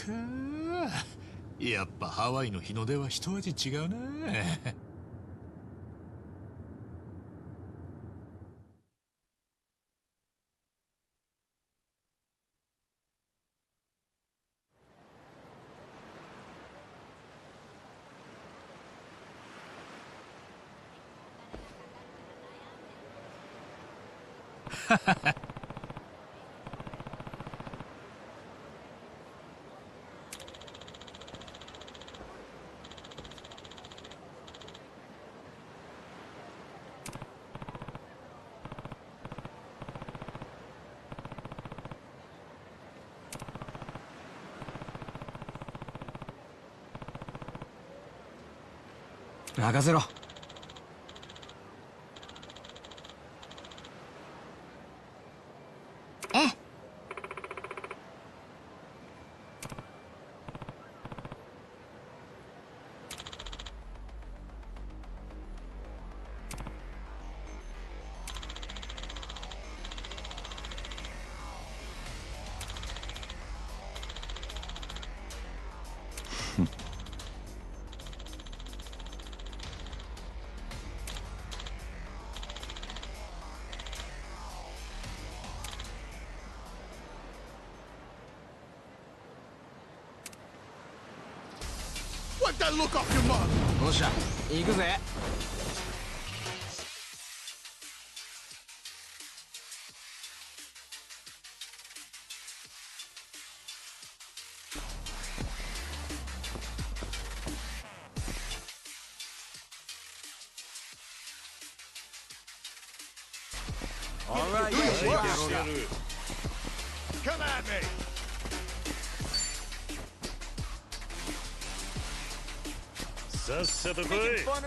か。やっぱハワイの日の出は一味違うな。任せろ。ええ。どうした？行くぜ。さっさと来い。終わ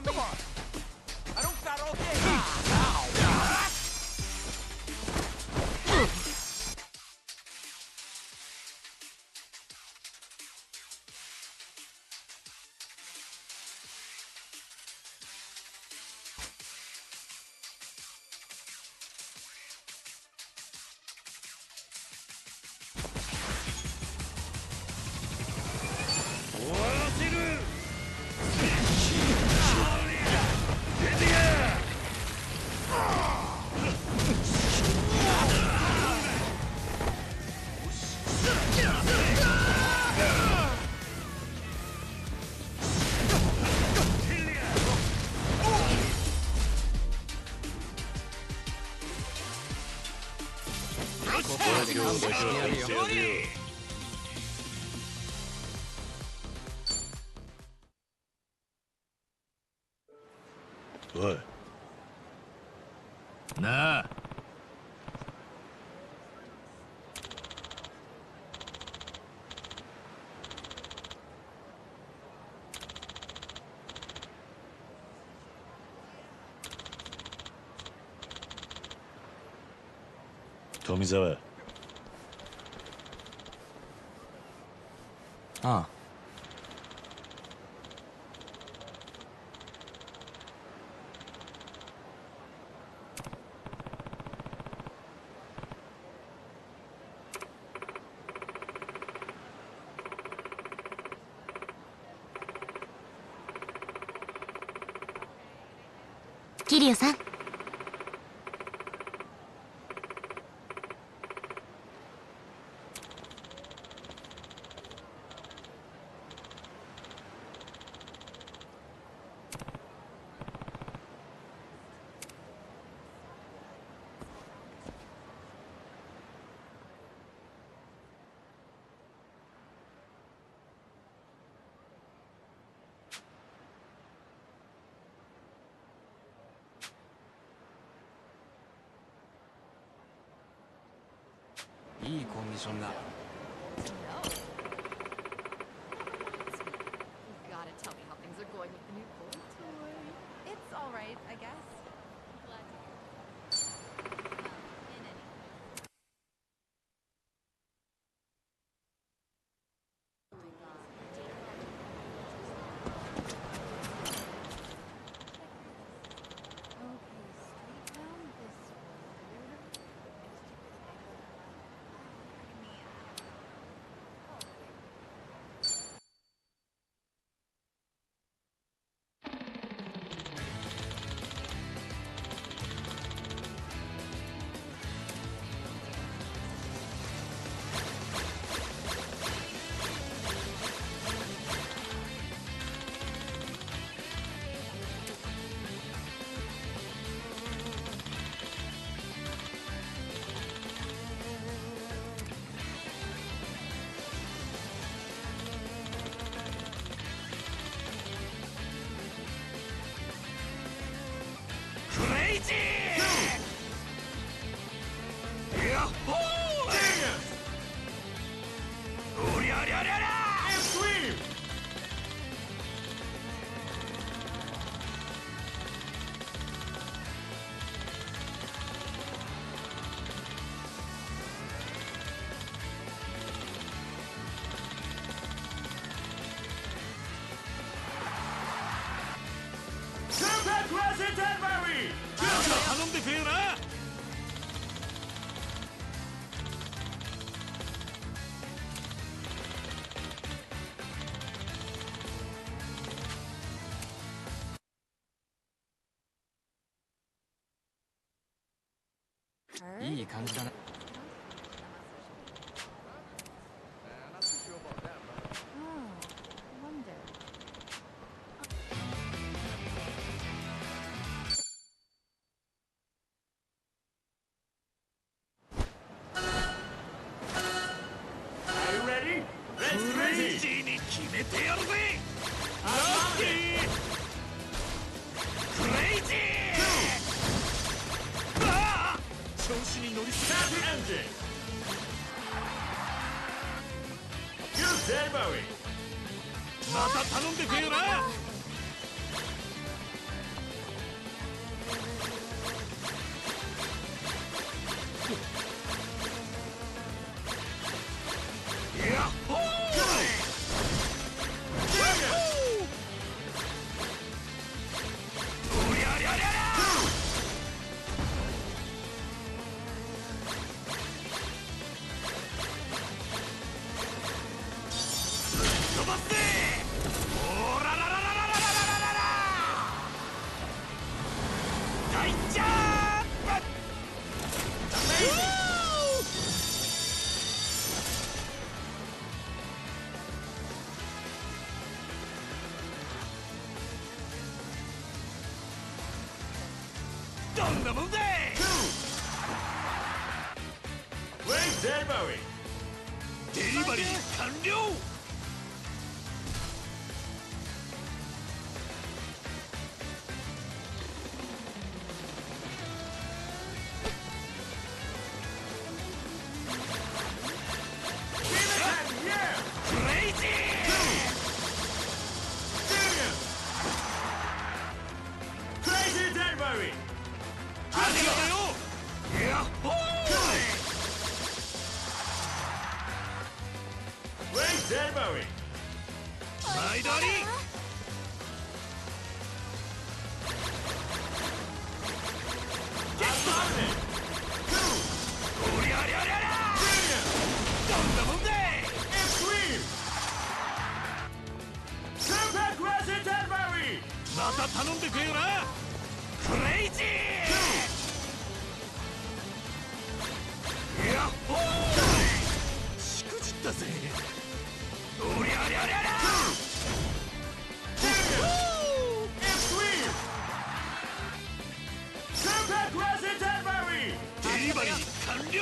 らせる。出てや。おい。なあ。富澤。ああ。桐生さん。いいコンディションだ。りゃりゃりゃ Extreme! Super Crescent Adversary! 頼んでくれよな。いい感じだな。Are you ready? ク Let's レイジ crazy! ーに決めてやるぜ。ラッ Avowed! キークレイジー。ああ、調子に乗りす Tap the engine! Use Adversary! ぎ。また頼んでくれよな。やっほー。おりゃりゃりゃりゃ。飛ばすぜ。おらららららららららら。大ジャンプ。どんなもんだい。 Raise Adversary! デリバリー完了。クレイジー。 Crazy Adversary! ありがとよ。やっほー。 Raise Adversary! 毎度あり。 Avowed! おりゃりゃりゃりゃ。どんなもんだい。 Extreme! Super Crescent Adversary! また頼んでくれよな。クレイジー。やっほー。しくじったぜ。おりゃりゃりゃりゃ。 Extreme! Super Crescent Adversary! デリバリー完了。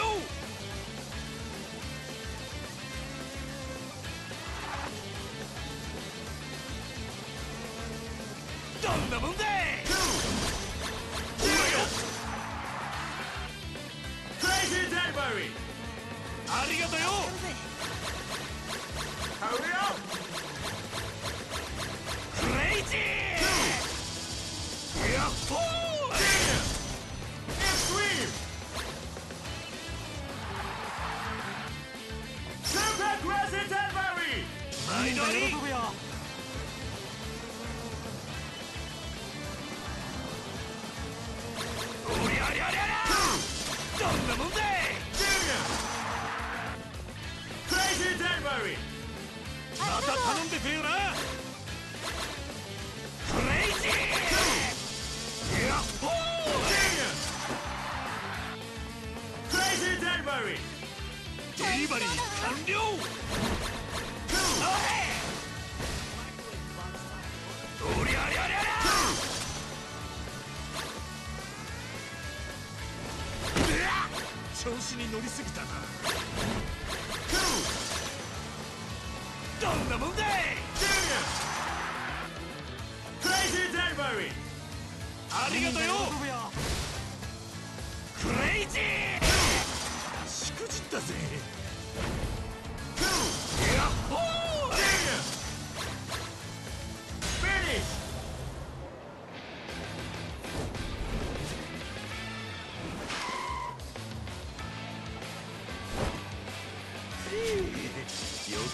どんなもんだい。おらよ。 Crazy Adversary! ありがとよ。 Hurry up! クレイジー。やっほー。 Extreme! Super Crescent Adversary! 毎度あり。喜ぶよ。おりゃりゃりゃりゃ。どんなもんだい。 Crazy Adversary! また頼んでくれよな。クレイジー。やっほー。 Crazy Adversary! デリバリー完了。おりゃりゃりゃりゃ。調子に乗りすぎたな。どんなもんだい。 Crazy Adversary! ありがとよ。喜ぶよ。クレイジー。しくじったぜ。やっほ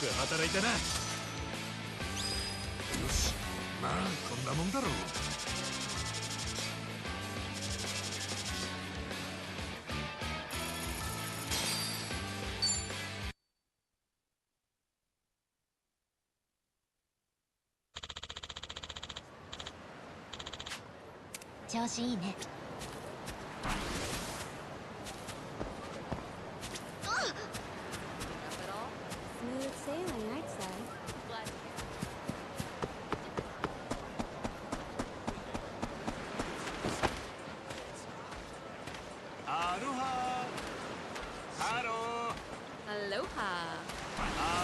く働いたな。よし、まあこんなもんだろう。調子いいね。アロハ。ハロー。アロハ。ア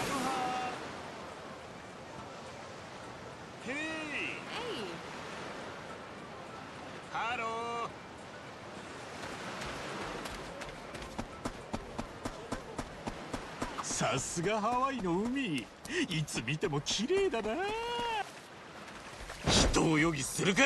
ロハ。ヘイ。ハロー。さすがハワイの海、いつ見ても綺麗だな。人泳ぎするか。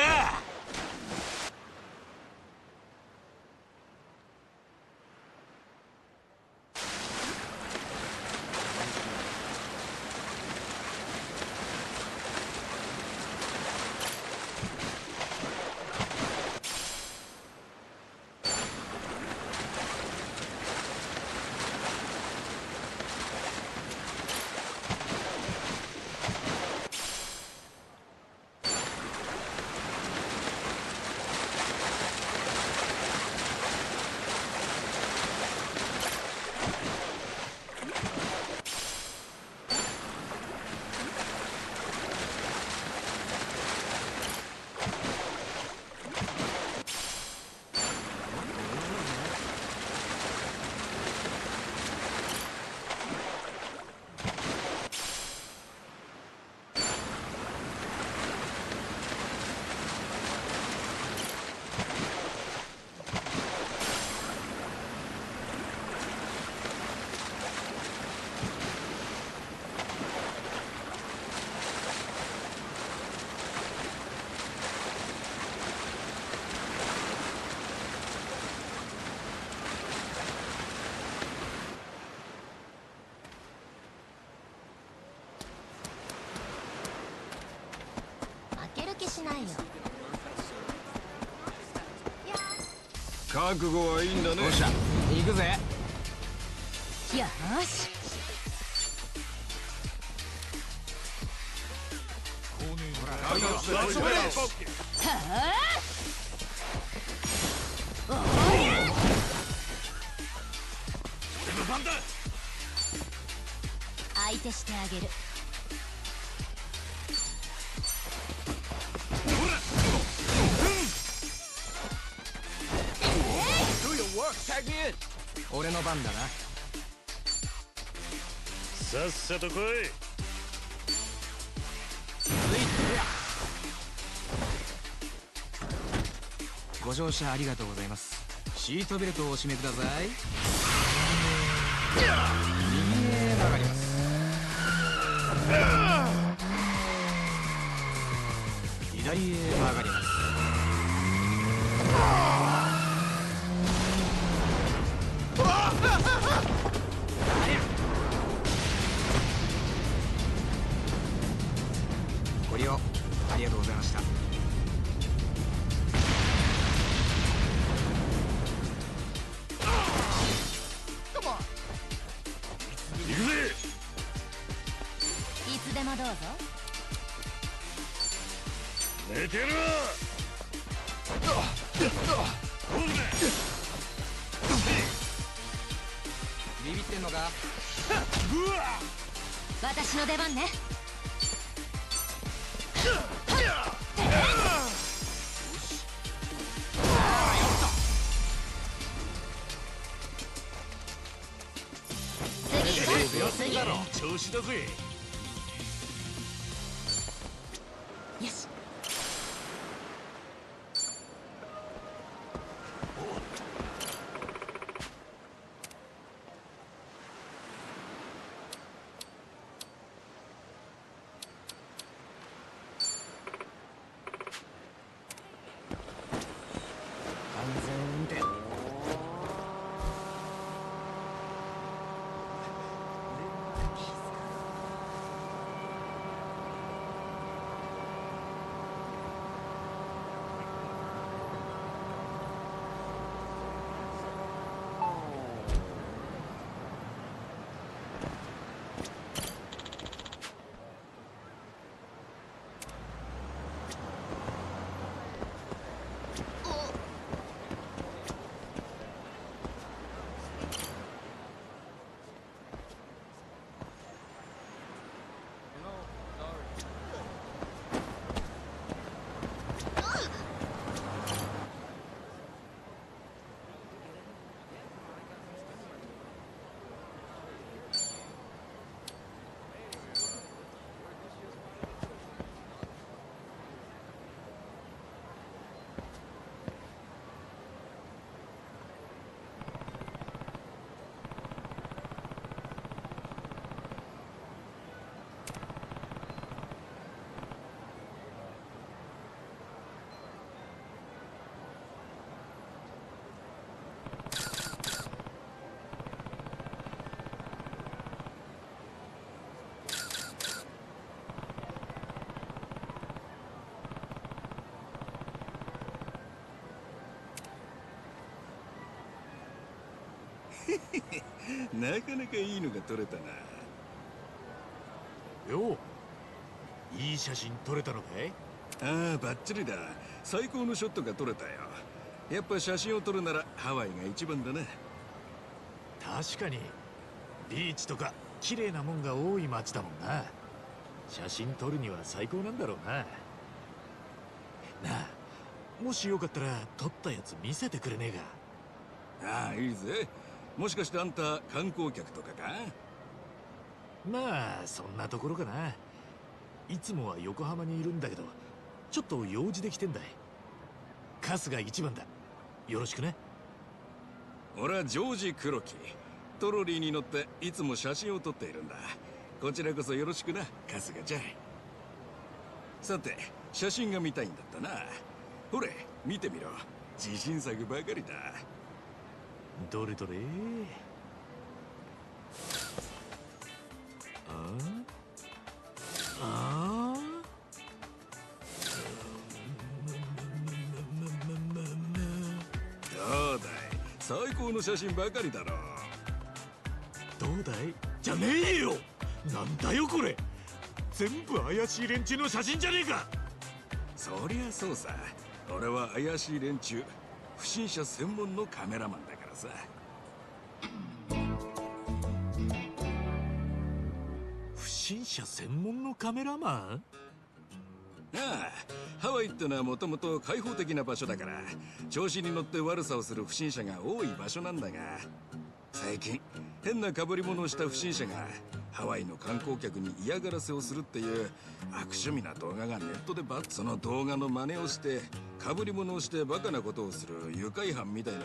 しないよ。覚悟はいいんだね。よっしゃ、行くぜ。よーし。相手してあげる。俺の番だな。さっさと来い。ご乗車ありがとうございます。シートベルトをお締めください。右へ曲がります。左へ曲がります。ご利用ありがとうございました。行くぜ。いつでもどうぞ。寝てるわ。ビビってんのか。私の出番ね。次行こう。調子だぜ。よし。安全運転。なかなかいいのが撮れたな。よう、いい写真撮れたのかい？ああ、バッチリだ。最高のショットが撮れたよ。やっぱ写真を撮るならハワイが一番だな。確かにビーチとか綺麗なもんが多い街だもんな。写真撮るには最高なんだろうな。なあ、もしよかったら撮ったやつ見せてくれねえか？ああ、いいぜ。もしかしてあんた観光客とかか？まあそんなところかな。いつもは横浜にいるんだけど、ちょっと用事で来てんだい。春日一番だ。よろしくね。俺はジョージ・クロキ。トロリーに乗っていつも写真を撮っているんだ。こちらこそよろしくな、春日ちゃん。さて、写真が見たいんだったな。ほれ、見てみろ。自信作ばかりだ。どれどれ。どうだい、最高の写真ばかりだろ。どうだいじゃねえよ。なんだよこれ。全部怪しい連中の写真じゃねえか。そりゃそうさ。俺は怪しい連中、不審者専門のカメラマンだからさ。不審者専門のカメラマン？ああ、ハワイってのはもともと開放的な場所だから、調子に乗って悪さをする不審者が多い場所なんだが、最近変な被り物をした不審者がハワイの観光客に嫌がらせをするっていう悪趣味な動画がネットでその動画の真似をして被り物をしてバカなことをする愉快犯みたいな。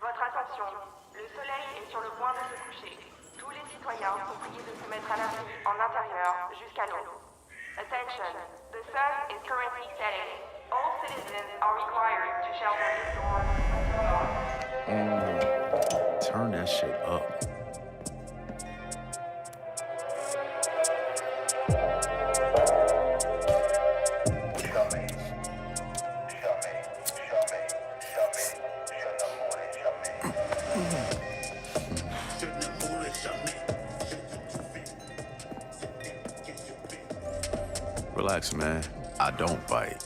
Votre attention, le soleil est sur le point de se coucher. Tous les citoyens sont priés de se mettre à l'abri en intérieur jusqu'à l'aube. Attention, the sun is currently setting. All citizens are required to shelter indoors. Turn that shit up. Relax, man. I don't bite.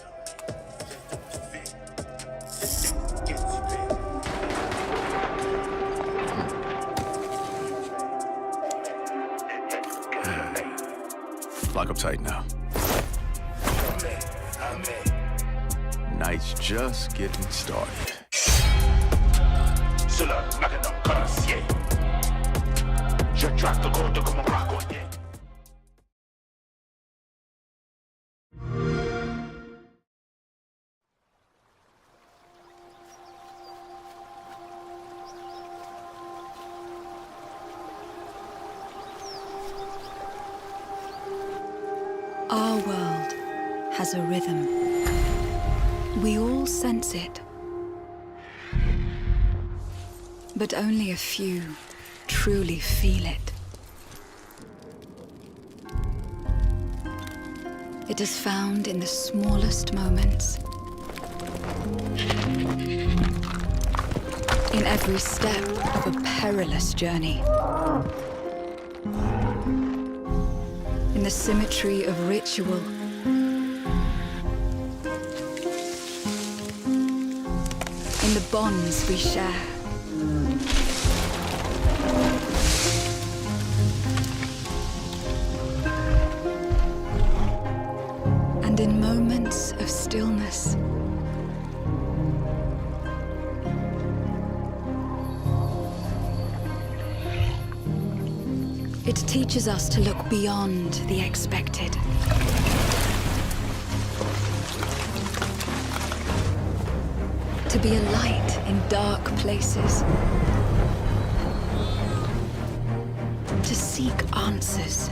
Lock up tight now. Night's just getting started. Je traque the code comme un braconnier. Our world has a rhythm. We all sense it. But only a few truly feel it. It is found in the smallest moments. In every step of a perilous journey. In the symmetry of ritual. In the bonds we share. And in moments of stillness. It teaches us to look beyond the expected. To be a light in dark places. To seek answers.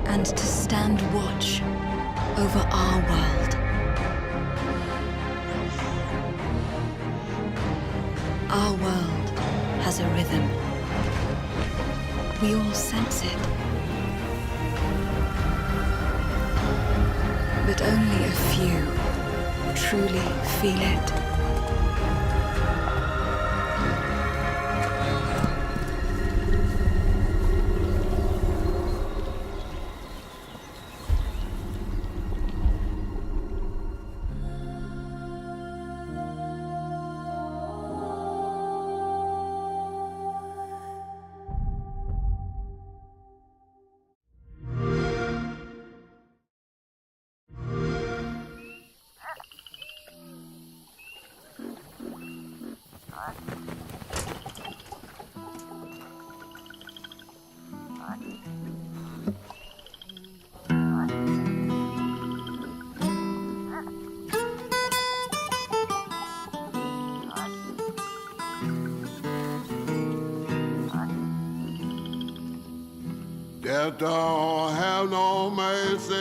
And to stand watch over our world. Our world has a rhythm. We all sense it. But only a few truly feel it. Death don't have no mercy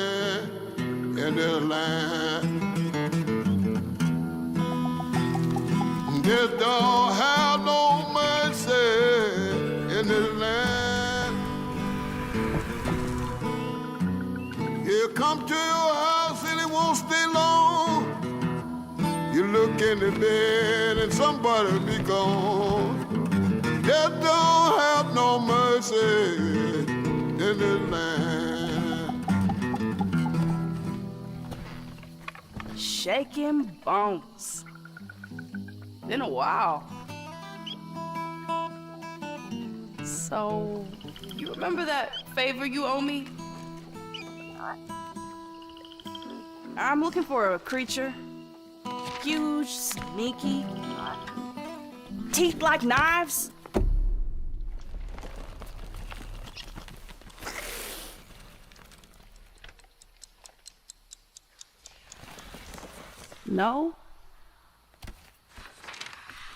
in this land. Death don't have no mercy in this land. You come to your house and it won't stay long. You look in the bed and somebody be gone. Death don't have no mercy in this land. Shaking bones. Been a while. So, you remember that favor you owe me? I'm looking for a creature. Huge, sneaky, teeth like knives. No?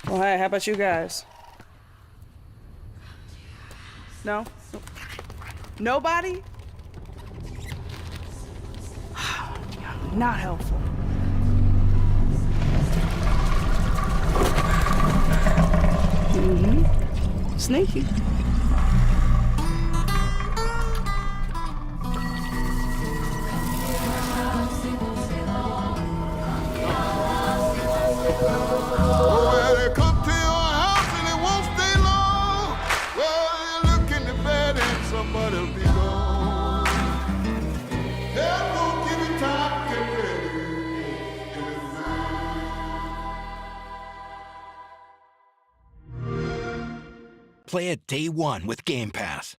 Well, hey, how about you guys? No? Nobody? Not helpful. Mm-hmm. Sneaky. Well, they come to your house and it won't stay long. Well, you look in the bed and somebody'll be gone. They're gonna give you time to get ready. Play it day one with Game Pass.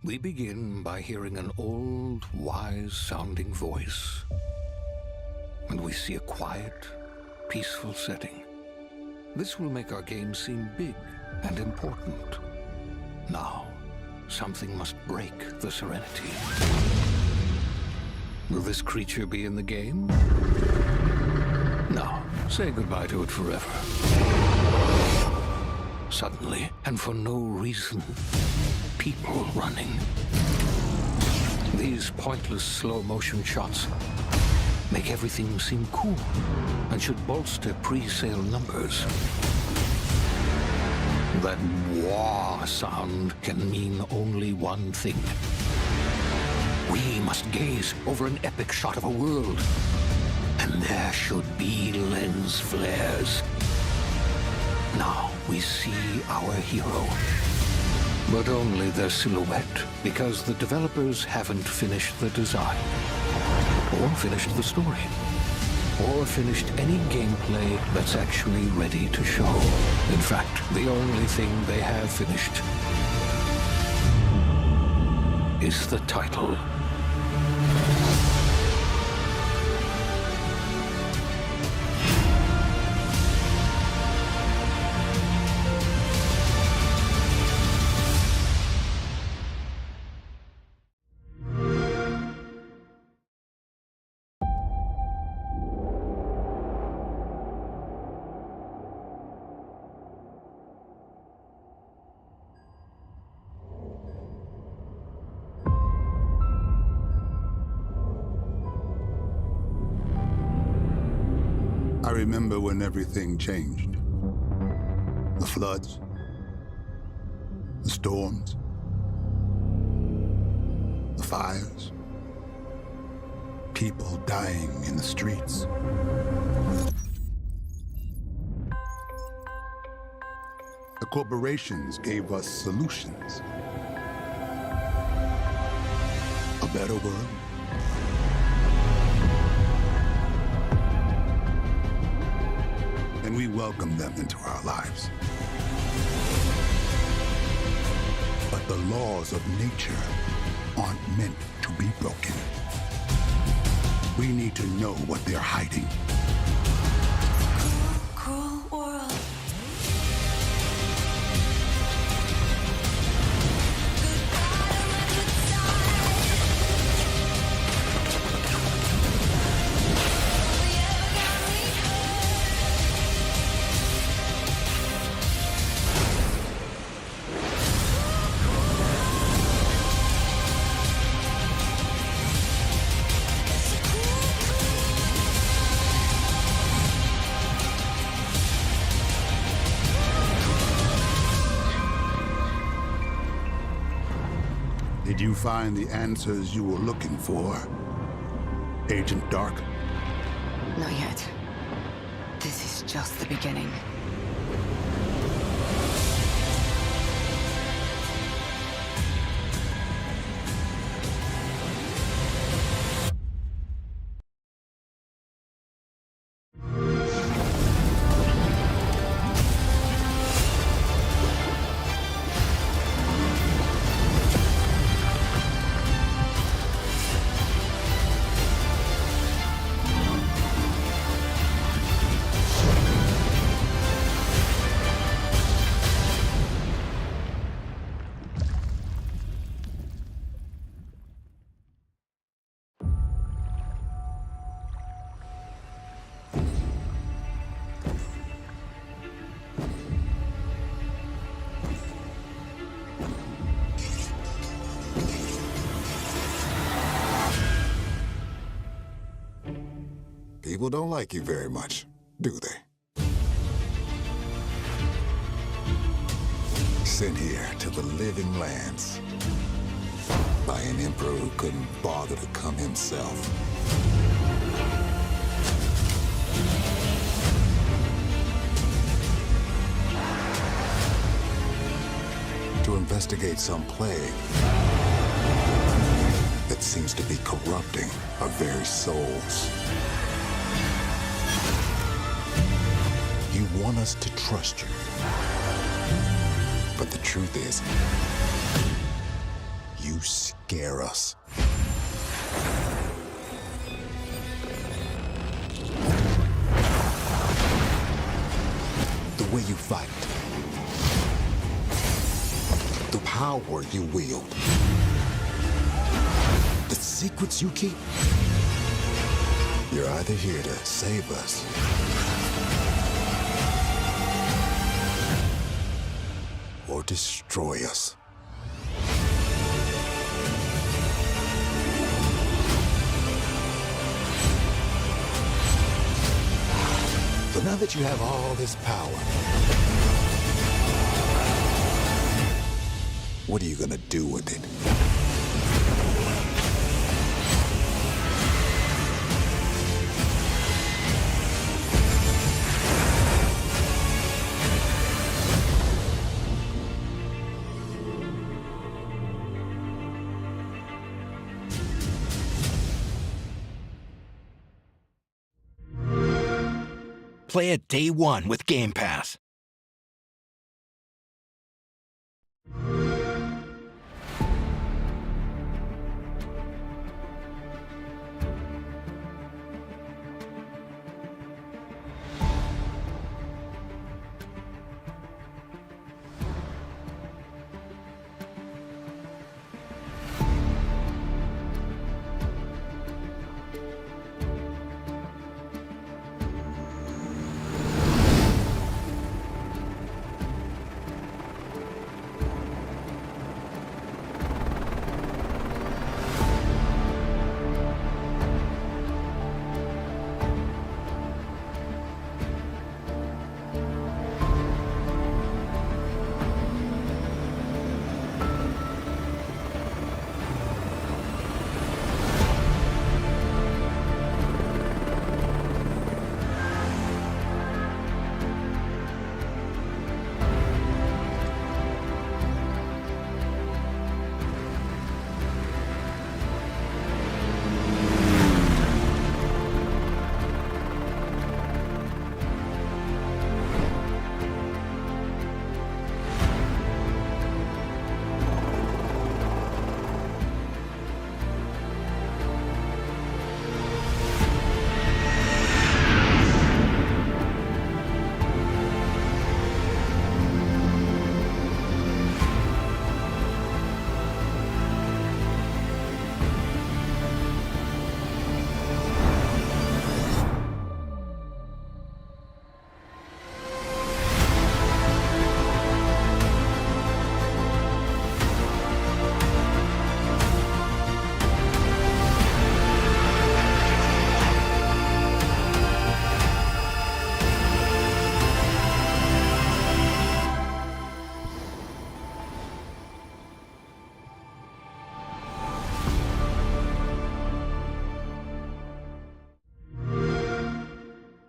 We begin by hearing an old, wise-sounding voice. And we see a quiet, peaceful setting. This will make our game seem big and important. Now, something must break the serenity. Will this creature be in the game? No. Say goodbye to it forever. suddenly, and for no reason. People running. These pointless slow-motion shots make everything seem cool and should bolster pre-sale numbers. That wah sound can mean only one thing. We must gaze over an epic shot of a world, and there should be lens flares. Now we see our hero, but only their silhouette, because the developers haven't finished the design, or finished the story, or finished any gameplay that's actually ready to show. In fact, the only thing they have finished is the title. I remember when everything changed. The floods, the storms, the fires, people dying in the streets. The corporations gave us solutions. A better world. And we welcome them into our lives. But the laws of nature aren't meant to be broken. We need to know what they're hiding. Cruel world. Did you find the answers you were looking for, Agent Dark? Not yet. This is just the beginning. People don't like you very much, do they? Sent here to the living lands by an emperor who couldn't bother to come himself. To investigate some plague that seems to be corrupting our very souls. You want us to trust you. But the truth is, you scare us. The way you fight. The power you wield. The secrets you keep. You're either here to save us will destroy us. So now that you have all this power, what are you gonna do with it? Play it day one with Game Pass.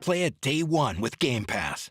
Play it day one with Game Pass.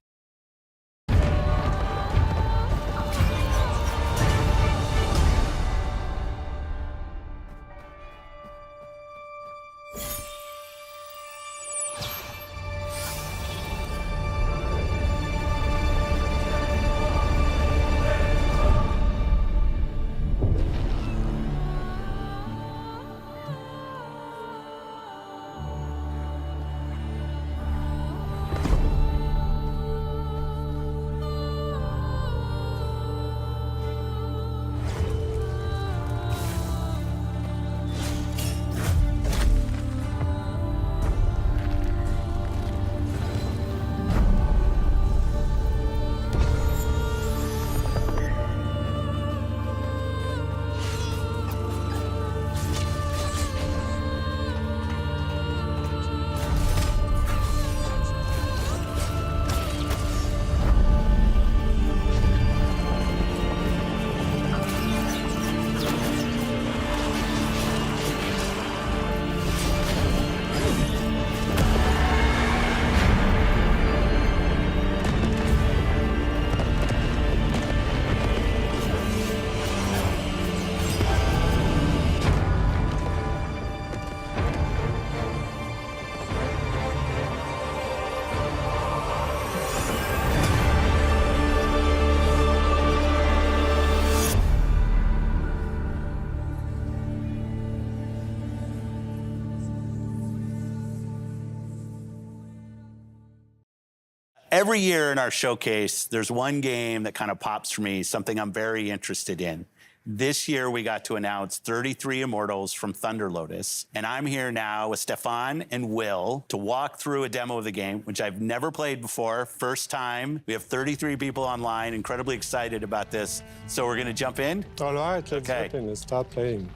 Every year in our showcase, there's one game that kind of pops for me, something I'm very interested in. This year, we got to announce 33 Immortals from Thunder Lotus. And I'm here now with Stefan and Will to walk through a demo of the game, which I've never played before. First time. We have 33 people online, incredibly excited about this. So we're going to jump in? All right, let's jump in and start playing.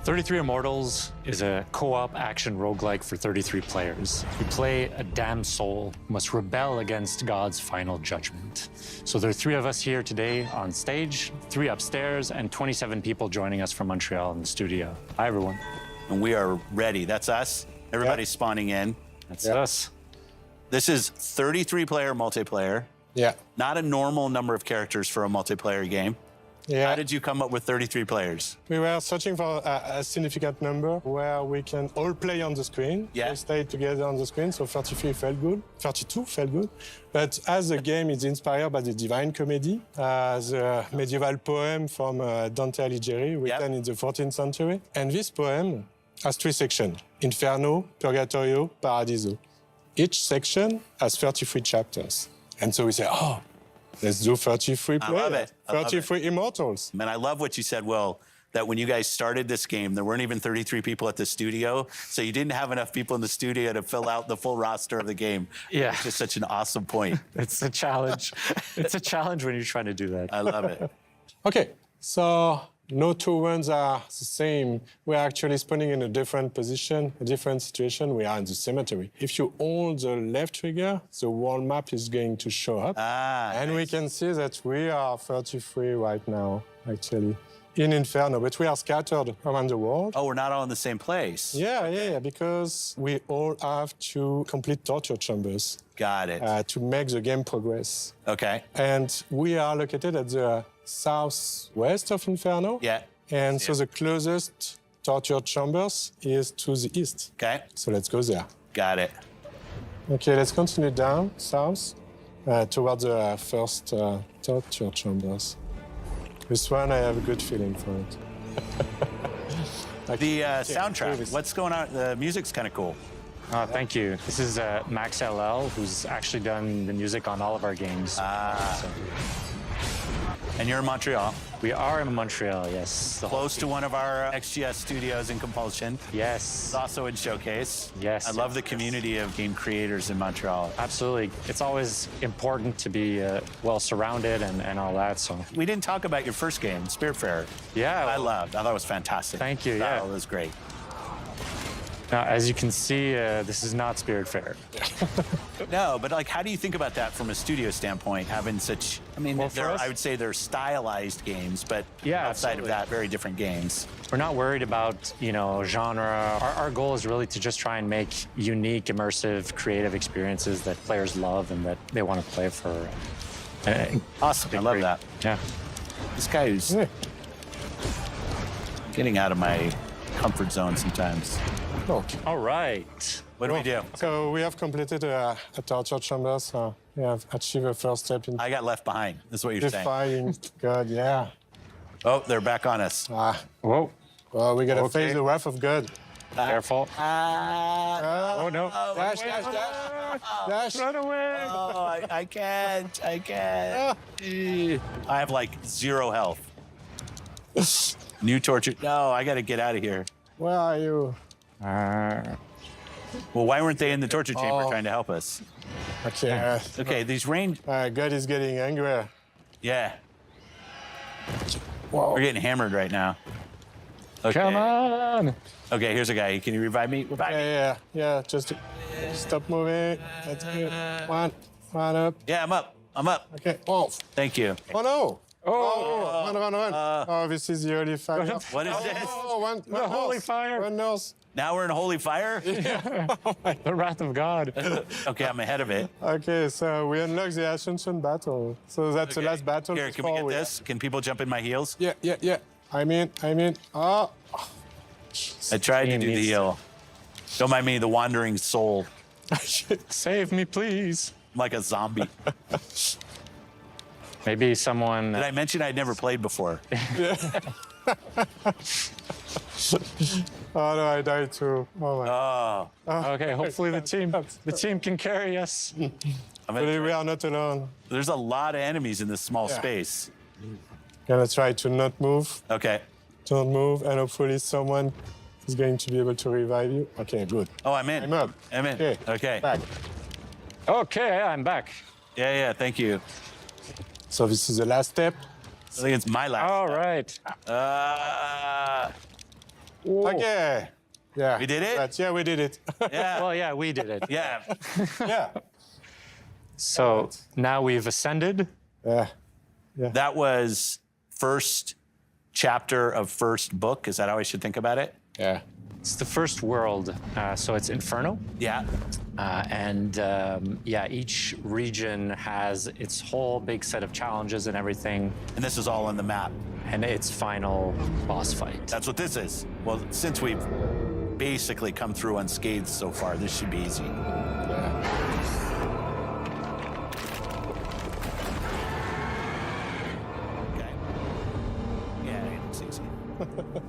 33 Immortals is a co-op action roguelike for 33 players. You play a damned soul who must rebel against God's final judgment. So there are 3 of us here today on stage, 3 upstairs, and 27 people joining us from Montreal in the studio. Hi, everyone. And we are ready. That's us. Everybody's spawning in. That's us. This is 33-player multiplayer. Yeah. Not a normal number of characters for a multiplayer game. Yeah. How did you come up with 33 players? We were searching for a significant number where we can all play on the screen. Yeah. We stay together on the screen, so 33 felt good. 32 felt good. But as the game is inspired by the Divine Comedy, the medieval poem from Dante Alighieri, written in the 14th century. And this poem has 3 sections: Inferno, Purgatorio, Paradiso. Each section has 33 chapters. And so we say, oh, let's do 33 players. I love it. 33 Immortals. Man, I love what you said, Will, that when you guys started this game, there weren't even 33 people at the studio, so you didn't have enough people in the studio to fill out the full roster of the game. Yeah. It's just such an awesome point. It's a challenge. It's a challenge when you're trying to do that. I love it. Okay, so no 2 runs are the same. We're actually spawning in a different position, a different situation. We are in the cemetery. If you hold the left trigger, the world map is going to show up. And we can see that we are 33 right now, actually, in Inferno, but we are scattered around the world. Oh, we're not all in the same place. Yeah, because we all have to complete torture chambers. Got it. To make the game progress. Okay. And we are located at the southwest of Inferno. Yeah. And so the closest torture chambers is to the east. Okay. So let's go there. Got it. Okay, let's continue down south towards the first torture chambers. This one, I have a good feeling for it. The soundtrack, what's going on? The music's kind of cool. Thank you. This is Max LL, who's actually done the music on all of our games. And you're in Montreal? We are in Montreal, yes. Close to one of our XGS studios in Compulsion. Yes. It's also in Showcase. Yes. I love the community of game creators in Montreal. Absolutely. It's always important to be well surrounded and all that. So we didn't talk about your first game, Spiritfarer. Yeah. I thought it was fantastic. Thank you. Yeah. It was great. Now, as you can see, this is not Spiritfarer. No, but like, how do you think about that from a studio standpoint, having such, I mean, I would say they're stylized games, but outside of that, very different games. We're not worried about, genre. Our goal is really to just try and make unique, immersive, creative experiences that players love and that they want to play for. Awesome, I love that. Yeah. This guy who's getting out of my comfort zone sometimes. Okay. All right. What do we do? So we have completed a torture chamber, so we have achieved a first step in... I got left behind. That's what you're saying. Defying God, yeah. Oh, they're back on us. Whoa. Well, we gotta face the wrath of God. Careful. Oh, no. Dash. Run away. Oh, I can't. I have like 0 health. New torture. No, I gotta get out of here. Where are you? Well, why weren't they in the torture chamber trying to help us? Okay. Okay, these range... God is getting angry. Yeah. Whoa. We're getting hammered right now. Okay. Come on. Okay, here's a guy. Can you revive me? Yeah. Just stop moving. That's good. One up. Yeah, I'm up. Okay. Oh. Thank you. Oh, no. Run. This is the holy fire. What is this? One holy fire. One nurse. Now we're in holy fire? Yeah. The wrath of God. Okay, I'm ahead of it. Okay, so we unlock the Ascension battle. So that's the last battle. Here, can we get this? Can people jump in my heels? Yeah. I'm in. Oh. I tried to do the heal. Don't mind me, the wandering soul. Save me, please. I'm like a zombie. Maybe someone... Did I mention I'd never played before? Oh, no, I died too. Oh, my. Okay, hopefully the team can carry us. But we are not alone. There's a lot of enemies in this small space. Gonna try to not move. Okay. Don't move, and hopefully someone is going to be able to revive you. Okay, good. Oh, I'm in. I'm up. I'm in. Okay. Back. Okay, I'm back. Yeah, thank you. So this is the last step. I think it's my last. All right. Okay. Yeah. We did it? Yeah, we did it. Yeah. Well, yeah, we did it. Yeah. Yeah. So now we've ascended. Yeah. That was first chapter of first book. Is that how I should think about it? Yeah. It's the first world, so it's Inferno. Yeah. Each region has its whole big set of challenges and everything. And this is all on the map. And its final boss fight. That's what this is. Well, since we've basically come through unscathed so far, this should be easy. Yeah.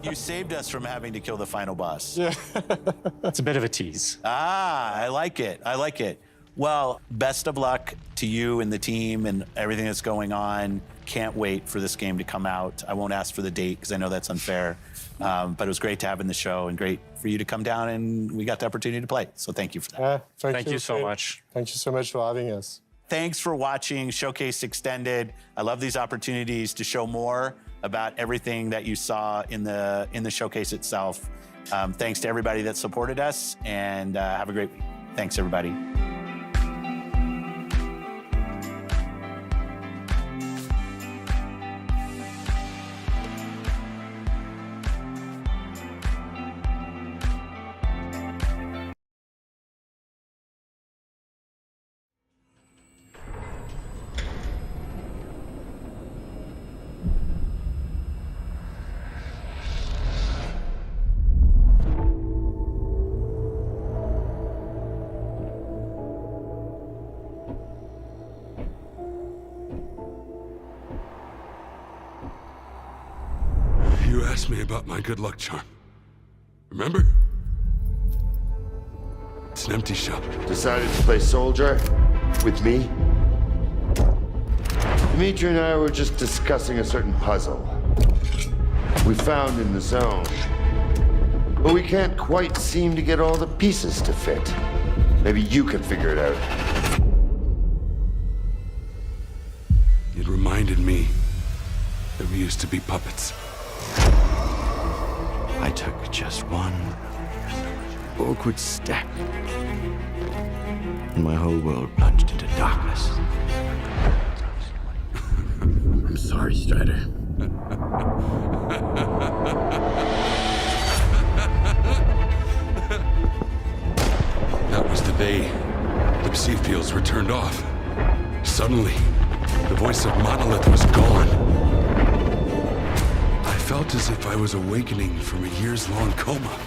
You saved us from having to kill the final boss. Yeah. It's a bit of a tease. I like it. I like it. Well, best of luck to you and the team and everything that's going on. Can't wait for this game to come out. I won't ask for the date because I know that's unfair. But it was great to have in the show and great for you to come down and we got the opportunity to play. So thank you for that. Thank you so much. Thank you so much for having us. Thanks for watching Showcase Extended. I love these opportunities to show more about everything that you saw in the showcase itself. Thanks to everybody that supported us, and have a great week. Thanks, everybody. You asked me about my good luck charm. Remember? It's an empty shell. Decided to play soldier? With me? Dimitri and I were just discussing a certain puzzle we found in the zone. But we can't quite seem to get all the pieces to fit. Maybe you can figure it out. It reminded me that we used to be puppets. I took just one awkward step, and my whole world plunged into darkness. I'm sorry, Strider. That was the day the perceived fields were turned off. Suddenly, the voice of Monolith was gone. I felt as if I was awakening from a years-long coma.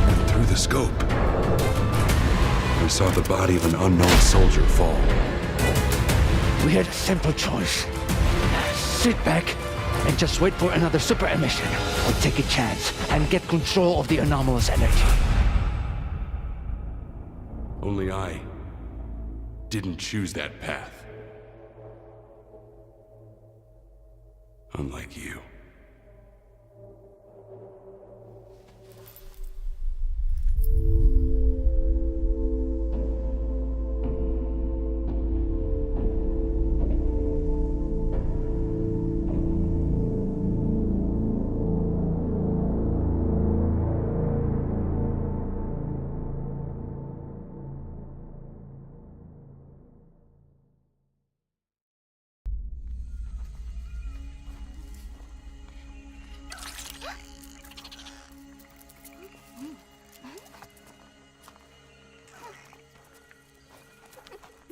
And through the scope, I saw the body of an unknown soldier fall. We had a simple choice. Sit back and just wait for another super emission, or take a chance and get control of the anomalous energy. Only I didn't choose that path. Unlike you.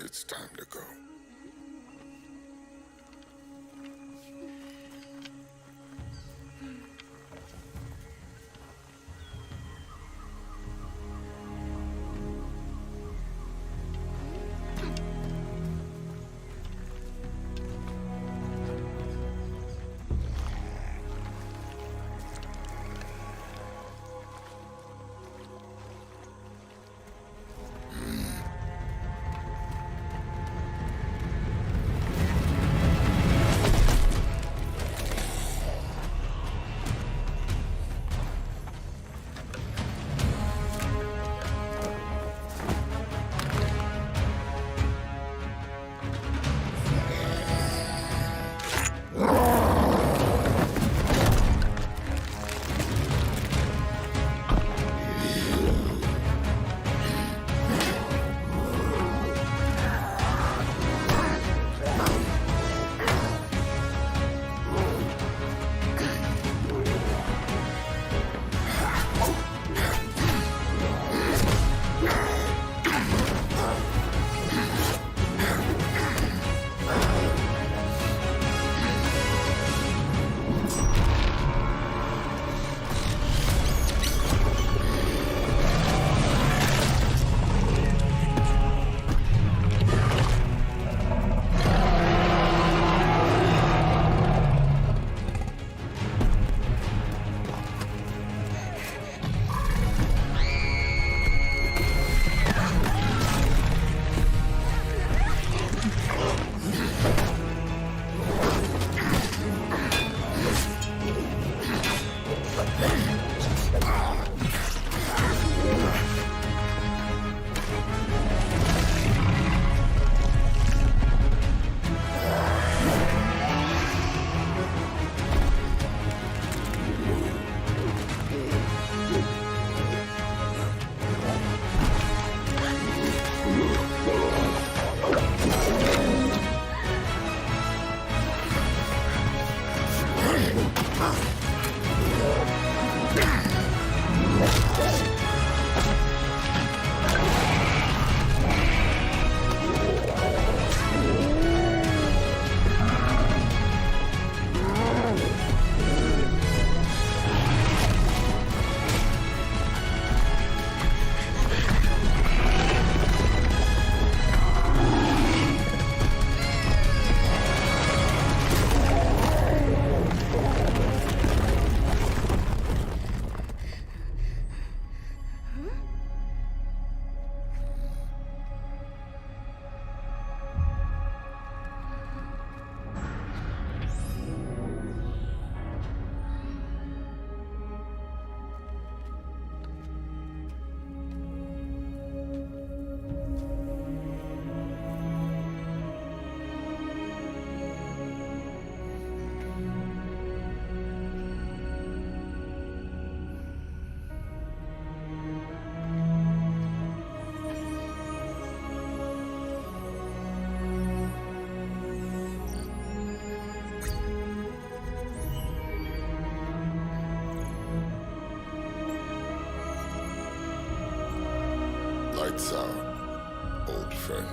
It's time to go. friend.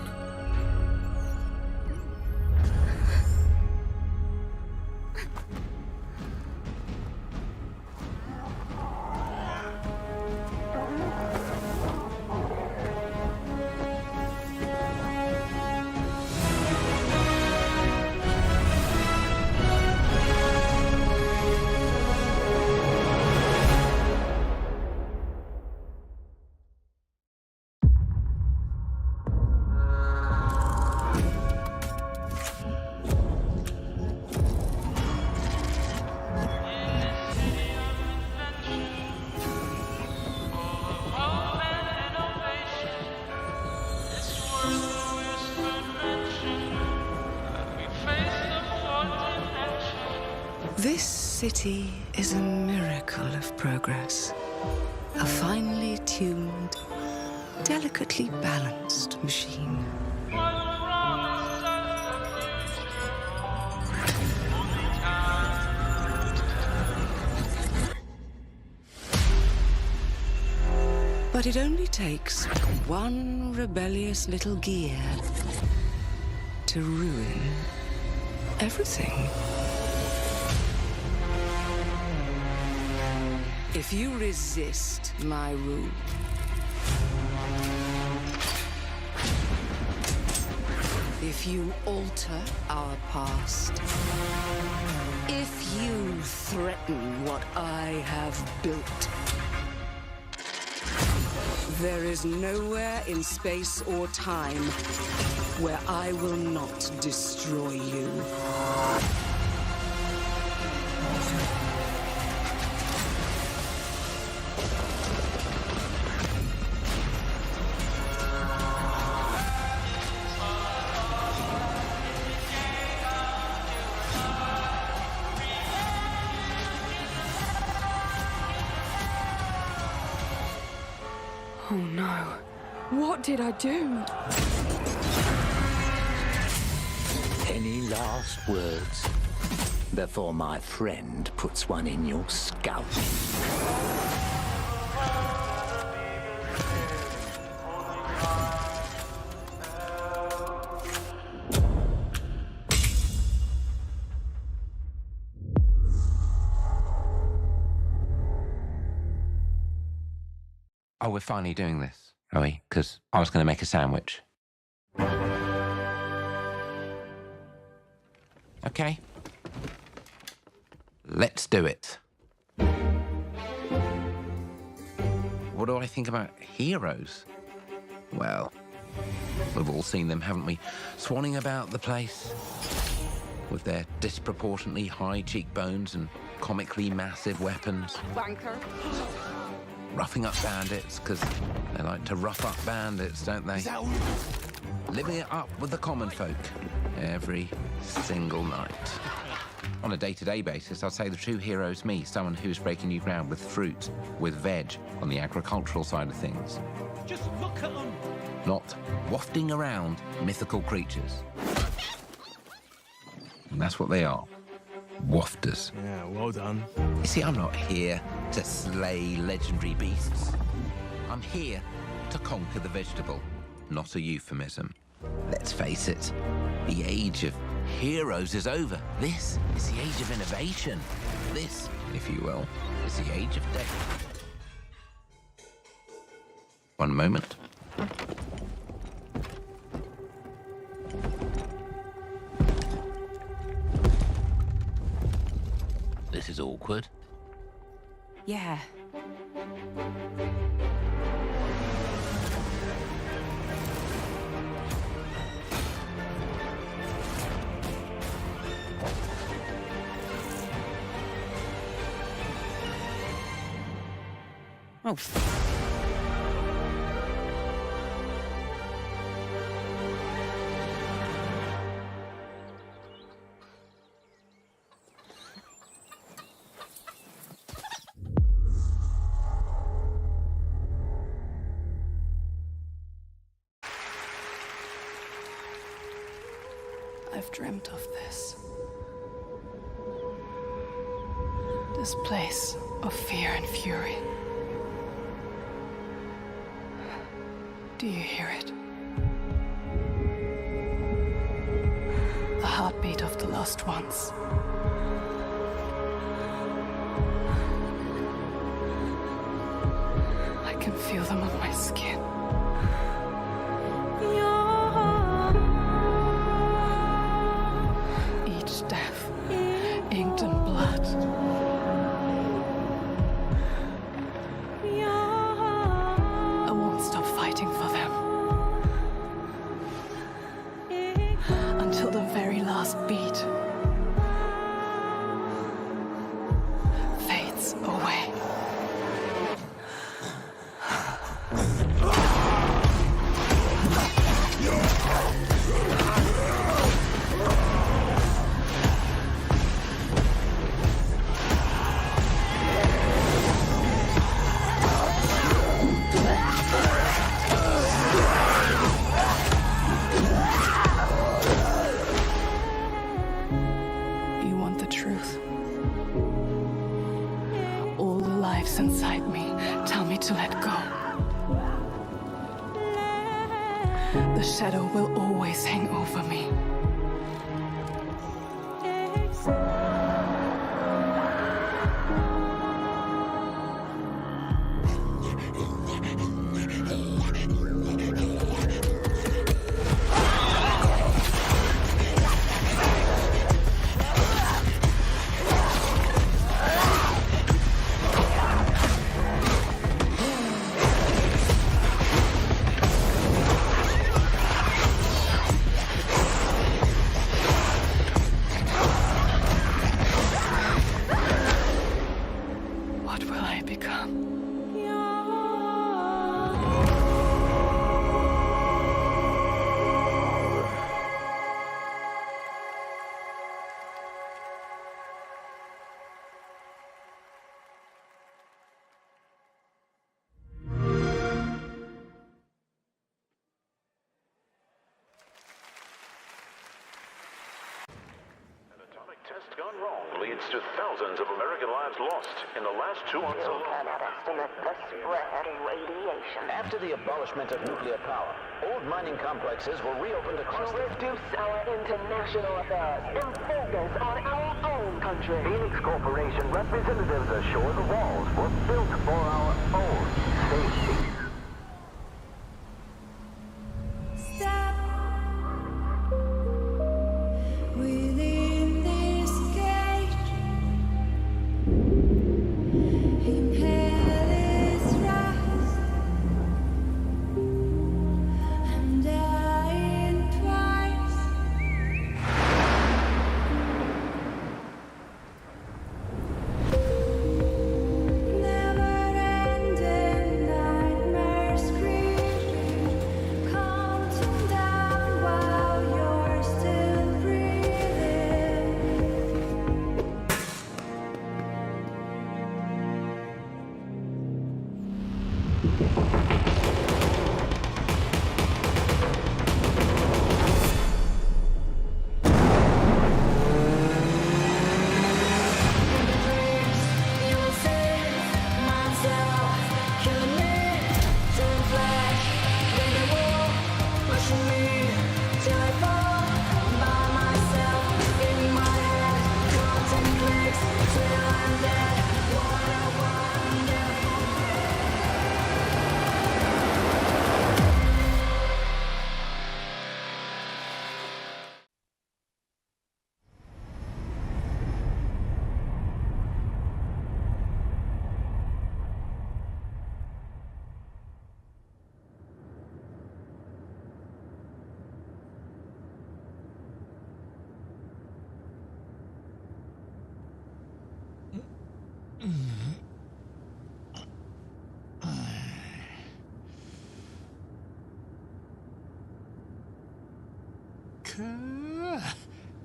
This city is a miracle of progress. A finely tuned, delicately balanced machine. But it only takes one rebellious little gear to ruin everything. If you resist my rule, if you alter our past, if you threaten what I have built, there is nowhere in space or time where I will not destroy you. Oh no. What did I do? Any last words before my friend puts one in your scalp? Oh, we're finally doing this, are we? Because I was going to make a sandwich. Okay. Let's do it. What do I think about heroes? Well, we've all seen them, haven't we? Swanning about the place with their disproportionately high cheekbones and comically massive weapons. Wanker. Roughing up bandits, because they like to rough up bandits, don't they? Living it up with the common folk every single night. On a day-to-day basis, I'd say the true hero is me, someone who's breaking new ground with fruit, with veg, on the agricultural side of things. Just look at them. Not wafting around mythical creatures. And that's what they are. Wafters. Yeah, well done. You see, I'm not here to slay legendary beasts. I'm here to conquer the vegetable, not a euphemism. Let's face it, the age of heroes is over. This is the age of innovation. This, if you will, is the age of death. One moment. This is awkward. Yeah. Oh. I've dreamt of this. This place of fear and fury. Do you hear it? of the lost ones. I can feel them on my skin. Each death, inked in blood. I won't stop fighting for them. Until the very last beat fades away. Inside me tell me to let go. The shadow will always hang over me. Test gone wrong leads to thousands of American lives lost in the last 2 months alone. You cannot estimate the spread of radiation. After the abolishment of nuclear power, old mining complexes were reopened across to reduce our international affairs and focus on our own country. Phoenix Corporation representatives assure the walls were built for our own safety.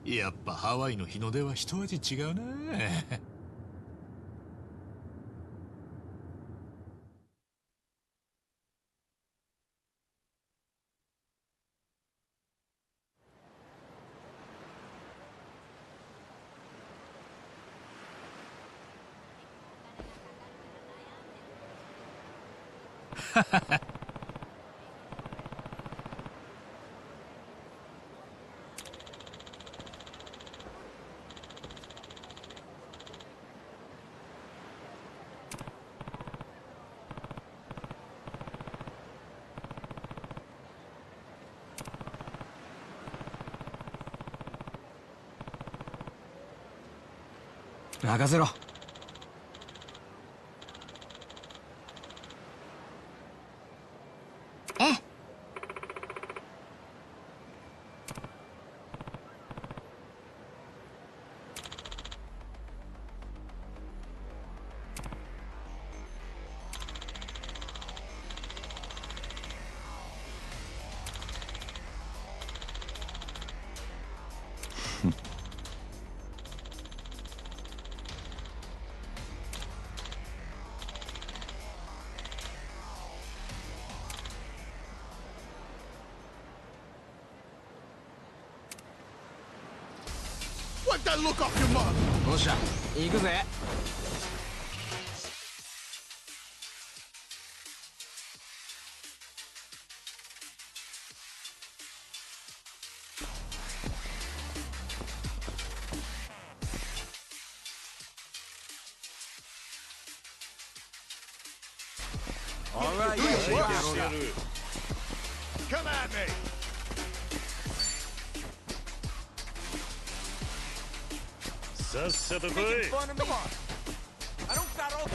やっぱハワイの日の出は一味違うな。任せろ。ええ。Wipe that look off your mug. どうした？行くぜ。All right, Come at me. Making fun of me? Come on. I don't got all day.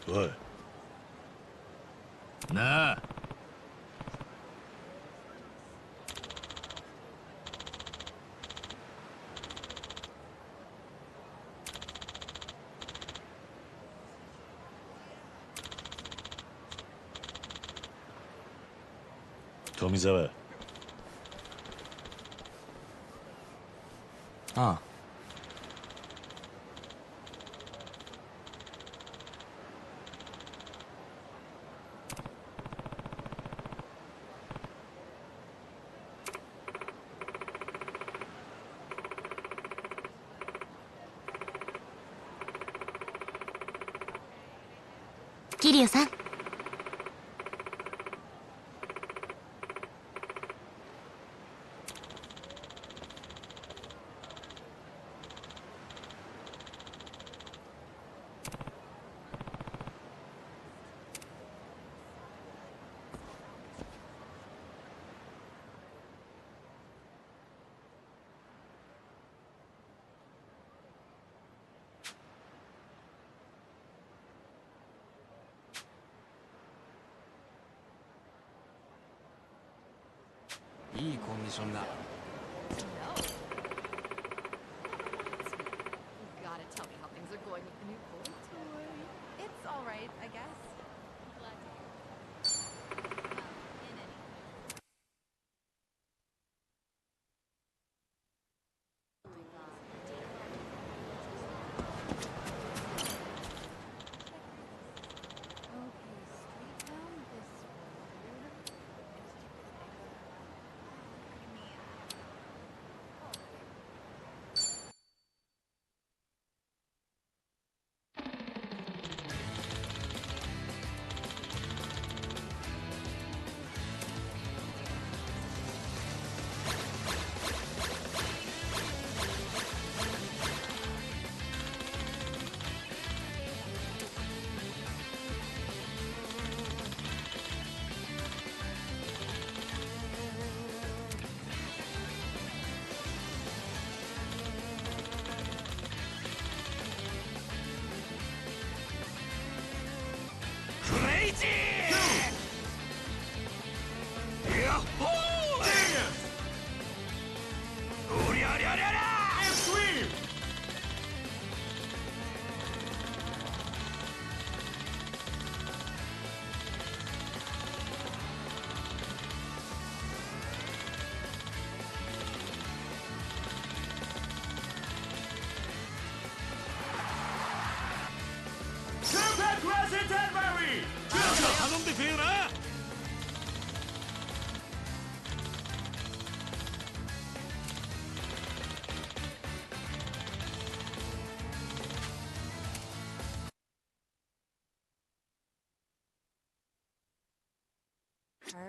おい。なあ。富澤。ああ。桐生さん。いいコンディションだ。Gotta tell me how things are going with the new boy toy. It's all right, I guess. Glad to hear. In any でくれよな。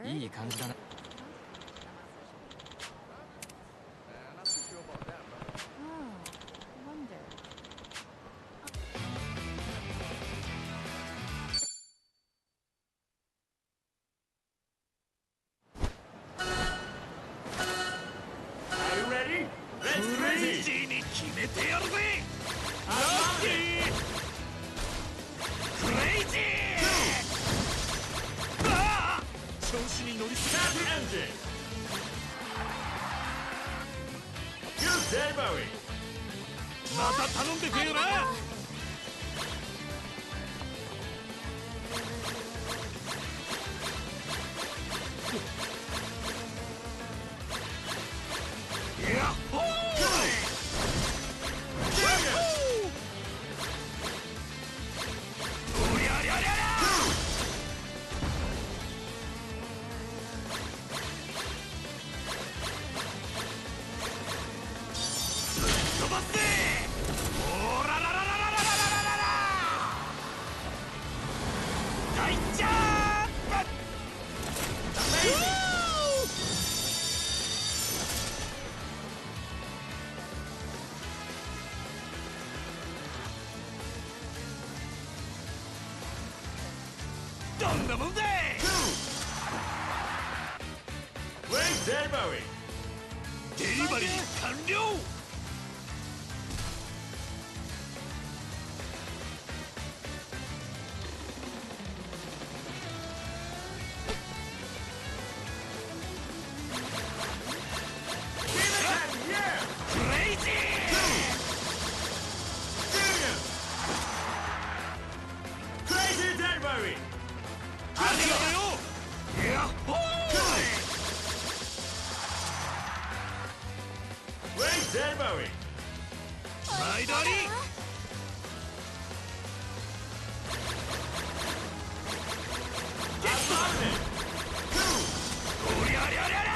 いい感じだな。また頼んでくれよな。どんなもんだい。デリバリー完了。毎度あり。おりゃりゃりゃりゃ。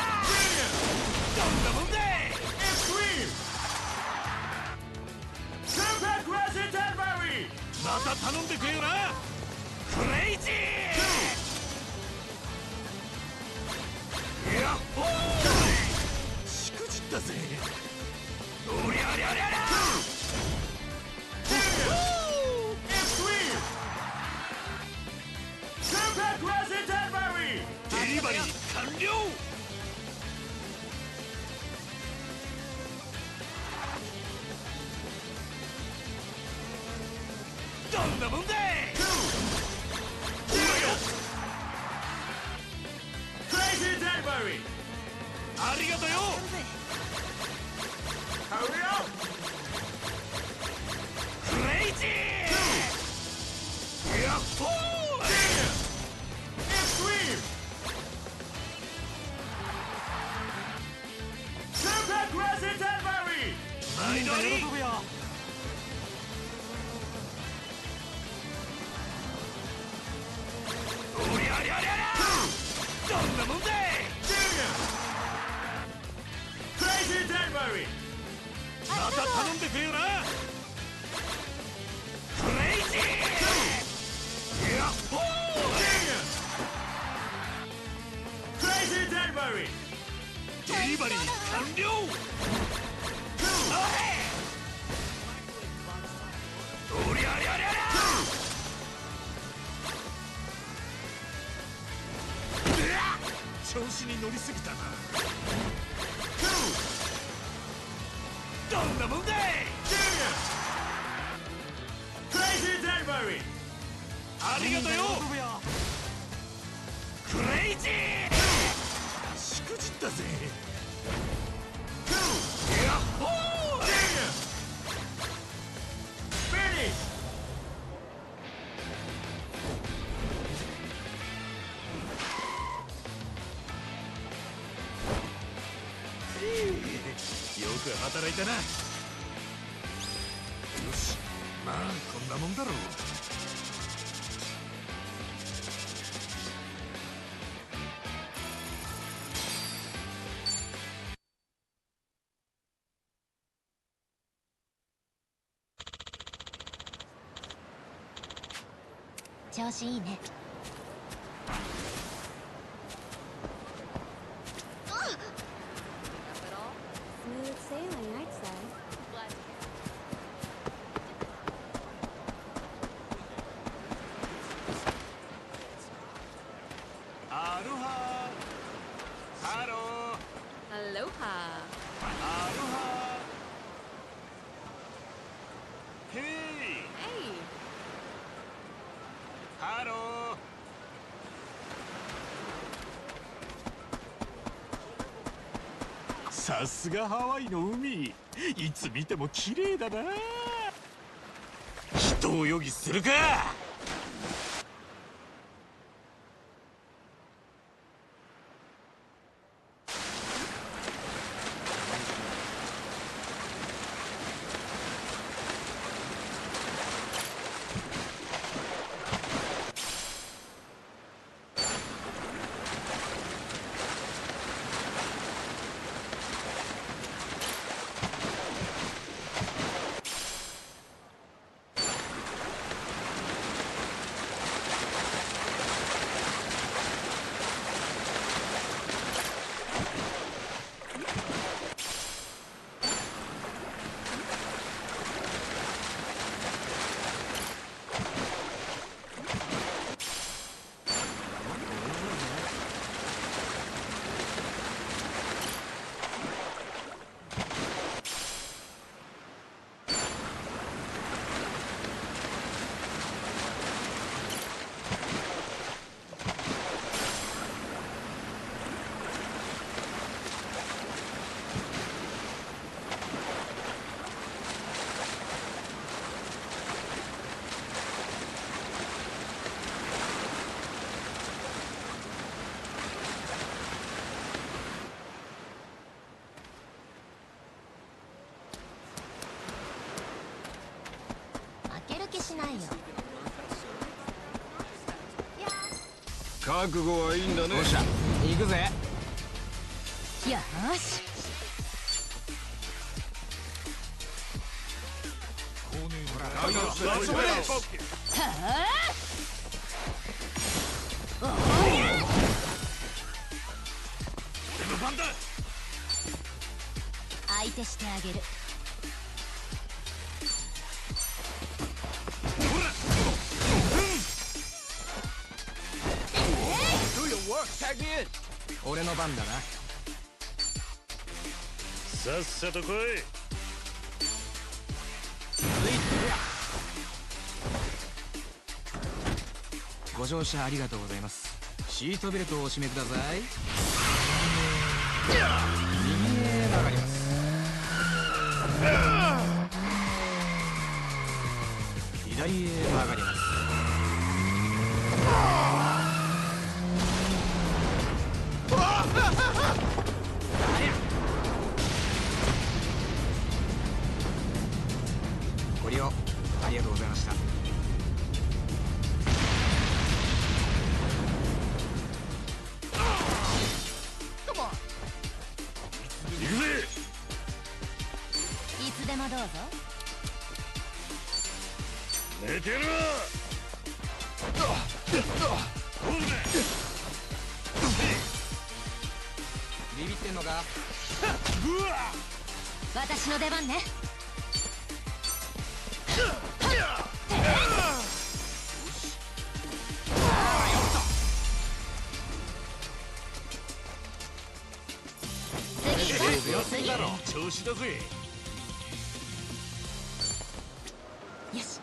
どんなもんだい。また頼んでくれよな。クレイジー。やっほー。しくじったぜ。おりゃりゃりゃりゃ。デリバリー完了。どんなもんだい。ありがとよ。クレイジー。やっほー。毎度あり。おりゃりゃりゃりゃ。どんなもんだい。また頼んでくれよな。クレイジー。やっほー。デリバリー完了。おりゃりゃりゃりゃ。調子に乗りすぎたな。どんなもんだい。ありがとよ。クレイジー。しくじったぜ。やっほー。よく働いたな。よし、まあこんなもんだろう。調子いいね。Smooth sailing, I'd say. Aloha. Hello. Aloha. Aloha. Hey. Hey. Hello. さすがハワイの海、いつ見ても綺麗だな。人泳ぎするか。しないよ。覚悟はいいんだね。よっしゃ、行くぜ。よーし。相手してあげる。俺の番だな。さっさと来い。ご乗車ありがとうございます。シートベルトをお締めください。右へ曲がります。左へ曲がります。ご利用ありがとうございました。行くぜ。いつでもどうぞ。寝てるな。ビビってんのか。私の出番ね。次だろ。調子だぜ。よし。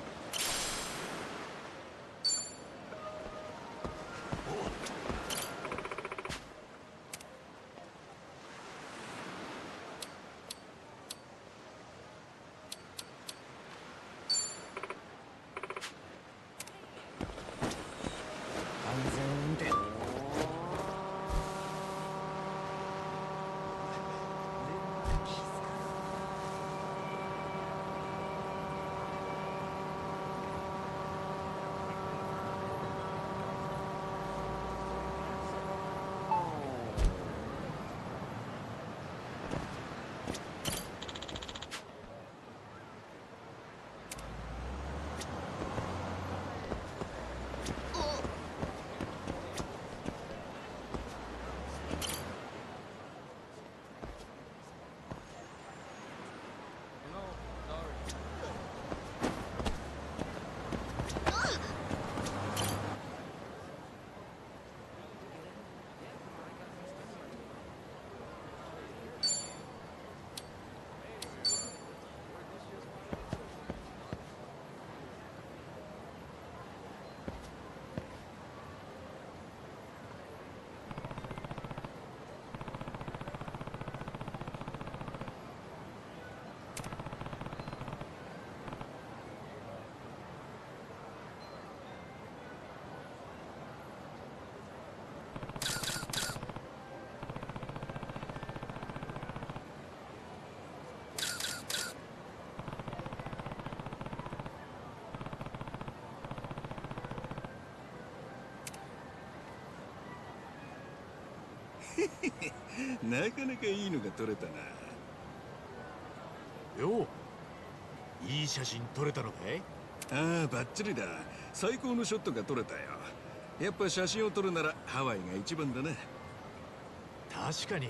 安全運転。なかなかいいのが撮れたな。よう、いい写真撮れたのかい？ああ、バッチリだ。最高のショットが撮れたよ。やっぱ写真を撮るならハワイが一番だな。確かに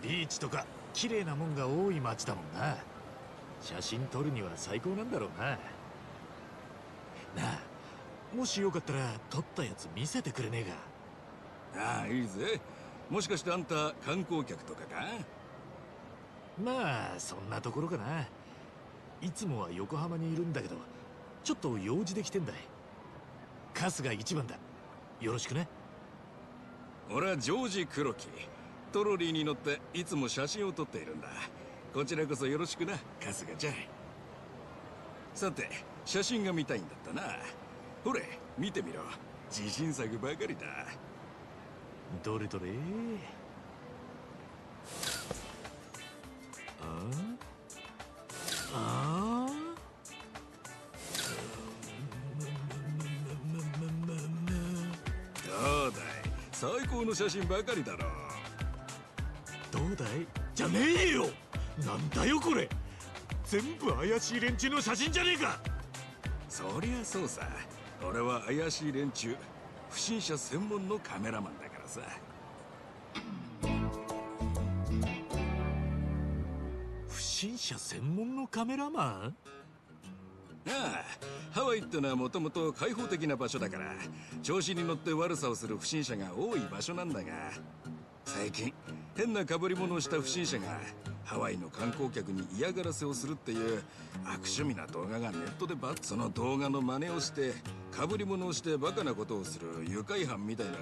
ビーチとか綺麗なもんが多い街だもんな。写真撮るには最高なんだろうな。なあ、もしよかったら撮ったやつ見せてくれねえか？ああ、いいぜ。もしかしてあんた観光客とかか？まあそんなところかな。いつもは横浜にいるんだけど、ちょっと用事できてんだい。春日一番だ。よろしくね。俺はジョージ・黒木。トロリーに乗っていつも写真を撮っているんだ。こちらこそよろしくな、春日ちゃん。さて、写真が見たいんだったな。ほれ、見てみろ。自信作ばかりだ。どれどれ。どうだい、最高の写真ばかりだろ。どうだいじゃねえよ。なんだよこれ。全部怪しい連中の写真じゃねえか。そりゃそうさ。俺は怪しい連中、不審者専門のカメラマンだからさ。不審者専門のカメラマン？ああ、ハワイってのはもともと開放的な場所だから、調子に乗って悪さをする不審者が多い場所なんだが、最近変な被り物をした不審者がハワイの観光客に嫌がらせをするっていう悪趣味な動画がネットでその動画の真似をして被り物をしてバカなことをする愉快犯みたいな。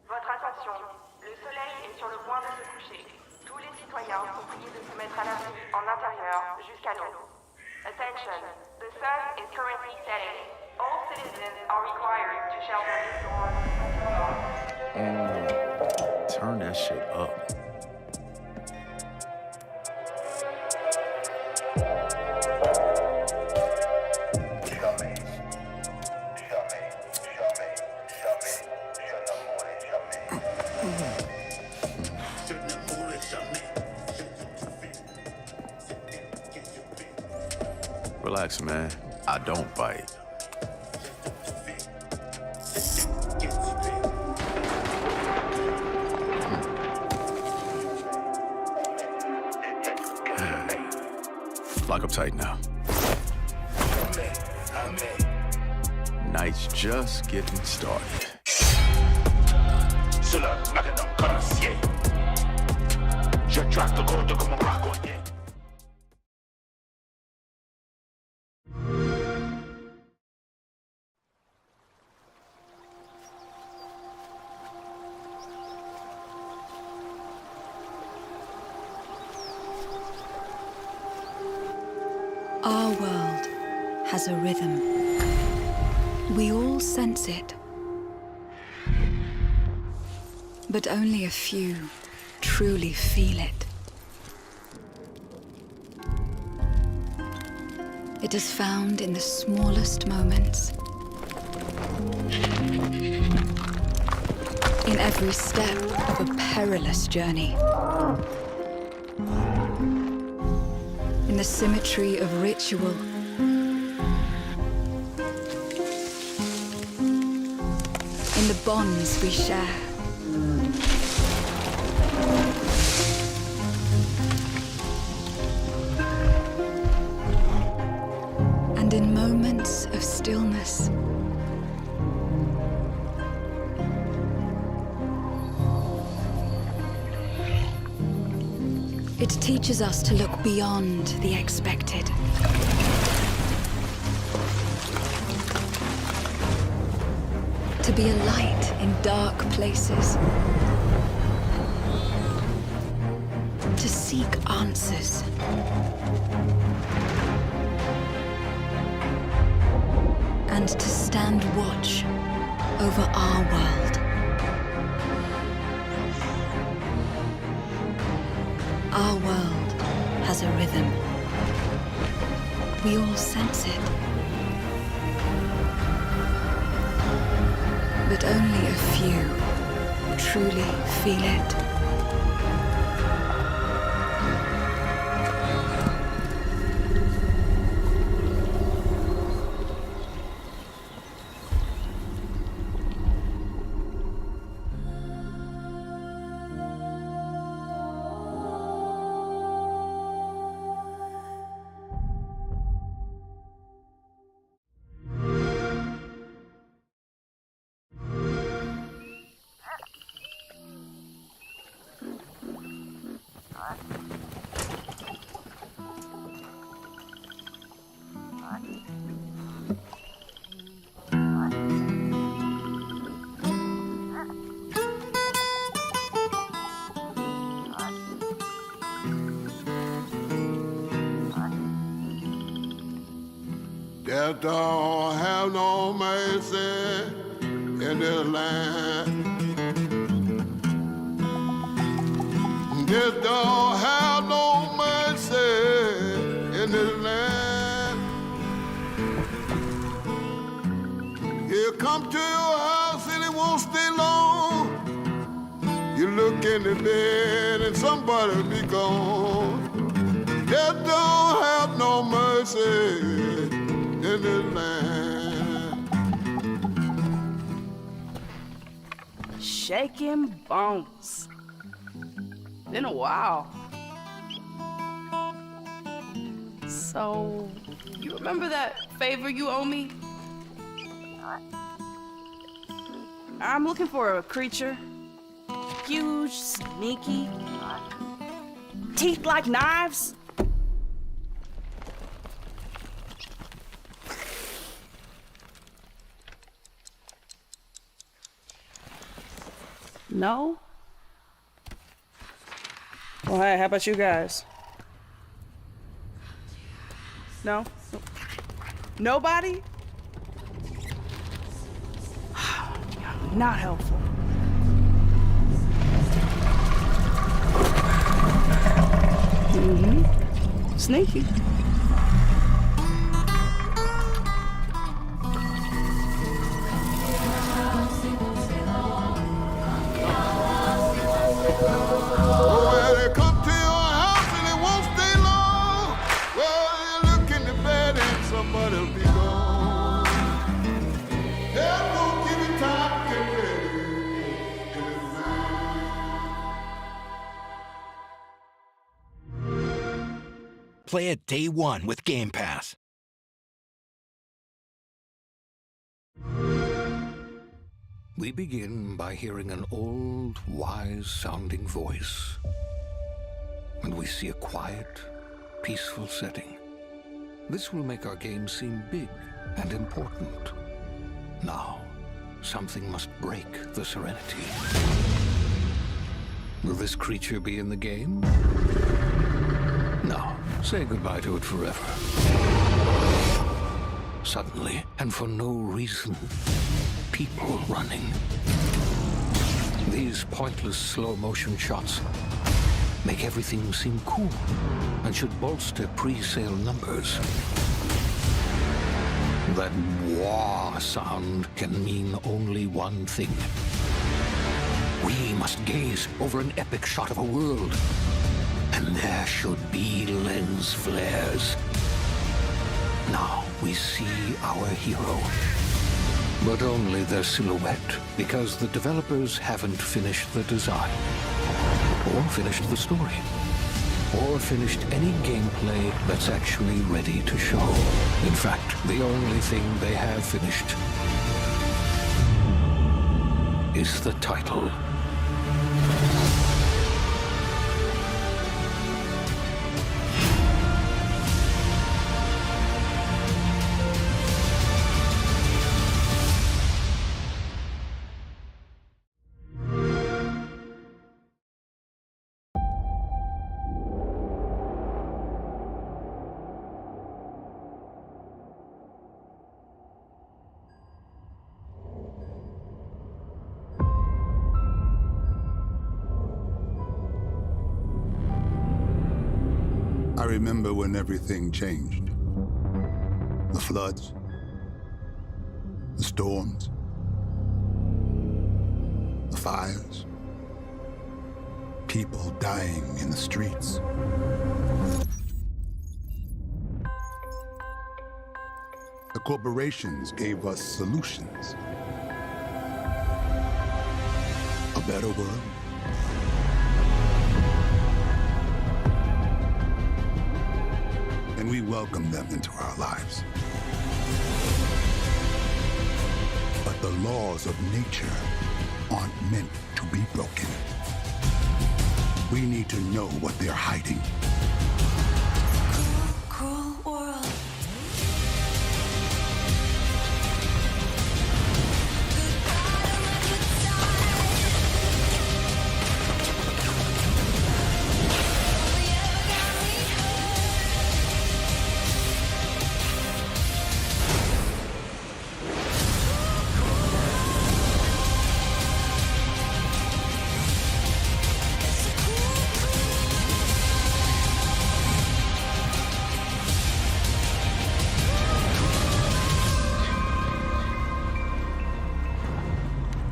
Votre attention, le soleil est sur le point de se coucher. Tous les citoyens sont priés de se mettre à l'abri en intérieur jusqu'à l'aube. Attention, the sun is currently setting. All citizens are required to shelter indoors. Turn that shit up. Relax, man. I don't bite. Lock up tight now. Night's just getting started. Je traque le code comme un braconnier. Our world has a rhythm. We all sense it. But only a few truly feel it. It is found in the smallest moments. In every step of a perilous journey. In the symmetry of ritual. In the bonds we share. And in moments of stillness. It teaches us to look beyond the expected. To be a light in dark places. To seek answers. And to stand watch over our world. Our world has a rhythm. We all sense it. But only a few truly feel it. Death don't have no mercy in this land. Death don't have no mercy in this land. He'll come to your house and it won't stay long. You look in the bed and somebody'll be gone. Death don't have no mercy in this land. Shaking bones. Been a while. So, you remember that favor you owe me? I'm looking for a creature. Huge, sneaky, teeth like knives. No? Well, hey, how about you guys? No? Nobody? Not helpful. Mm-hmm. Sneaky. Well, they come to your house and it won't stay long. Well, you look in the bed and somebody'll be gone. They'll go give you time to get ready. Play it day one with Game Pass. We begin by hearing an old, wise-sounding voice. And we see a quiet, peaceful setting. This will make our game seem big and important. Now, something must break the serenity. Will this creature be in the game? No. Say goodbye to it forever. suddenly, and for no reason. People running. These pointless slow-motion shots make everything seem cool and should bolster pre-sale numbers. That wah sound can mean only one thing. We must gaze over an epic shot of a world, and there should be lens flares. Now we see our hero, but only their silhouette, because the developers haven't finished the design, or finished the story, or finished any gameplay that's actually ready to show. In fact, the only thing they have finished is the title. I remember when everything changed. The floods, the storms, the fires, people dying in the streets. The corporations gave us solutions. A better world. And we welcome them into our lives. But the laws of nature aren't meant to be broken. We need to know what they're hiding. Cruel world.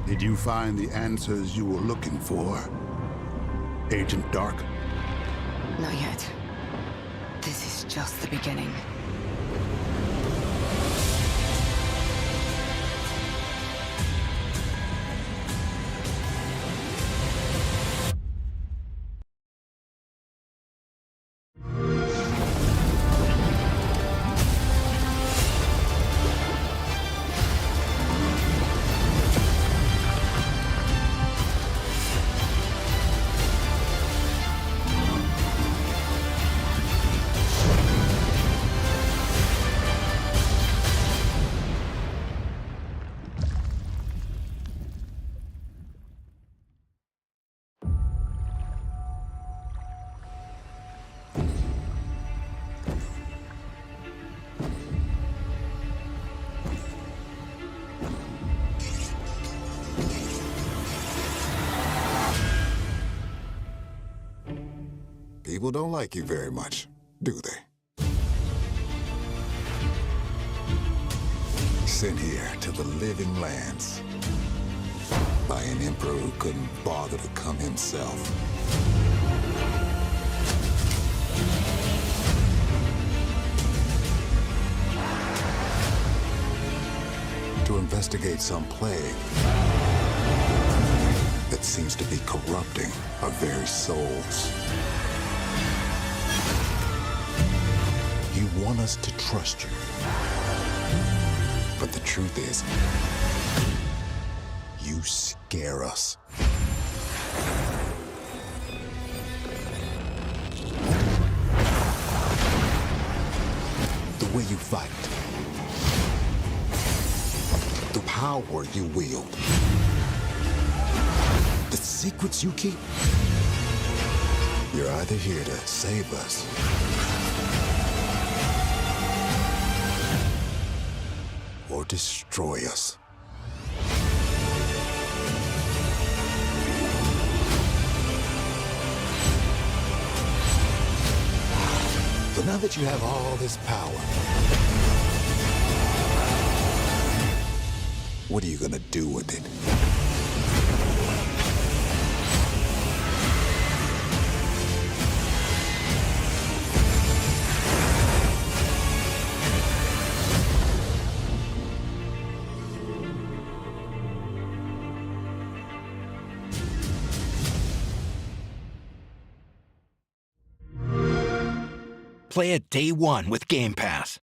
Did you find the answers you were looking for, Agent Dark? Not yet. This is just the beginning. People don't like you very much, do they? Sent here to the living lands by an emperor who couldn't bother to come himself. To investigate some plague that seems to be corrupting our very souls. You want us to trust you. But the truth is, you scare us. The way you fight. The power you wield. The secrets you keep. You're either here to save us destroy us. So now that you have all this power, what are you gonna do with it? Play it day one with Game Pass.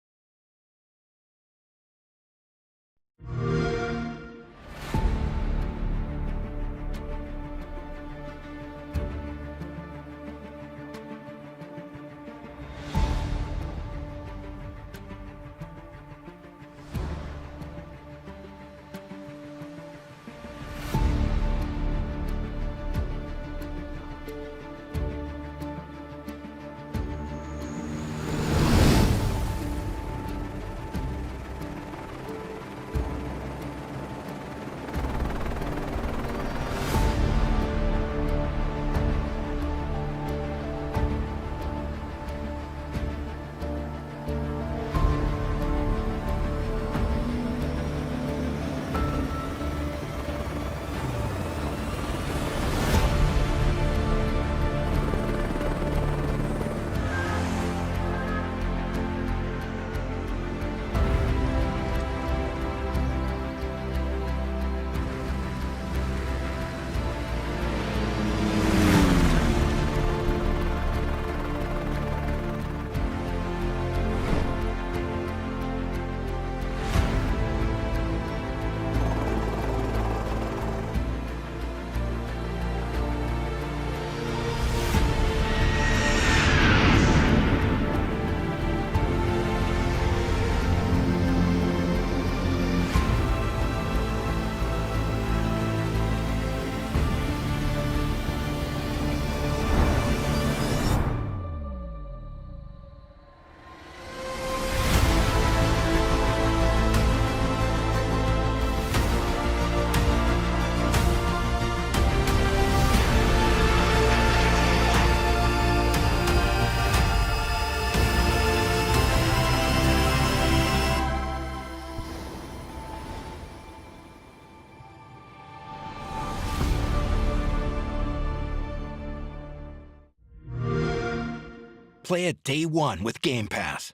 Play it day one with Game Pass.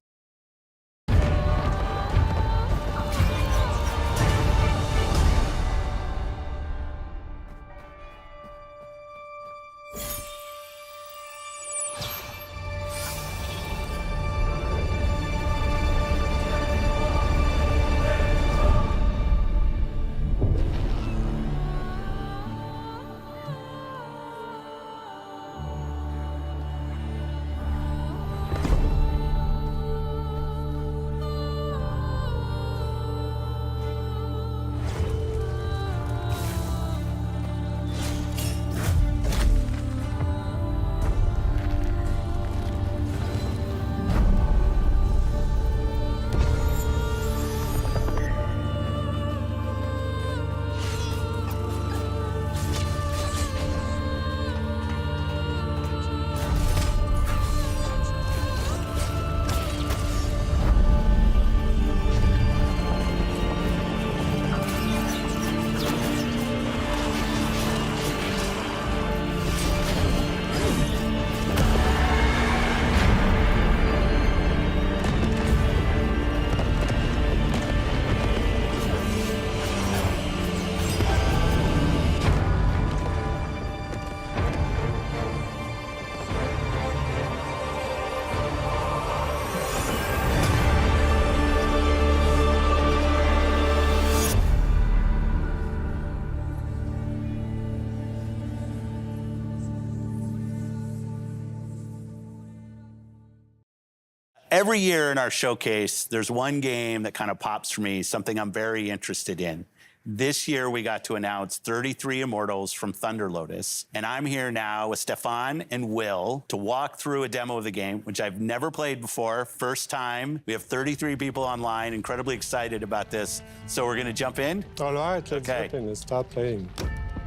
Every year in our showcase, there's one game that kind of pops for me, something I'm very interested in. This year, we got to announce 33 Immortals from Thunder Lotus. And I'm here now with Stefan and Will to walk through a demo of the game, which I've never played before. First time. We have 33 people online, incredibly excited about this. So we're going to jump in? All right, let's jump in and start playing.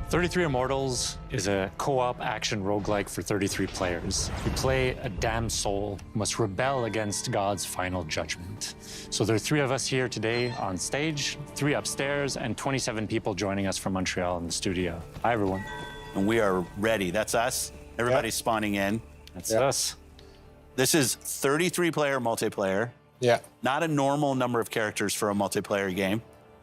33 Immortals is a co-op action roguelike for 33 players. You play a damned soul who must rebel against God's final judgment. So there are 3 of us here today on stage, 3 upstairs, and 27 people joining us from Montreal in the studio. Hi, everyone. And we are ready. That's us. Everybody's spawning in. That's us. This is 33-player multiplayer. Yeah. Not a normal number of characters for a multiplayer game.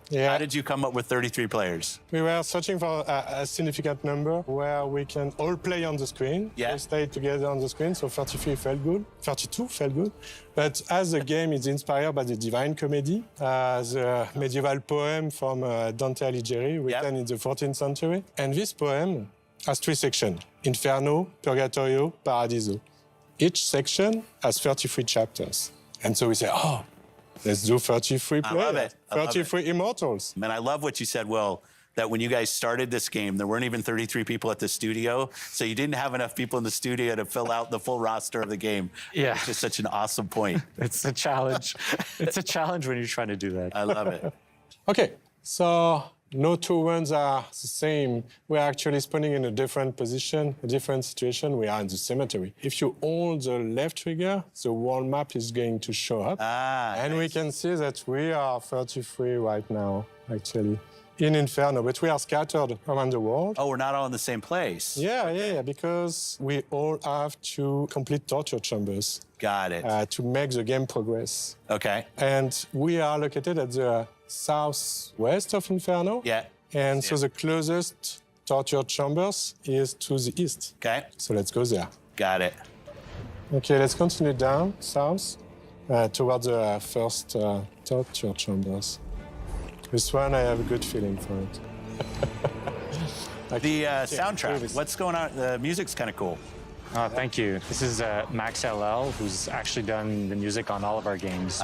Yeah. How did you come up with 33 players? We were searching for a significant number where we can all play on the screen. Yeah. We stay together on the screen, so 33 felt good. 32 felt good. But as the game is inspired by the Divine Comedy, the medieval poem from Dante Alighieri, written in the 14th century. And this poem has 3 sections: Inferno, Purgatorio, Paradiso. Each section has 33 chapters. And so we say, oh, let's do 33 players. I love it. 33 Immortals. Man, I love what you said, Will, that when you guys started this game, there weren't even 33 people at the studio, so you didn't have enough people in the studio to fill out the full roster of the game. Yeah. It's just such an awesome point. It's a challenge. It's a challenge when you're trying to do that. I love it. Okay, so no 2 runs are the same. We're actually spawning in a different position, a different situation. We are in the cemetery. If you hold the left trigger, the world map is going to show up. And we can see that we are 33 right now, actually, in Inferno, but we are scattered around the world. Oh, we're not all in the same place. Yeah, because we all have to complete torture chambers. Got it. To make the game progress. Okay. And we are located at the southwest of Inferno. Yeah. And so the closest torture chambers is to the east. Okay. So let's go there. Got it. Okay, let's continue down south towards the first torture chambers. This one, I have a good feeling for it. The soundtrack, what's going on? The music's kind of cool. Thank you. This is Max LL, who's actually done the music on all of our games.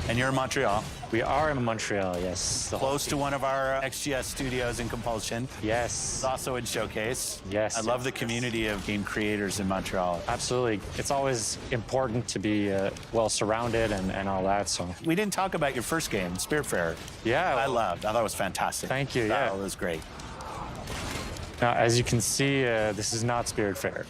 And you're in Montreal? We are in Montreal, yes. Close to one of our XGS studios in Compulsion. Yes. It's also in Showcase. Yes. I love the community of game creators in Montreal. Absolutely. It's always important to be well surrounded and all that, so. We didn't talk about your first game, Spiritfarer. Yeah. I thought it was fantastic. Thank you, yeah. It was great. Now, as you can see, this is not Spiritfarer.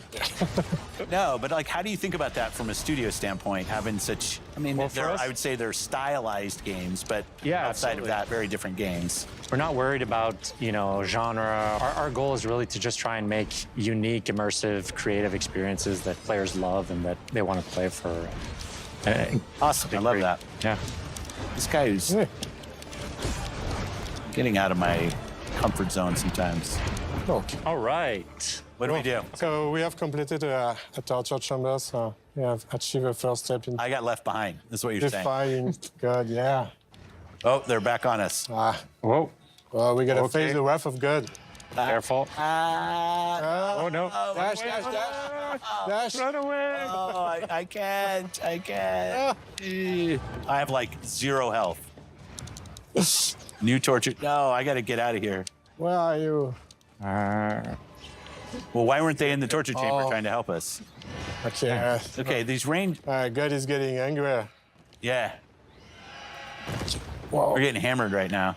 No, but like, how do you think about that from a studio standpoint, having such, I mean, I would say they're stylized games, but outside of that, very different games. We're not worried about, genre. Our goal is really to just try and make unique, immersive, creative experiences that players love and that they want to play for. Awesome, I love that. Yeah. This guy is getting out of my comfort zone sometimes. Okay. All right. What do we do? So we have completed a torture chamber, so we have achieved a first step in... I got left behind, that's what you're saying. Defying God, yeah. Oh, they're back on us. Whoa. Well, we gotta face the wrath of God. Careful. Oh, no. Dash. Run away. Oh, I can't. I have like 0 health. New torture. No, I gotta get out of here. Where are you? Well, why weren't they in the torture chamber trying to help us? Okay. Okay, these range... God is getting angry. Yeah. Whoa. We're getting hammered right now.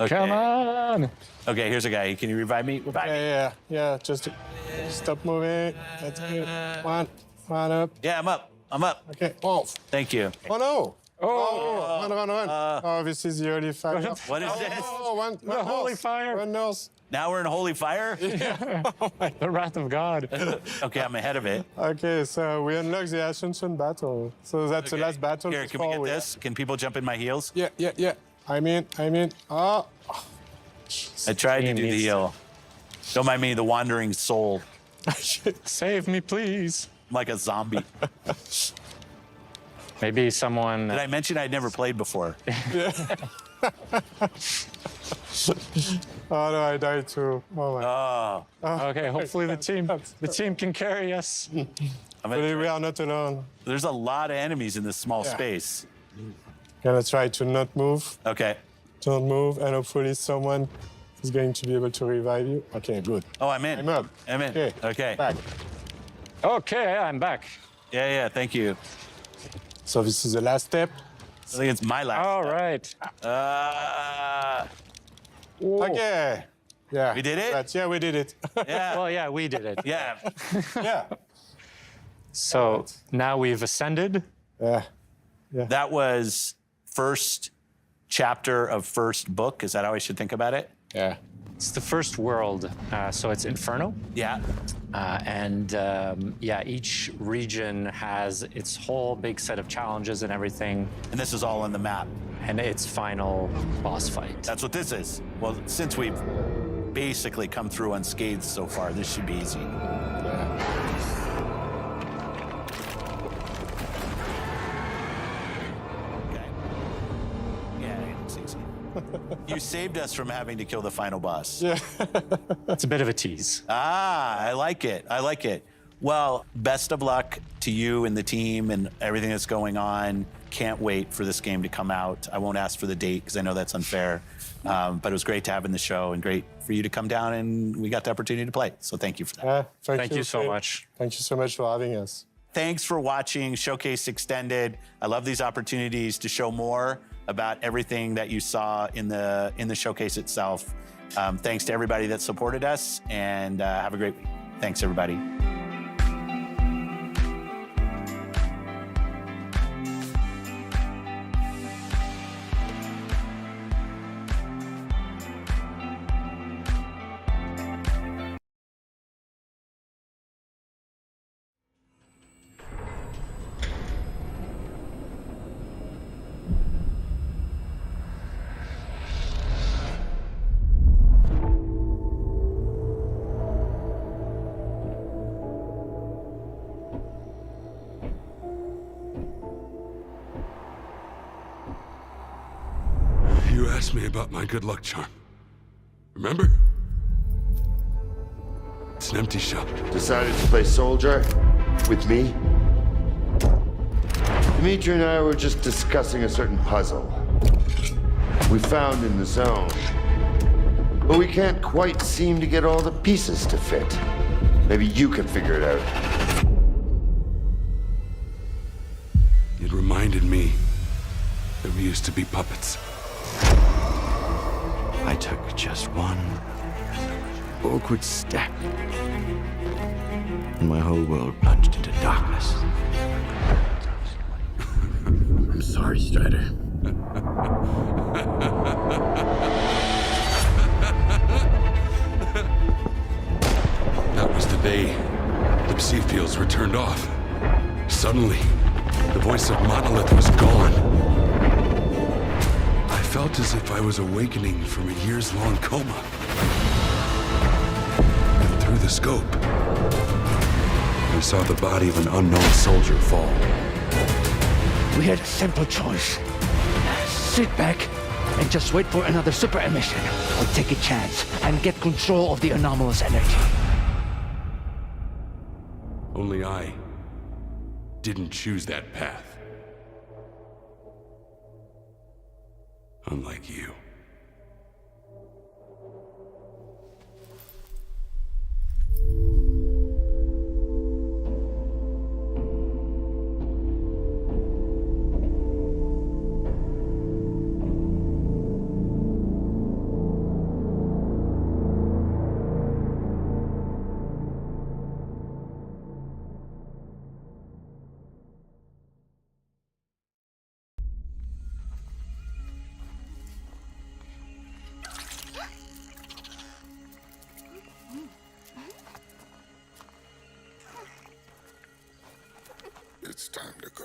Okay. Come on. Okay, here's a guy. Can you revive me? Yeah. Just stop moving. That's good. One up. Yeah, I'm up. Okay. Oh. Thank you. Oh, no. Run. This is the holy fire. What is this? One holy fire. One nurse. Now we're in holy fire? Yeah. The wrath of God. Okay, I'm ahead of it. Okay, so we unlock the Ascension battle. So that's the last battle. Here, can we get this? Can people jump in my heels? Yeah. I'm in. Oh. I tried to do the heal. Don't mind me, the wandering soul. Save me, please. I'm like a zombie. Maybe someone... Did I mention I'd never played before? Oh, no, I died too. Oh, my. Okay, hopefully the team can carry us. But we are not alone. There's a lot of enemies in this small space. Gonna try to not move. Okay. Don't move, and hopefully someone is going to be able to revive you. Okay, good. Oh, I'm in. I'm up. I'm in. Okay. Back. Okay, I'm back. Yeah, thank you. So this is the last step. I think it's my last. All right. Okay. Yeah. We did it? Yeah, we did it. Yeah. Well, yeah, we did it. Yeah. Yeah. So now we've ascended. Yeah. That was first chapter of first book. Is that how I should think about it? Yeah. It's the first world, so it's Inferno. Yeah. Each region has its whole big set of challenges and everything. And this is all on the map. And its final boss fight. That's what this is. Well, since we've basically come through unscathed so far, this should be easy. Yeah. You saved us from having to kill the final boss. Yeah. It's a bit of a tease. I like it. I like it. Well, best of luck to you and the team and everything that's going on. Can't wait for this game to come out. I won't ask for the date because I know that's unfair. But it was great to have in the show and great for you to come down and we got the opportunity to play. So thank you for that. Thank you so much. Thank you so much for having us. Thanks for watching Showcase Extended. I love these opportunities to show more about everything that you saw in the showcase itself. Thanks to everybody that supported us, and have a great week. Thanks, everybody. You asked me about my good luck charm. Remember? It's an empty shell. Decided to play soldier with me? Dimitri and I were just discussing a certain puzzle we found in the zone. But we can't quite seem to get all the pieces to fit. Maybe you can figure it out. It reminded me that we used to be puppets. I took just one awkward step, and my whole world plunged into darkness. I'm sorry, Strider. That was the day the perceive fields were turned off. Suddenly, the voice of Monolith was gone. I felt as if I was awakening from a years-long coma. And through the scope, I saw the body of an unknown soldier fall. We had a simple choice. Sit back and just wait for another super emission, or take a chance and get control of the anomalous energy. Only I didn't choose that path. Unlike you. It's time to go.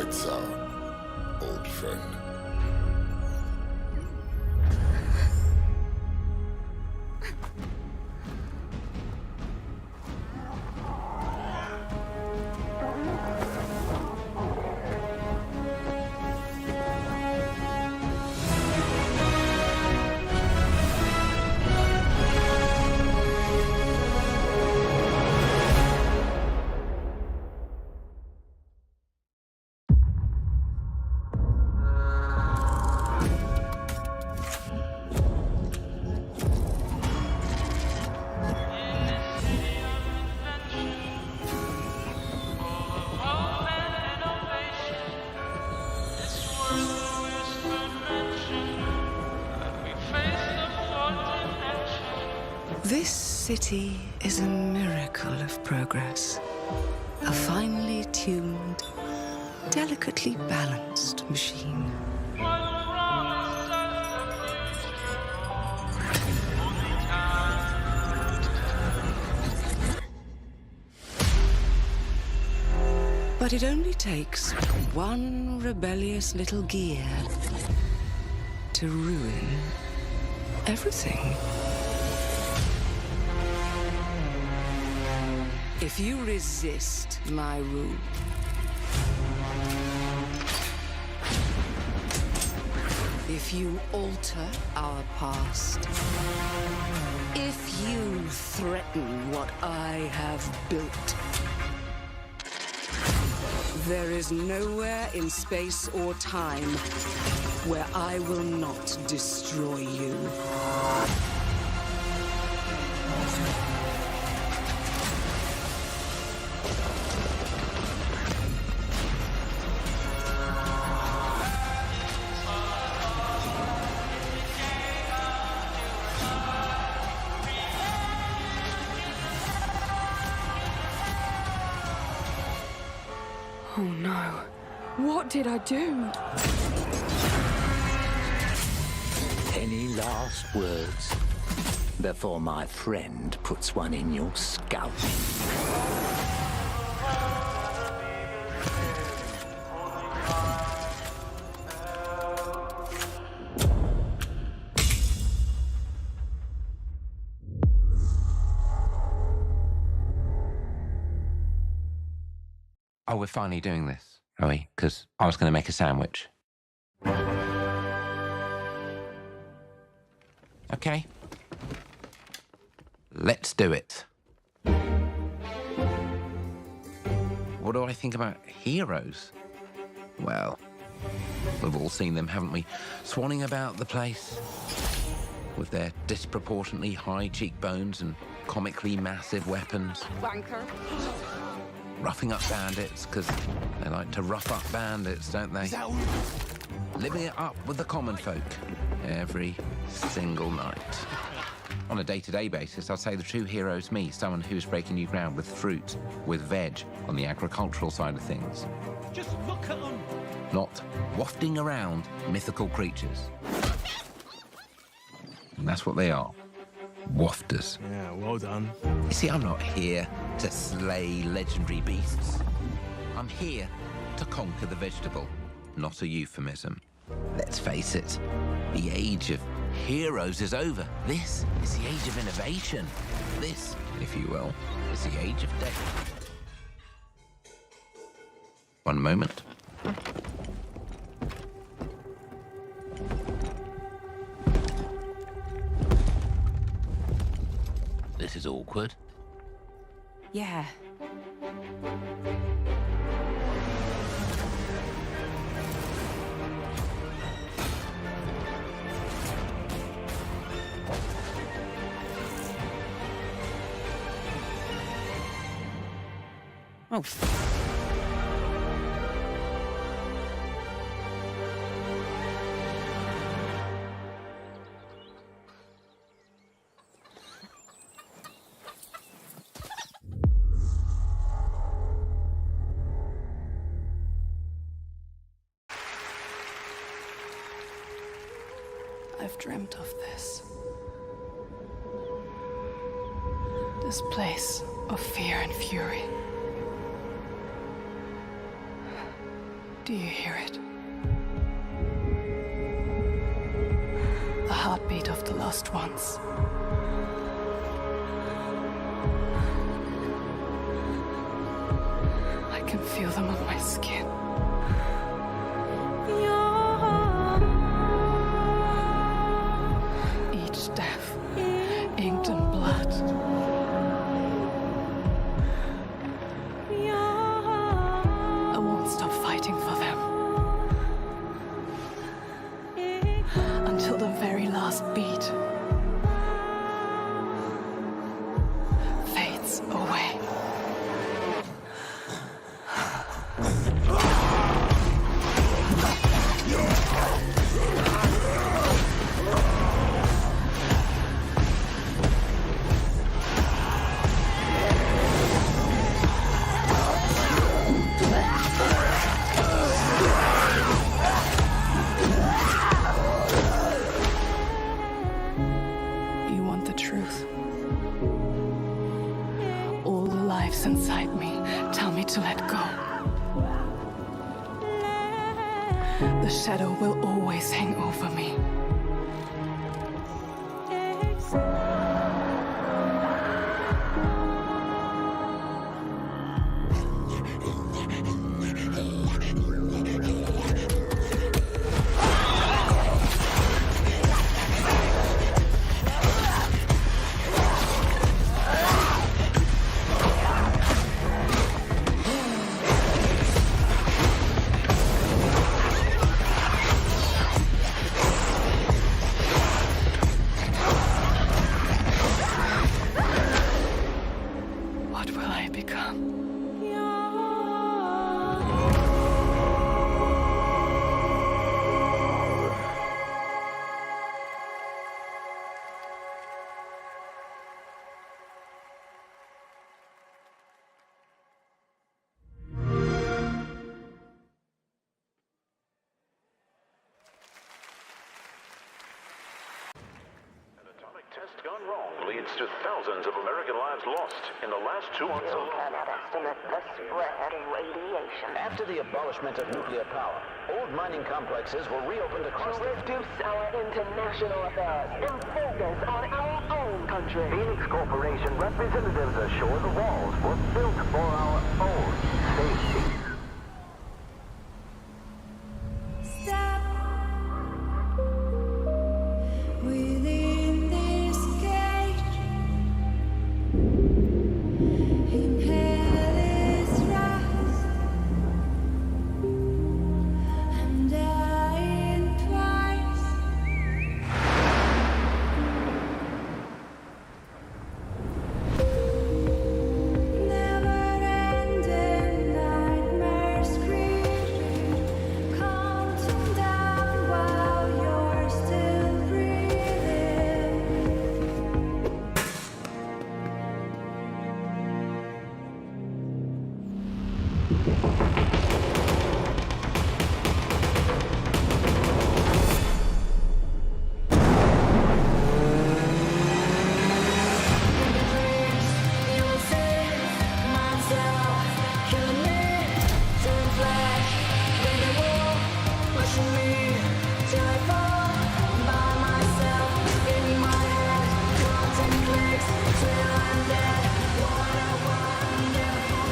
Lights out, old friend. This city is a miracle of progress. A finely tuned, delicately balanced machine. But it only takes one rebellious little gear to ruin everything. If you resist my rule, if you alter our past, if you threaten what I have built, there is nowhere in space or time where I will not destroy you. Oh no. What did I do? Any last words before my friend puts one in your scalp? Oh, we're finally doing this, are we? Because I was going to make a sandwich. Okay. Let's do it. What do I think about heroes? Well, we've all seen them, haven't we? Swanning about the place with their disproportionately high cheekbones and comically massive weapons. Wanker. Roughing up bandits, because they like to rough up bandits, don't they? Living it up with the common folk every single night. On a day-to-day basis, I'd say the true hero's me, someone who's breaking new ground with fruit, with veg, on the agricultural side of things. Just look at them! Not wafting around mythical creatures. And that's what they are. Wafters. Yeah, well done. You see, I'm not here to slay legendary beasts. I'm here to conquer the vegetable, not a euphemism. Let's face it, the age of heroes is over. This is the age of innovation. This, if you will, is the age of death. One moment. This is awkward. Yeah. Oh. I've dreamt of this. This place of fear and fury. Do you hear it? The heartbeat of the lost ones. I can feel them on my skin. Each death, inked in blood. I won't stop fighting for them. Until the very last beat fades away. You want the truth? All the lives inside me tell me to let go. The shadow will always hang over me. What will I become? Test gone wrong leads to thousands of American lives lost in the last 2 months alone. Cannot estimate the spread of radiation. After the abolishment of nuclear power, old mining complexes were reopened across to reduce our international affairs and focus on our own country. Phoenix Corporation representatives assure the walls were built for our own safety. Within this cage, in perilous rise, I'm dying twice. Never-ending nightmares creep, counting down while you're still breathing. You'll see myself killing me, turn flash, then the wall, pushing me till I fall by myself in my head, counting clicks till I'm dead. What a wonderful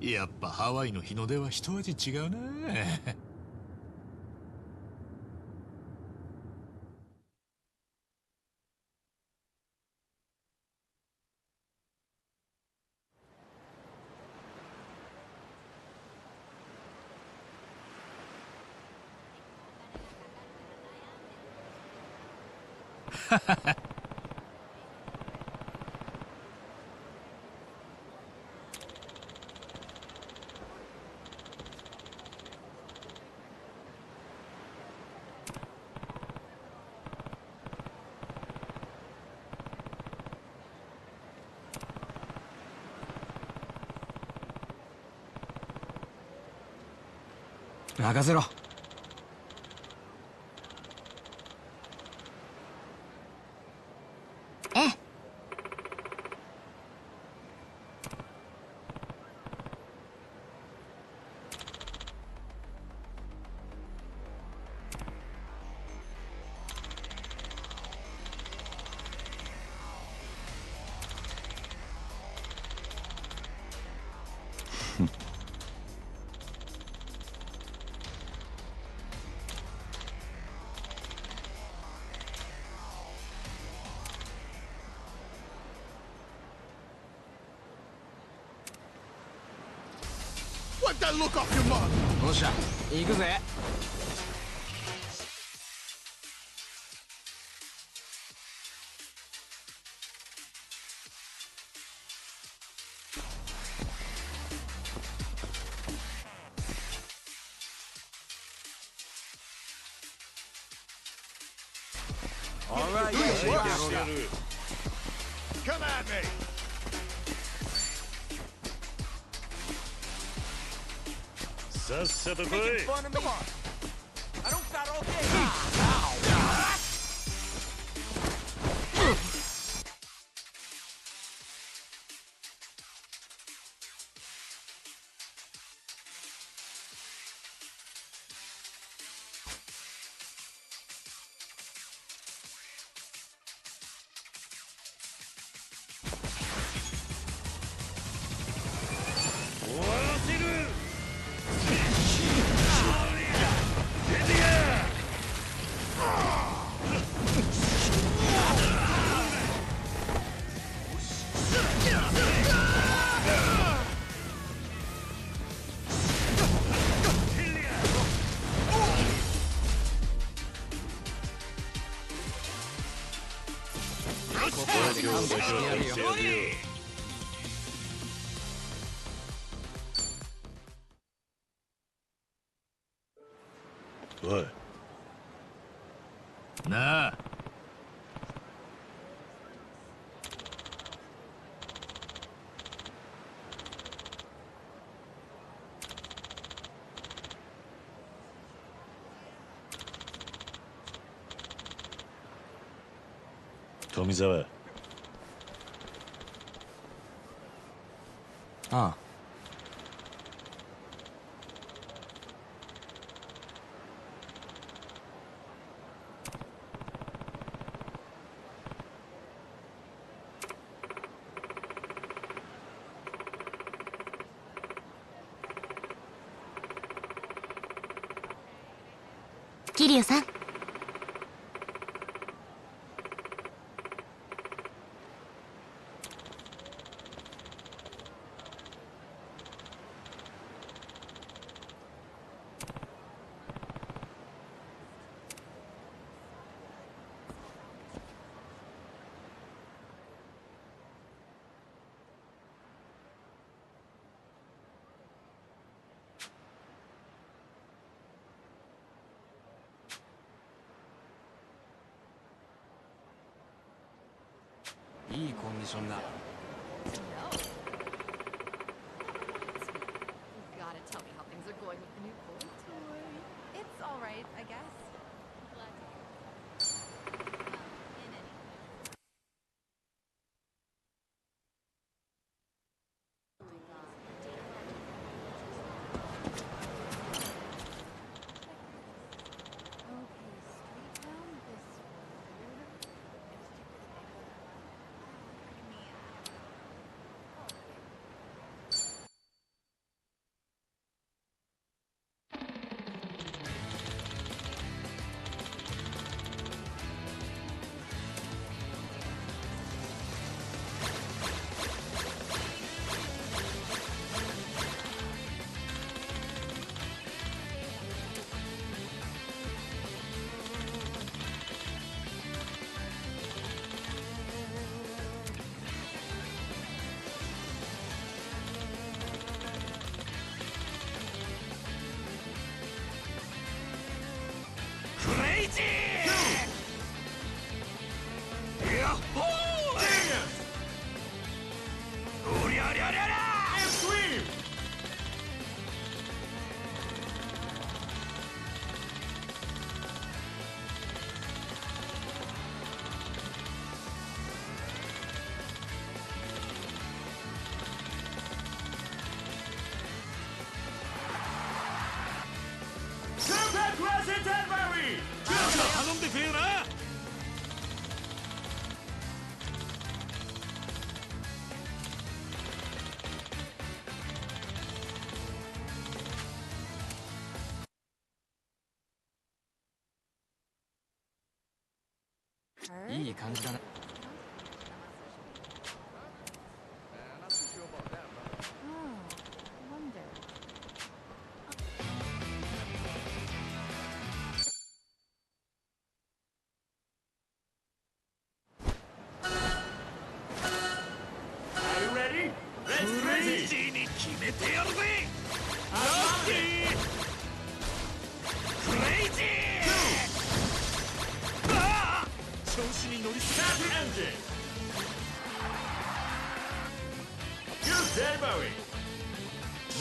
やっぱハワイの日の出は一味違うな。任せろ。ええ。Wipe that look off your mug. よっしゃ、行くぜ。All right, come at me. さっさと来い。 Fun in me. I don't got all day.おい。なあ。富澤。ああ。桐生さん。いいコンディションだ。Gotta tell me how things are going with the new boy toy. It's all right, I guess. でくれよな。いい感じだな。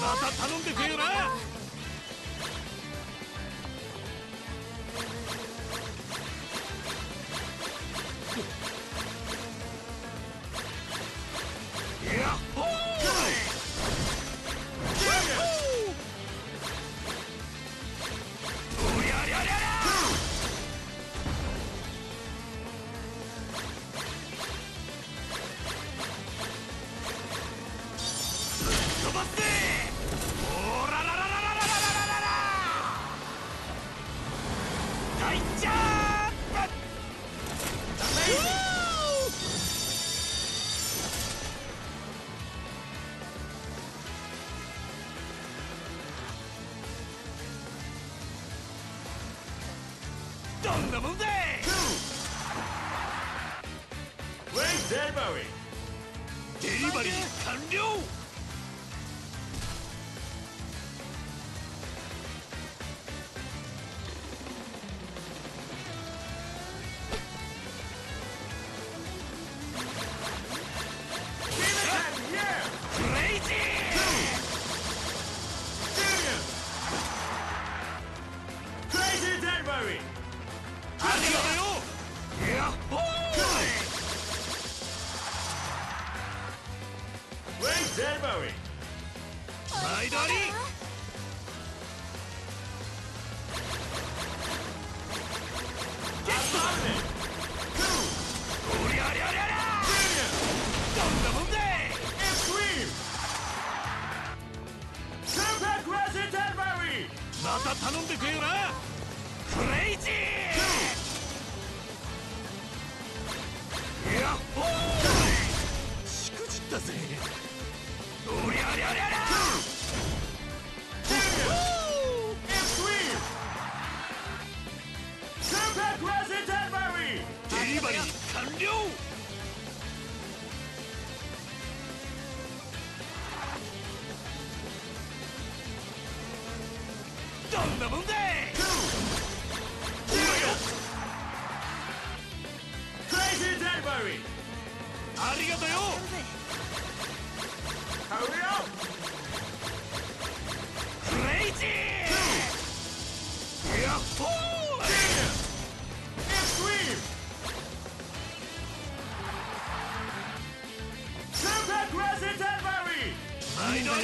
また頼んでくれよな。どんなもんだい。デリバリー完了。毎度あり。おりゃりゃりゃりゃ。どんなもんだい。また頼んでくれよな。クレイジー。やっほー。しくじったぜ。おりゃりゃりゃりゃ。デリバリー完了。どんなもんだい。ありがとよ。クレイジー。やっほー。毎度あり。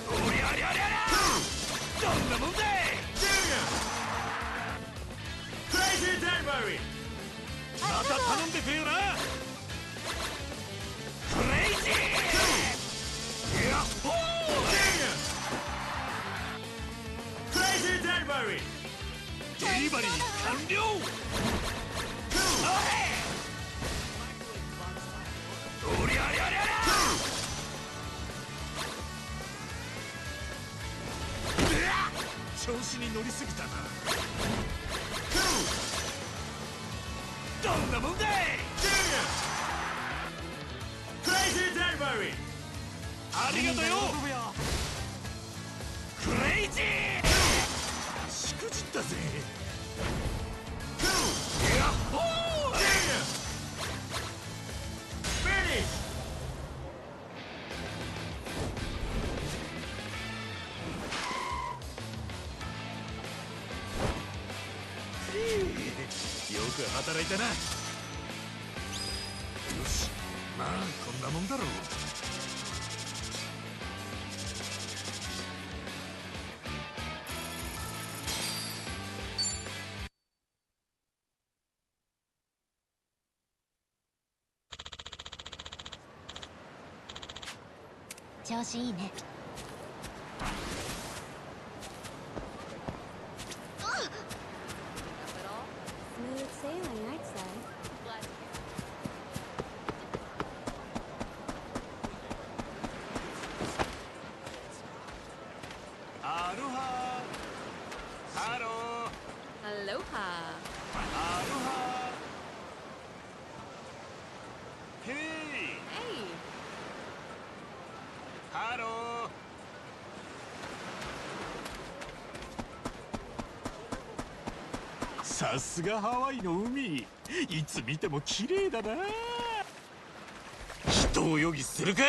おりゃりゃりゃりゃ。どんなもんだい。また頼んでくれよな。クレイジー。やっほー。デリバリー完了。おりゃりゃりゃりゃ。調子に乗りすぎたな。どんなもんだい。ありがとよ。クレイジー。しくじったぜ。やっほー。よく働いたな。よし、まあこんなもんだろう。調子いいね。Smooth sailing, I'd say. アロハ。ハロー。Aloha. アロハ。ヘイ。Hey. ハロー。さすがハワイの海。いつ見ても綺麗だな。人泳ぎするか。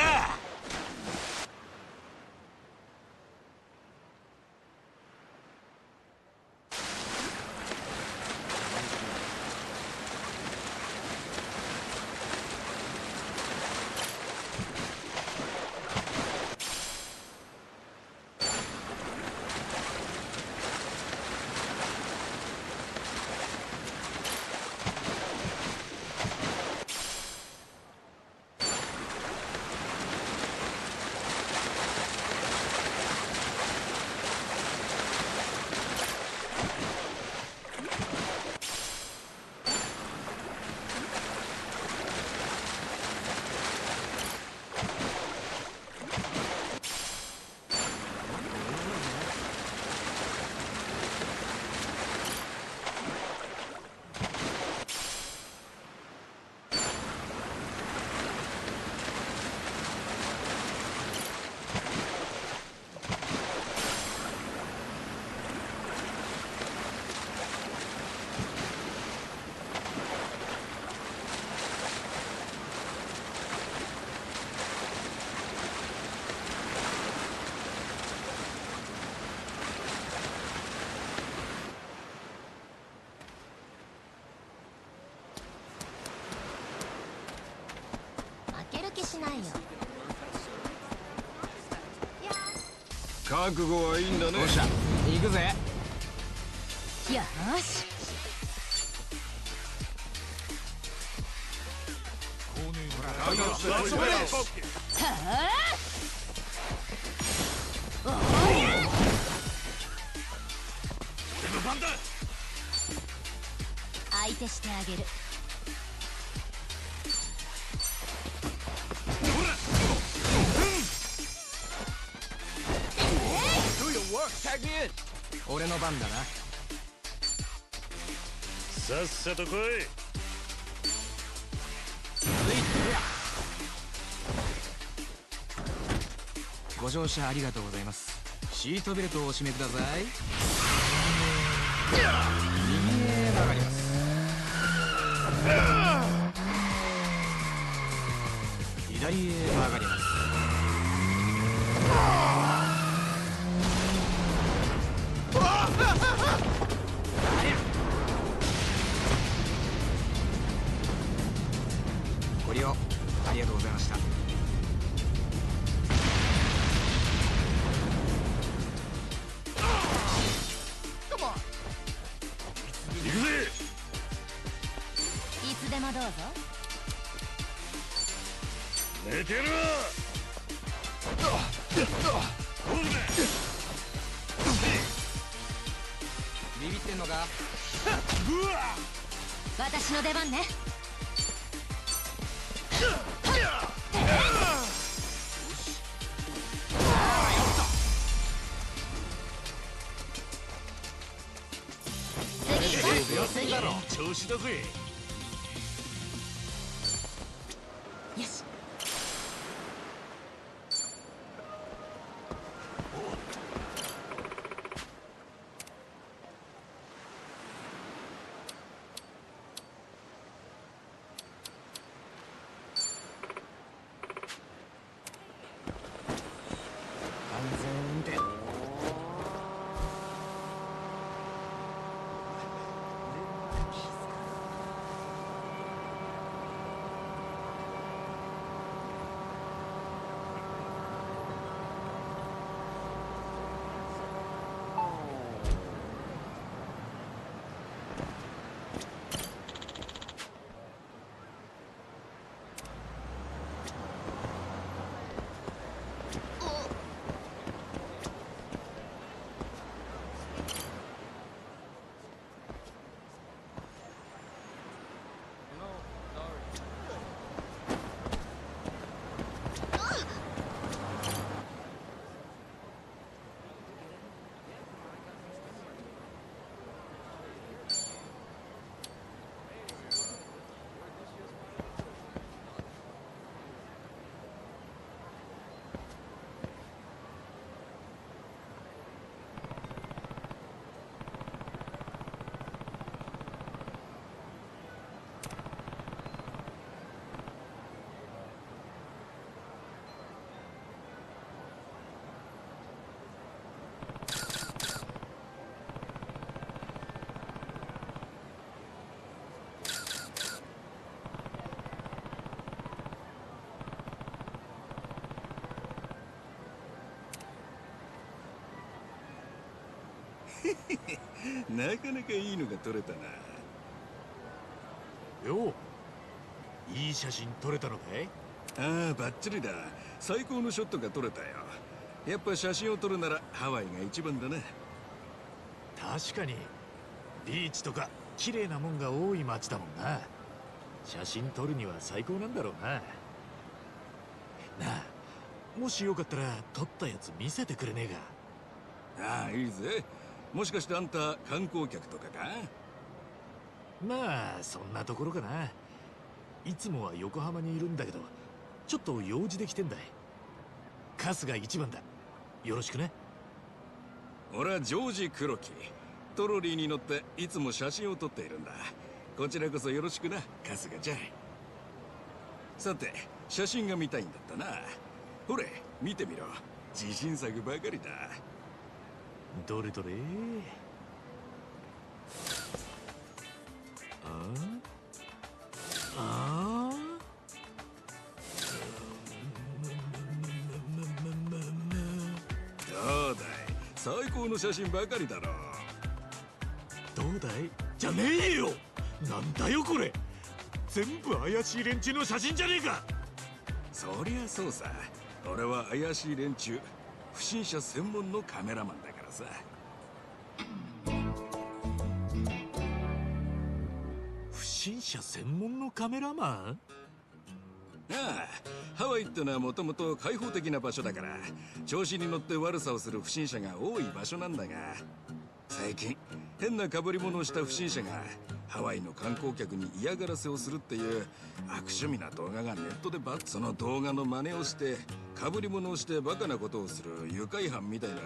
しないよ。覚悟はいいんだね。よっしゃ、行くぜ。よーし。相手してあげる。俺の番だな。さっさと来い。ご乗車ありがとうございます。シートベルトをお締めください。右へ曲がります。左へ曲がります。ご利用ありがとうございました。行くぜ。いつでもどうぞ。寝てるわ。ビビってんのか。私の出番ね。次だろ。調子だぜ。よし。安全運転。なかなかいいのが撮れたな。よう、いい写真撮れたのかい？ああ、バッチリだ。最高のショットが撮れたよ。やっぱ写真を撮るならハワイが一番だな。確かにビーチとか綺麗なもんが多い街だもんな。写真撮るには最高なんだろうな。なあ、もしよかったら撮ったやつ見せてくれねえか？ああ、いいぜ。もしかしてあんた観光客とかか？まあそんなところかな。いつもは横浜にいるんだけど、ちょっと用事で来てんだい。春日一番だ。よろしくね。俺はジョージ・黒木。トロリーに乗っていつも写真を撮っているんだ。こちらこそよろしくな、春日ちゃん。さて、写真が見たいんだったな。ほれ、見てみろ。自信作ばかりだ。どれどれ。どうだい、最高の写真ばかりだろ。どうだいじゃねえよ。なんだよこれ。全部怪しい連中の写真じゃねえか。そりゃそうさ。俺は怪しい連中、不審者専門のカメラマンだからさ。不審者専門のカメラマン？ああ、ハワイってのはもともと開放的な場所だから、調子に乗って悪さをする不審者が多い場所なんだが、最近変な被り物をした不審者がハワイの観光客に嫌がらせをするっていう悪趣味な動画がネットでその動画の真似をして被り物をしてバカなことをする愉快犯みたいな。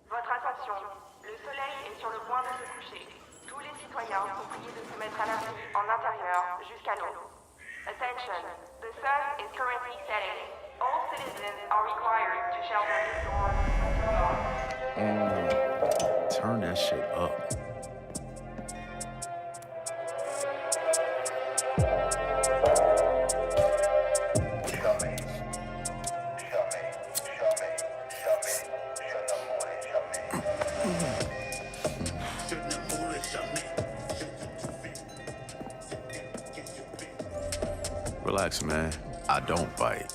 Votre attention, le soleil est sur le point de se coucher. Tous les citoyens sont priés de se mettre à l'abri en intérieur jusqu'à l'aube. Attention, the sun is currently setting. All citizens are required to shelter indoors. Turn that shit up. Relax, man. I don't bite.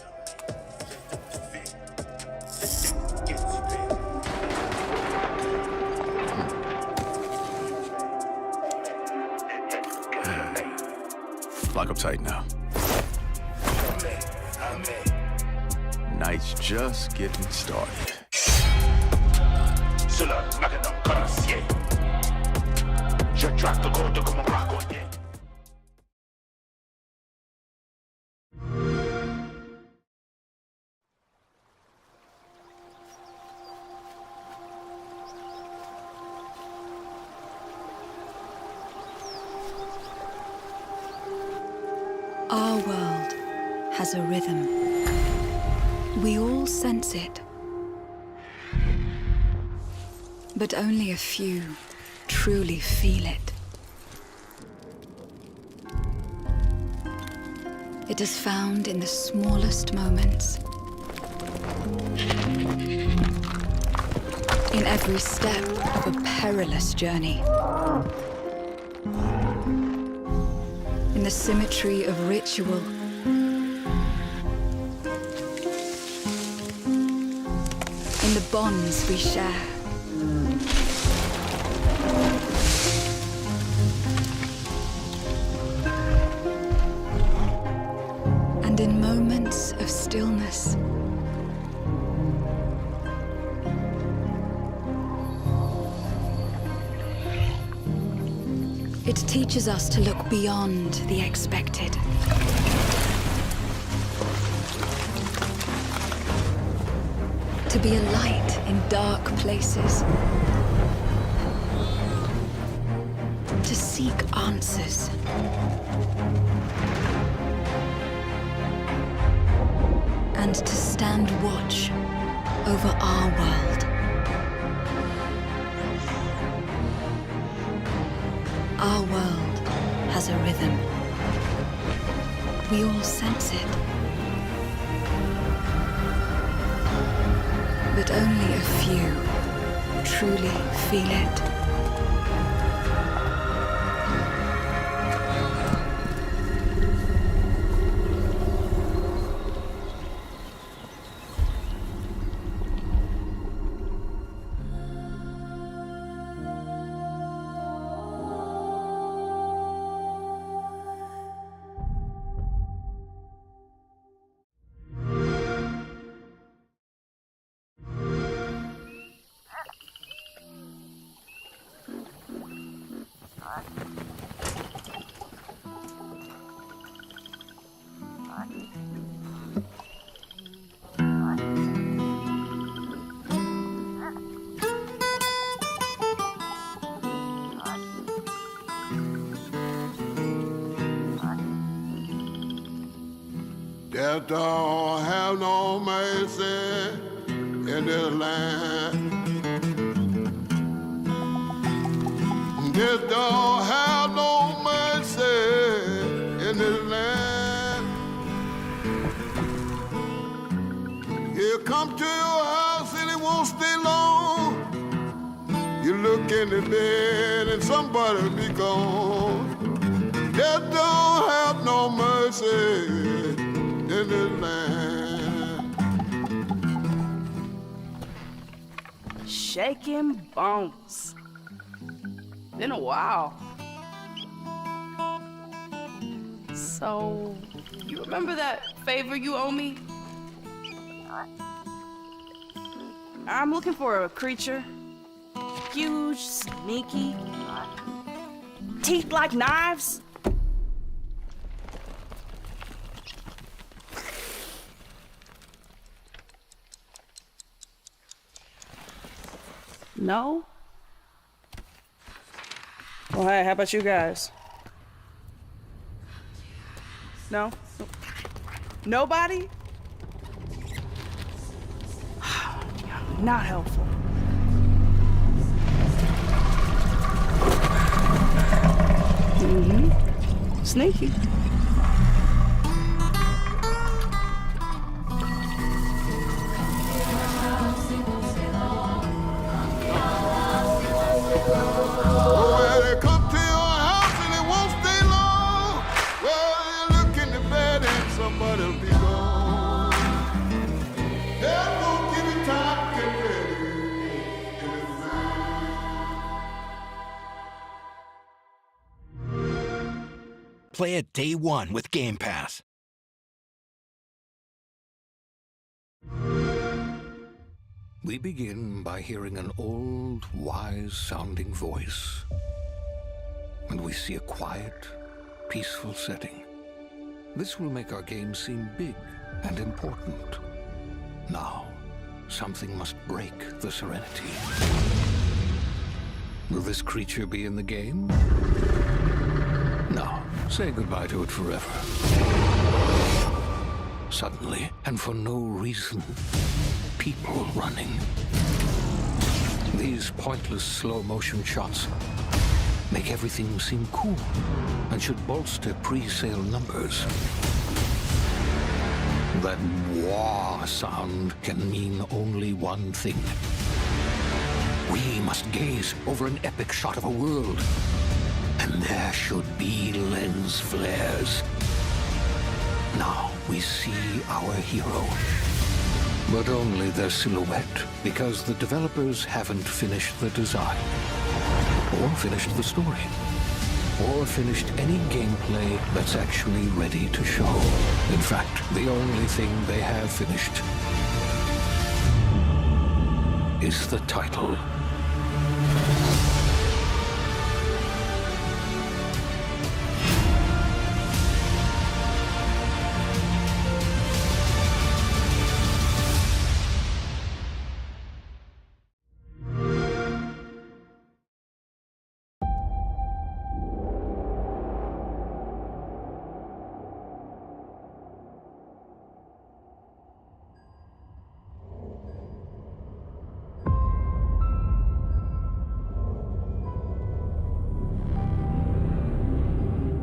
Lock up tight now. Night's just getting started. Je traque the code comme un braconnier. Our world has a rhythm. We all sense it. But only a few truly feel it. It is found in the smallest moments. In every step of a perilous journey. In the symmetry of ritual. In the bonds we share. And in moments of stillness. It teaches us to look beyond the expected. To be a light in dark places. To seek answers. And to stand watch over our world. Our world has a rhythm. We all sense it. But only a few truly feel it. Death don't have no mercy in this land. Death don't have no mercy in this land. He'll come to your house and he won't stay long. You look in the bed and somebody'll be gone. Death don't have no mercy in this land. Shaking bones. Been a while. So, you remember that favor you owe me? I'm looking for a creature. Huge, sneaky, teeth like knives. No? Well, hey, how about you guys? No? Nobody? Not helpful. Mm-hmm. Sneaky. Well, they come to your house and they won't stay long. Well, you look in the bed and somebody'll be gone. They're gonna give you time to get ready. Play it day one with Game Pass. We begin by hearing an old, wise-sounding voice. And we see a quiet, peaceful setting. This will make our game seem big and important. Now, something must break the serenity. Will this creature be in the game? No. say goodbye to it forever. Suddenly, and for no reason, people running. These pointless slow-motion shots make everything seem cool and should bolster pre-sale numbers. That wah sound can mean only one thing. We must gaze over an epic shot of a world, and there should be lens flares. Now we see our hero, but only their silhouette, because the developers haven't finished the design, or finished the story, or finished any gameplay that's actually ready to show. In fact, the only thing they have finished is the title.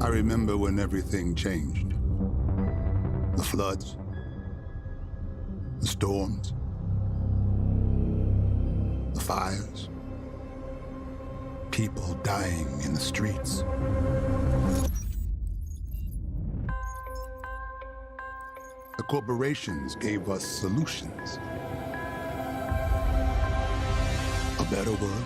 I remember when everything changed. The floods, the storms, the fires, people dying in the streets. The corporations gave us solutions. A better world.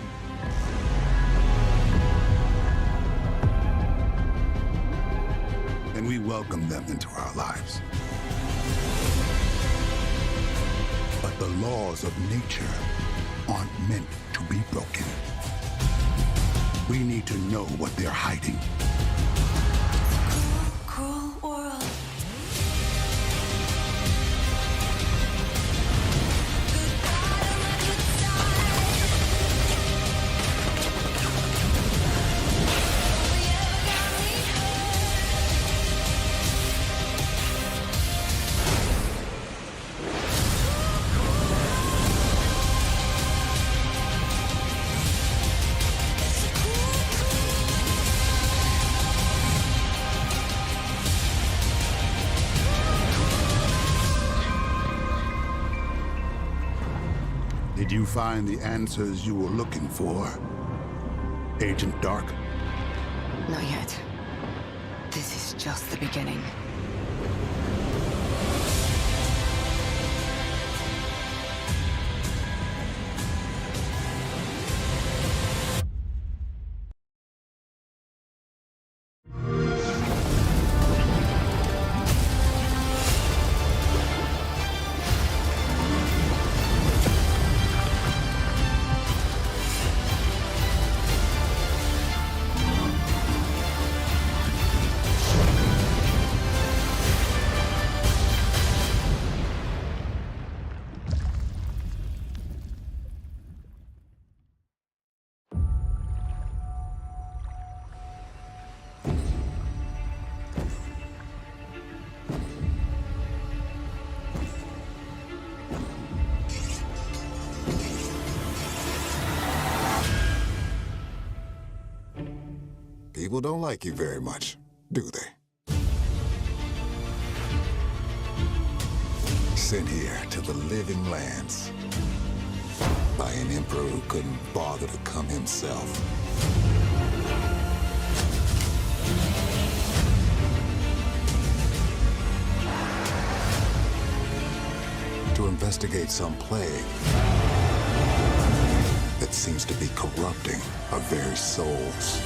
And we welcome them into our lives. But the laws of nature aren't meant to be broken. We need to know what they're hiding. Cruel world. Did you find the answers you were looking for, Agent Dark? Not yet. This is just the beginning. People don't like you very much, do they? Sent here to the living lands by an emperor who couldn't bother to come himself. To investigate some plague that seems to be corrupting our very souls.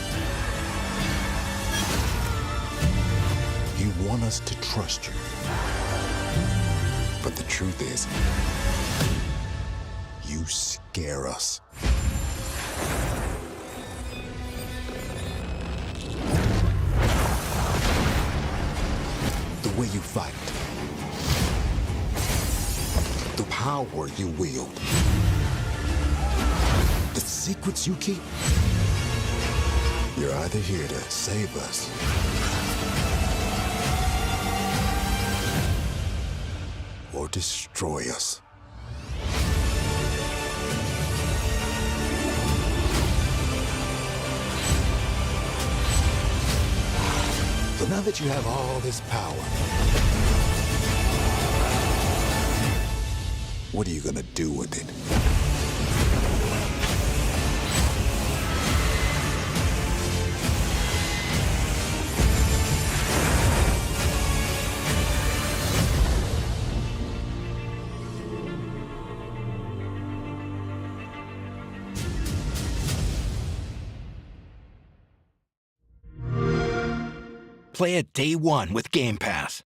You want us to trust you. But the truth is, you scare us. The way you fight. The power you wield. The secrets you keep. You're either here to save us destroy us. So now that you have all this power, what are you gonna do with it? Play it day one with Game Pass.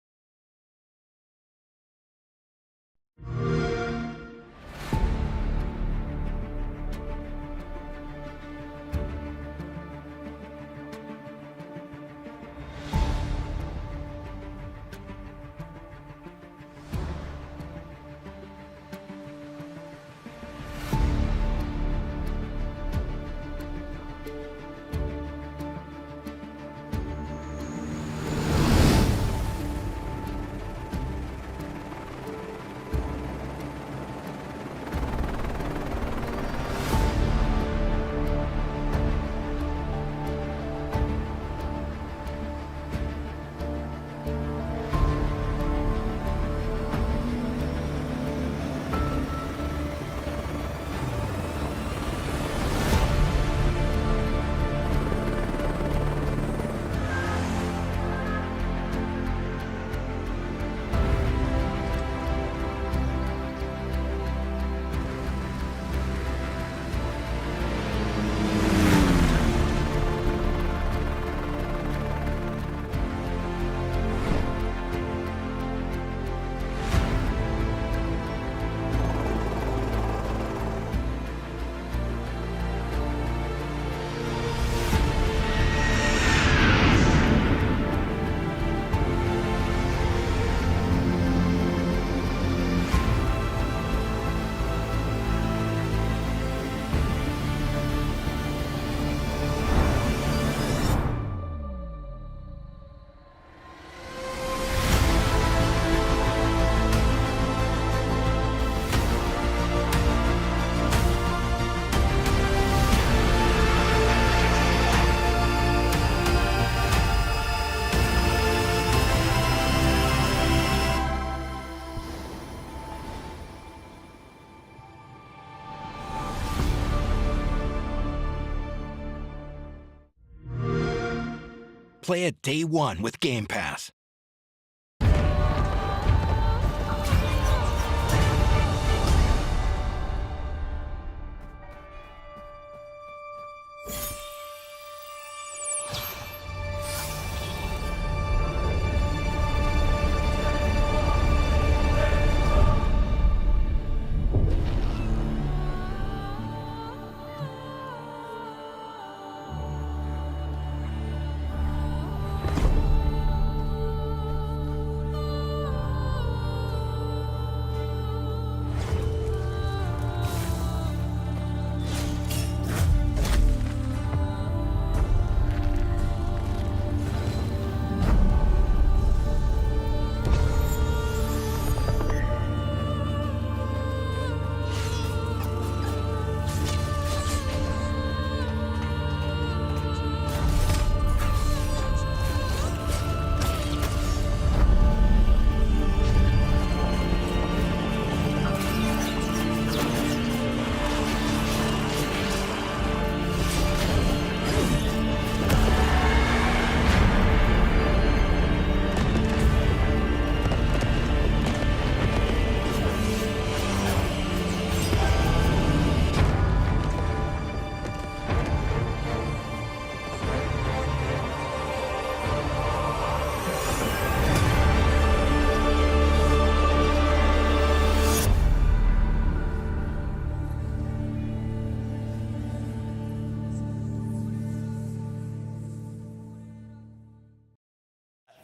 Play it day one with Game Pass.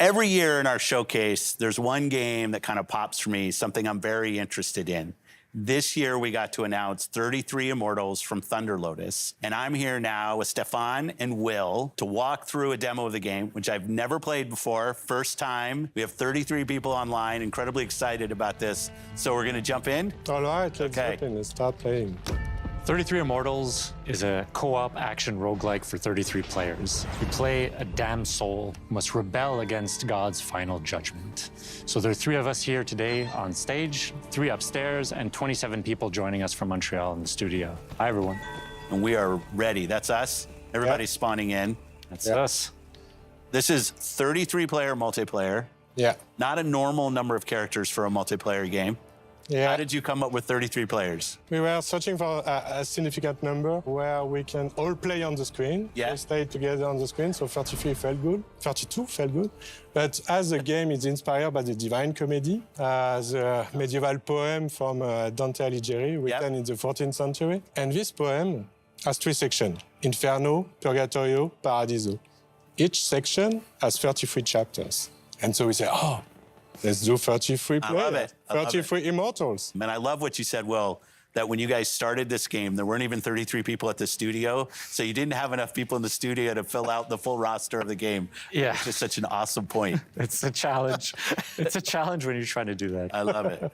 Every year in our showcase, there's one game that kind of pops for me, something I'm very interested in. This year, we got to announce 33 Immortals from Thunder Lotus. And I'm here now with Stefan and Will to walk through a demo of the game, which I've never played before. First time. We have 33 people online, incredibly excited about this. So we're going to jump in? All right, let's jump in and start playing. 33 Immortals is a co-op action roguelike for 33 players. You play a damned soul who must rebel against God's final judgment. So there are 3 of us here today on stage, 3 upstairs, and 27 people joining us from Montreal in the studio. Hi, everyone. And we are ready. That's us. Everybody's spawning in. That's us. This is 33-player multiplayer. Yeah. Not a normal number of characters for a multiplayer game. Yeah. How did you come up with 33 players? We were searching for a significant number where we can all play on the screen. Yeah. We stay together on the screen, so 33 felt good. 32 felt good. But as the game is inspired by the Divine Comedy, the medieval poem from Dante Alighieri, written in the 14th century. And this poem has 3 sections: Inferno, Purgatorio, Paradiso. Each section has 33 chapters. And so we say, oh, let's do 33 players. I love it. 33 Immortals. Man, I love what you said, Will, that when you guys started this game, there weren't even 33 people at the studio, so you didn't have enough people in the studio to fill out the full roster of the game. Yeah. It's just such an awesome point. It's a challenge. It's a challenge when you're trying to do that. I love it.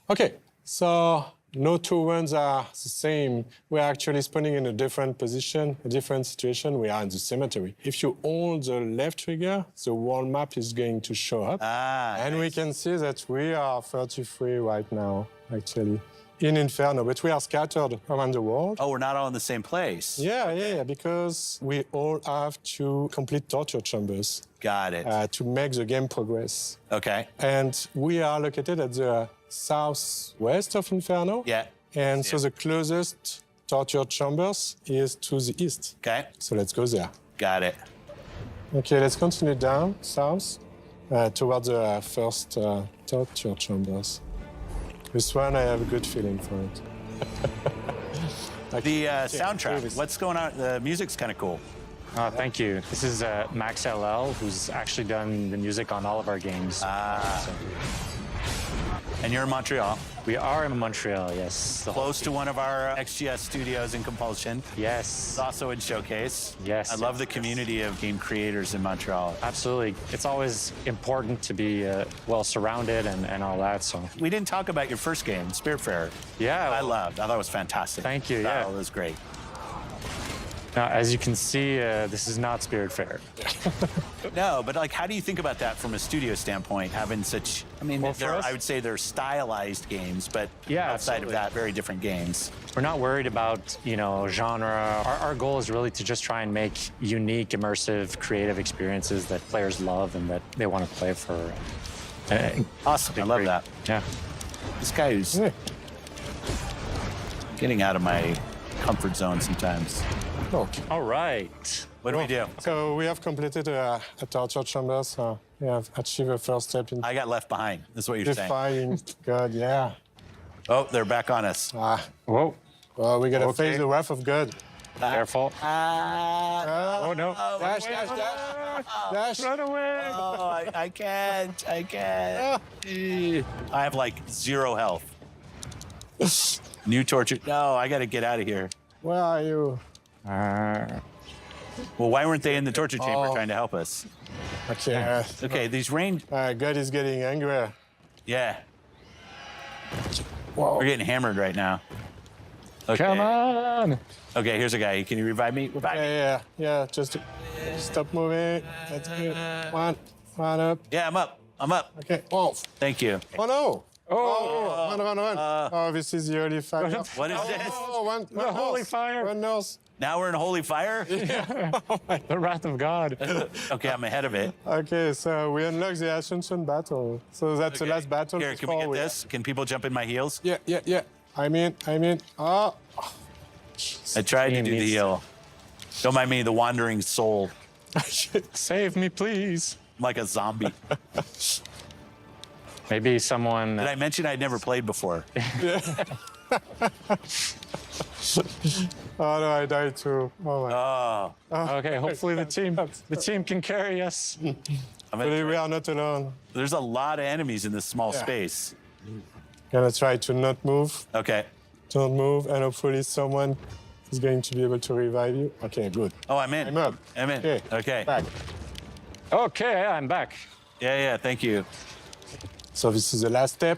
Okay, so no 2 runs are the same. We're actually spawning in a different position, a different situation. We are in the cemetery. If you hold the left trigger, the world map is going to show up. And we can see that we are 33 right now, actually, in Inferno, but we are scattered around the world. Oh, we're not all in the same place. Yeah, because we all have to complete torture chambers. Got it. To make the game progress. Okay. And we are located at the southwest of Inferno. Yeah. And so the closest torture chambers is to the east. Okay. So let's go there. Got it. Okay, let's continue down south towards the first torture chambers. This one, I have a good feeling for it. The soundtrack, what's going on? The music's kind of cool. Thank you. This is Max LL, who's actually done the music on all of our games. And you're in Montreal? We are in Montreal, yes. Close to one of our XGS studios in Compulsion. Yes. It's also in Showcase. Yes. I love the community of game creators in Montreal. Absolutely. It's always important to be well surrounded and all that. So we didn't talk about your first game, Spiritfarer. Yeah. I thought it was fantastic. Thank you. Yeah. It was great. Now, as you can see, this is not Spiritfarer. No, but like, how do you think about that from a studio standpoint, having such, I mean, I would say they're stylized games, but outside of that, very different games. We're not worried about, genre. Our goal is really to just try and make unique, immersive, creative experiences that players love and that they want to play for. Awesome, I love that. Yeah. This guy who's getting out of my comfort zone sometimes. Okay. All right. What do we do? So we have completed a torture chamber, so we have achieved a first step in... I got left behind. That's what you're saying. Defying God, yeah. Oh, they're back on us. Whoa. Well, we gotta face the wrath of God. Careful. Oh, no. Dash. Dash. Run away. Oh, I can't. I have like 0 health. New torture. No, I gotta get out of here. Where are you? Well, why weren't they in the torture chamber trying to help us? Okay. Okay, these range... God is getting angry. Yeah. Whoa. We're getting hammered right now. Okay. Come on. Okay, here's a guy. Can you revive me? Yeah. Just stop moving. That's good. One up. Yeah, I'm up. Okay. Oh. Thank you. Oh, no. Run. This is the holy fire. What is this? One holy fire. One nose. Now we're in holy fire? Yeah. The wrath of God. Okay, I'm ahead of it. Okay, so we unlock the Ascension battle. So that's the last battle. Here, can we get this? Can people jump in my heels? Yeah. I'm in. Oh. I tried to do the heal. Don't mind me, the wandering soul. Save me, please. I'm like a zombie. Maybe someone... Did I mention I'd never played before? Oh, no, I died too. Oh, my. Okay, hopefully the team can carry us. But we are not alone. There's a lot of enemies in this small space. Gonna try to not move. Okay. Don't move, and hopefully someone is going to be able to revive you. Okay, good. Oh, I'm in. I'm up. I'm in. Okay. Back. Okay, I'm back. Yeah, thank you. So this is the last step.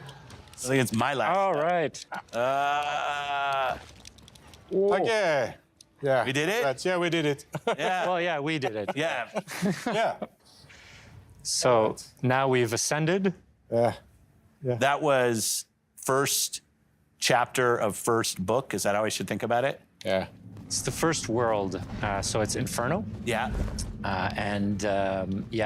I think it's my last. All right. Okay. Yeah. We did it? Yeah, we did it. Yeah. Well, yeah, we did it. Yeah. Yeah. So now we've ascended. Yeah. That was first chapter of first book. Is that how I should think about it? Yeah. It's the first world, so it's Inferno. Yeah.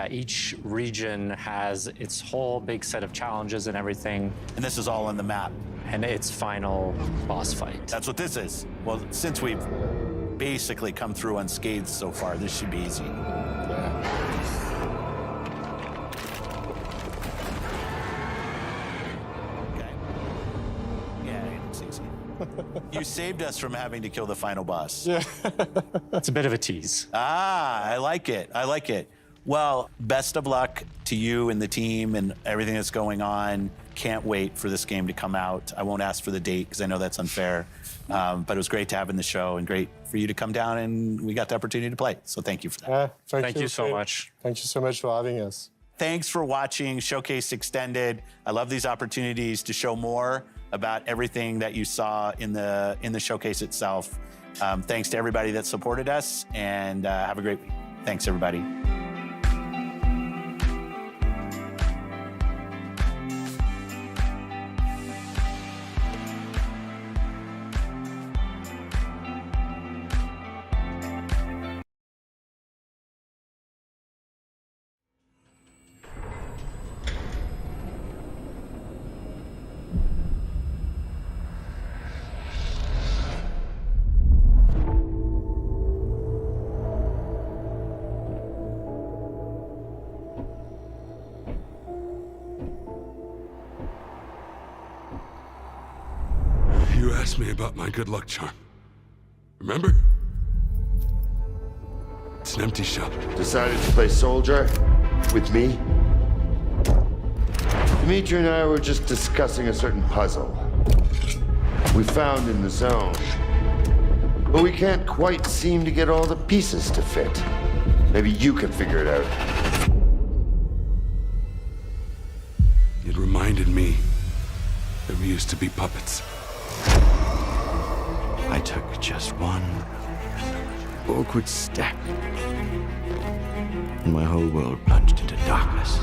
Each region has its whole big set of challenges and everything. And this is all on the map. And its final boss fight. That's what this is. Well, since we've basically come through unscathed so far, this should be easy. Yeah. You saved us from having to kill the final boss. Yeah. It's a bit of a tease. I like it. I like it. Well, best of luck to you and the team and everything that's going on. Can't wait for this game to come out. I won't ask for the date because I know that's unfair. But it was great to have in the show and great for you to come down and we got the opportunity to play. So thank you for that. Thank you so much. Thank you so much for having us. Thanks for watching Showcase Extended. I love these opportunities to show more about everything that you saw in the showcase itself. Thanks to everybody that supported us, and have a great week. Thanks, everybody. You asked me about my good luck charm. Remember? It's an empty shell. Decided to play soldier with me? Dimitri and I were just discussing a certain puzzle we found in the zone. But we can't quite seem to get all the pieces to fit. Maybe you can figure it out. It reminded me that we used to be puppets. I took just one awkward step, and my whole world plunged into darkness.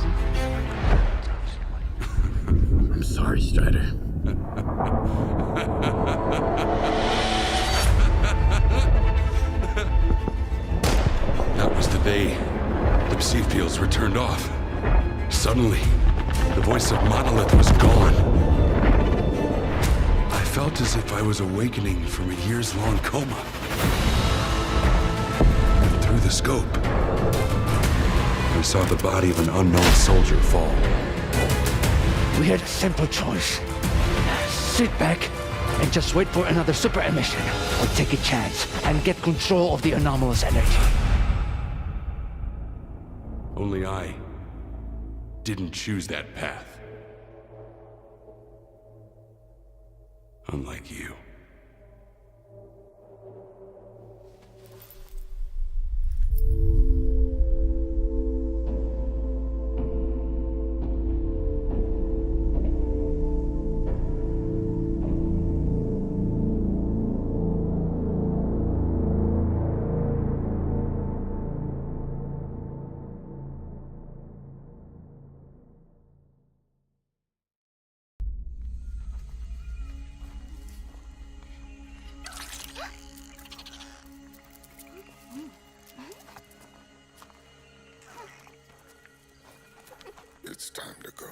I'm sorry, Strider. That was the day the perceived fields were turned off. Suddenly, the voice of Monolith was gone. I felt as if I was awakening from a years-long coma. And through the scope, I saw the body of an unknown soldier fall. We had a simple choice. Sit back and just wait for another super emission, or take a chance and get control of the anomalous energy. Only I didn't choose that path. Unlike you. It's time to go.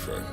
friend.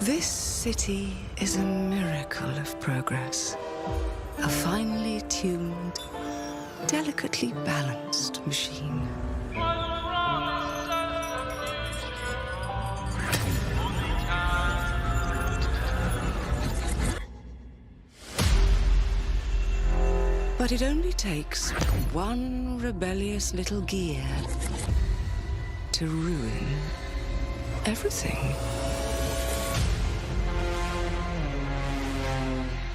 This city is a miracle of progress. A finely tuned, delicately balanced machine. But it only takes one rebellious little gear to ruin everything.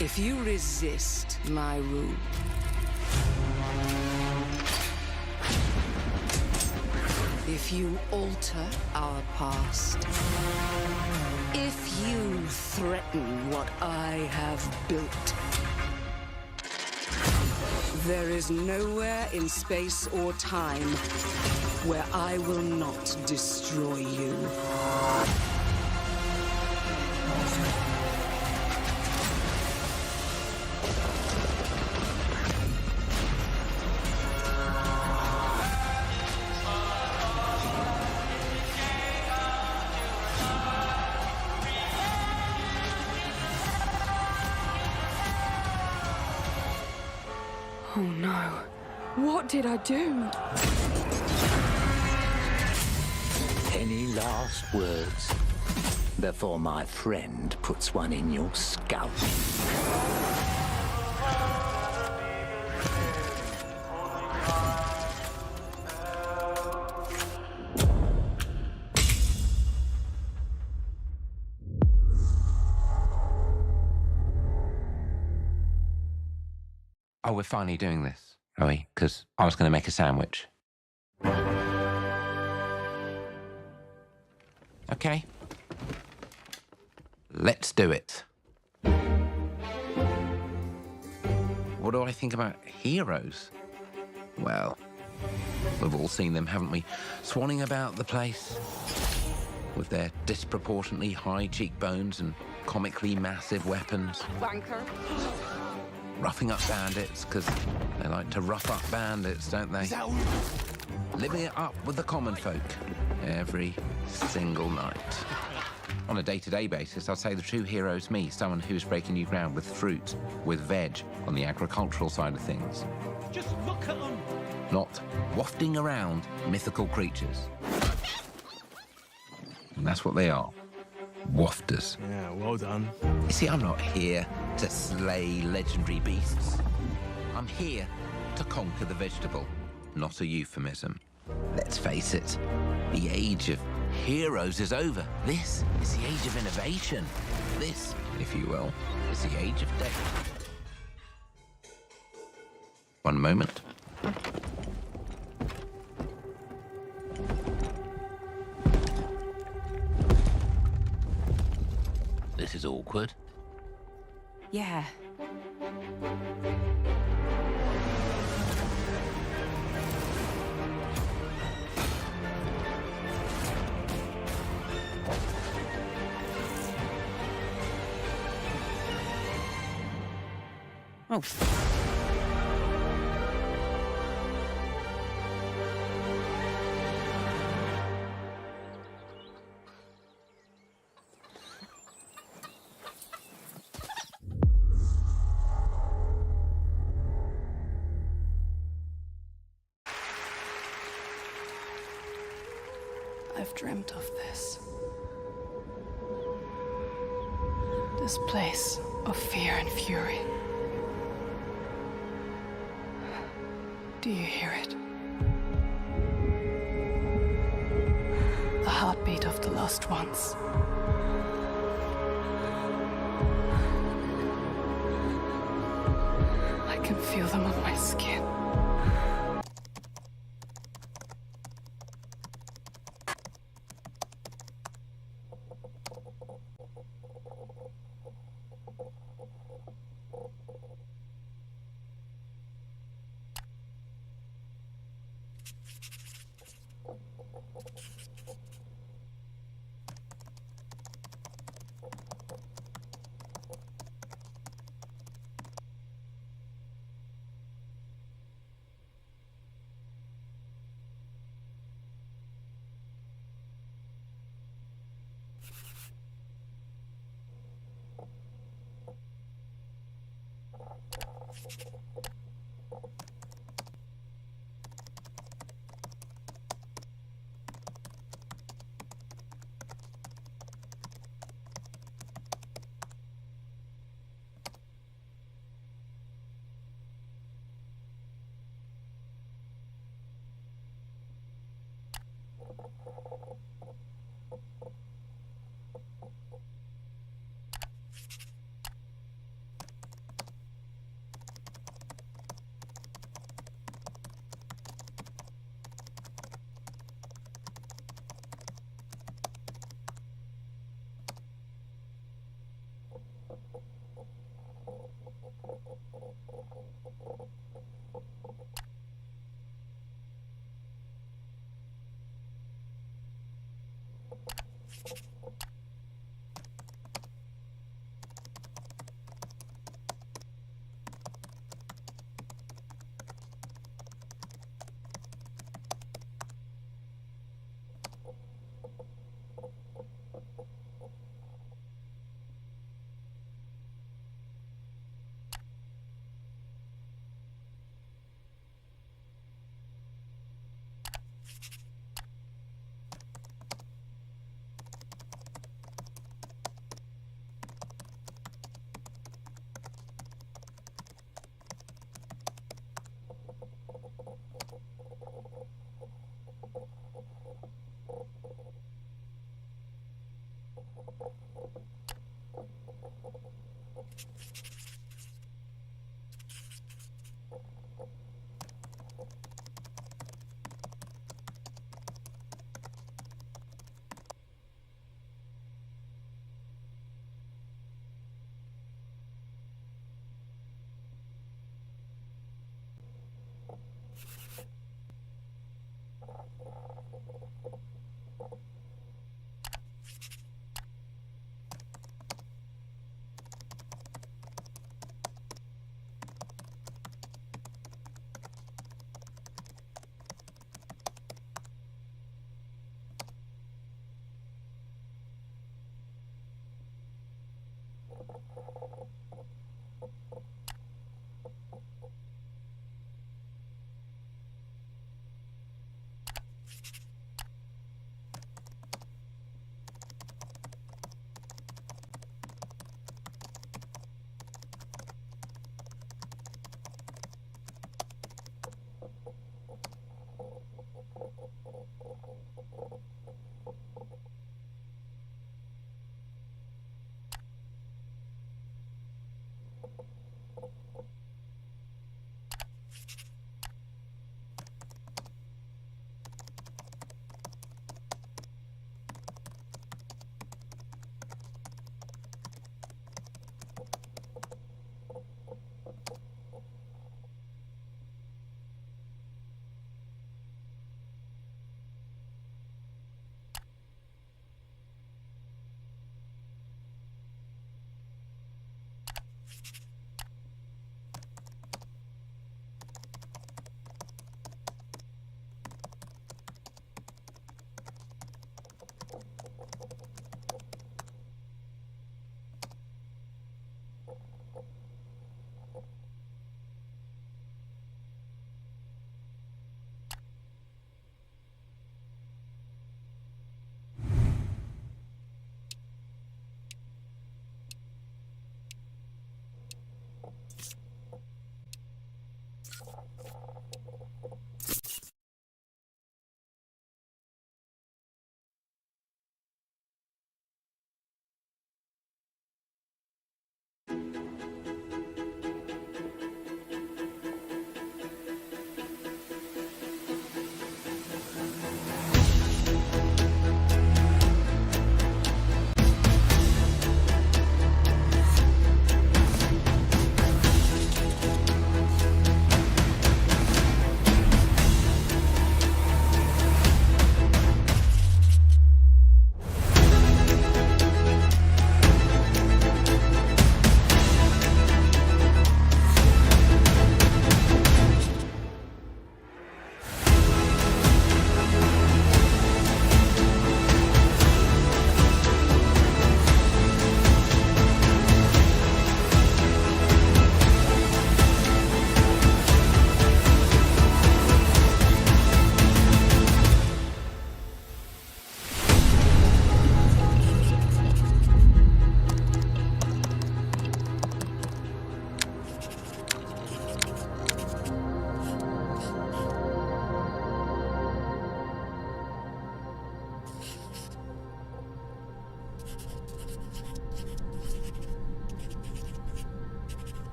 If you resist my rule, if you alter our past, if you threaten what I have built, there is nowhere in space or time where I will not destroy you. Oh no. What did I do? Any last words before my friend puts one in your scalp? Oh, we're finally doing this, are we? Because I was going to make a sandwich. Okay. Let's do it. What do I think about heroes? Well, we've all seen them, haven't we? Swanning about the place with their disproportionately high cheekbones and comically massive weapons. Wanker. Roughing up bandits, because they like to rough up bandits, don't they? Living it up with the common folk every single night. On a day-to-day basis, I'd say the true hero is me, someone who's breaking new ground with fruit, with veg, on the agricultural side of things. Just look at them. Not wafting around mythical creatures. And that's what they are. Wafters. Yeah, well done. You see, I'm not here to slay legendary beasts. I'm here to conquer the vegetable, not a euphemism. Let's face it, the age of heroes is over. This is the age of innovation. This, if you will, is the age of death. One moment. This is awkward. Yeah. Oh. I've dreamt of this. This place of fear and fury. Do you hear it? heartbeat of the lost ones. I can feel them on my skin.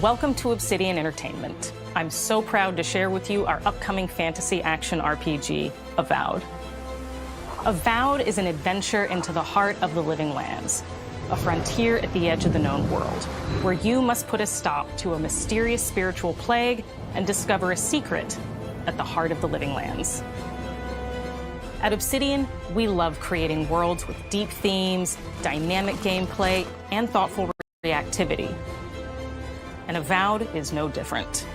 Welcome to Obsidian Entertainment. I'm so proud to share with you our upcoming fantasy action RPG, Avowed. Avowed is an adventure into the heart of the Living Lands, a frontier at the edge of the known world, where you must put a stop to a mysterious spiritual plague and discover a secret at the heart of the Living Lands. At Obsidian, we love creating worlds with deep themes, dynamic gameplay, and thoughtful reactivity. And Avowed is no different.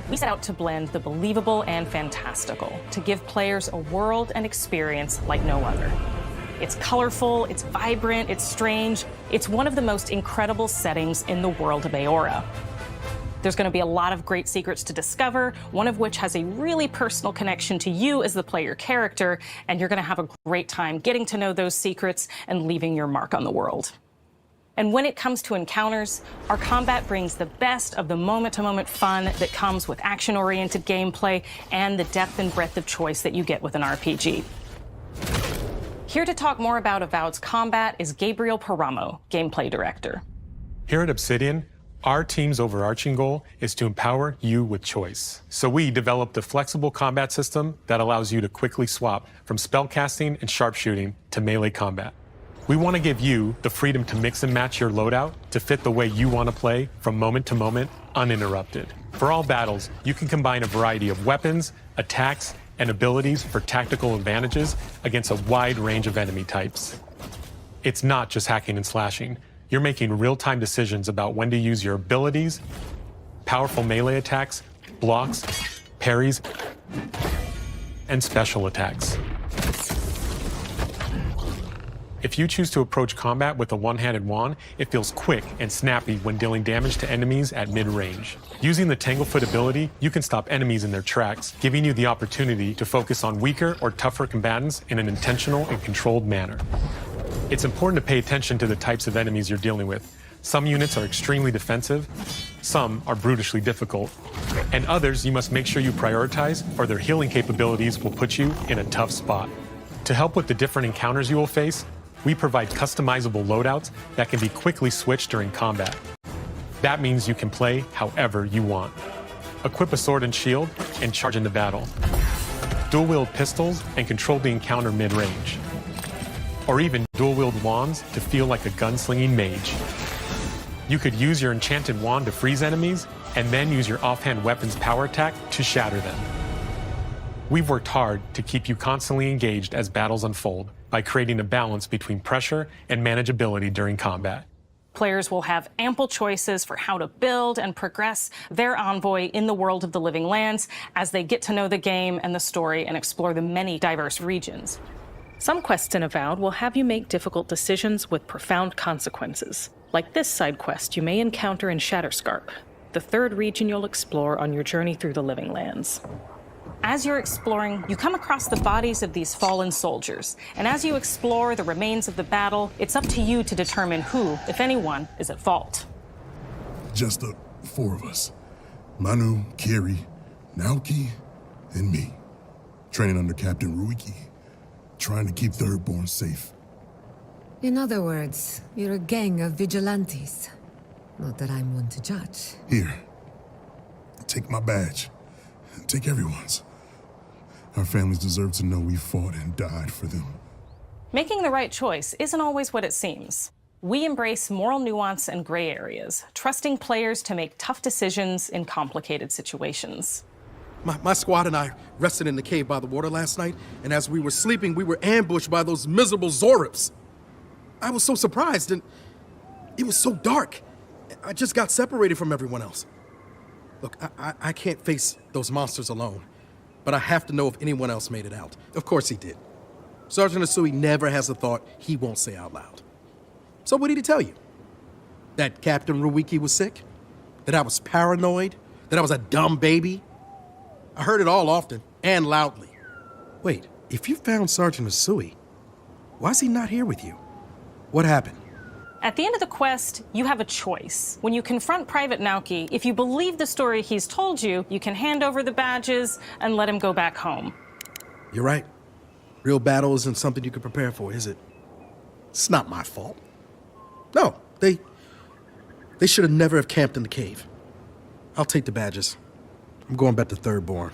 We set out to blend the believable and fantastical to give players a world and experience like no other. It's colorful, it's vibrant, it's strange. It's one of the most incredible settings in the world of Aora. There's going to be a lot of great secrets to discover, one of which has a really personal connection to you as the player character, and you're going to have a great time getting to know those secrets and leaving your mark on the world. And when it comes to encounters, our combat brings the best of the moment-to-moment fun that comes with action-oriented gameplay and the depth and breadth of choice that you get with an RPG. Here to talk more about Avowed's combat is Gabriel Paramo, Gameplay Director. Here at Obsidian, our team's overarching goal is to empower you with choice. So we developed a flexible combat system that allows you to quickly swap from spellcasting and sharpshooting to melee combat. We want to give you the freedom to mix and match your loadout to fit the way you want to play from moment to moment, uninterrupted. For all battles, you can combine a variety of weapons, attacks, and abilities for tactical advantages against a wide range of enemy types. It's not just hacking and slashing. You're making real-time decisions about when to use your abilities, powerful melee attacks, blocks, parries, and special attacks. If you choose to approach combat with a one-handed wand, it feels quick and snappy when dealing damage to enemies at mid-range. Using the Tanglefoot ability, you can stop enemies in their tracks, giving you the opportunity to focus on weaker or tougher combatants in an intentional and controlled manner. It's important to pay attention to the types of enemies you're dealing with. Some units are extremely defensive, some are brutishly difficult, and others you must make sure you prioritize, or their healing capabilities will put you in a tough spot. To help with the different encounters you will face, we provide customizable loadouts that can be quickly switched during combat. That means you can play however you want. Equip a sword and shield and charge into battle. Dual-wield pistols and control the encounter mid-range. Or even dual-wield wands to feel like a gunslinging mage. You could use your enchanted wand to freeze enemies, and then use your offhand weapon's power attack to shatter them. We've worked hard to keep you constantly engaged as battles unfold by creating a balance between pressure and manageability during combat. Players will have ample choices for how to build and progress their envoy in the world of the Living Lands as they get to know the game and the story and explore the many diverse regions. Some quests in Avowed will have you make difficult decisions with profound consequences, like this side quest you may encounter in Shatterscarp, the third region you'll explore on your journey through the Living Lands. As you're exploring, you come across the bodies of these fallen soldiers, and as you explore the remains of the battle, it's up to you to determine who, if anyone, is at fault. Just the four of us. Manu, Kiri, Naoki, and me. Training under Captain Ruiki. Trying to keep Thirdborn safe. In other words, you're a gang of vigilantes. Not that I'm one to judge. Here. Take my badge. Take everyone's. Our families deserve to know we fought and died for them. Making the right choice isn't always what it seems. We embrace moral nuance and gray areas, trusting players to make tough decisions in complicated situations. My squad and I rested in the cave by the water last night, and as we were sleeping, we were ambushed by those miserable Zorips. I was so surprised, and it was so dark. I just got separated from everyone else. Look, I can't face those monsters alone, but I have to know if anyone else made it out. Of course he did. Sergeant Asui never has a thought he won't say out loud. So what did he tell you? That Captain Ruiki was sick? That I was paranoid? That I was a dumb baby? I heard it all often and loudly. Wait, if you found Sergeant Asui, why is he not here with you? What happened? At the end of the quest, you have a choice. When you confront Private Naoki, if you believe the story he's told you, you can hand over the badges and let him go back home. You're right. Real battle isn't something you can prepare for, is it? It's not my fault. No, they They should have never have camped in the cave. I'll take the badges. I'm going back to Thirdborn.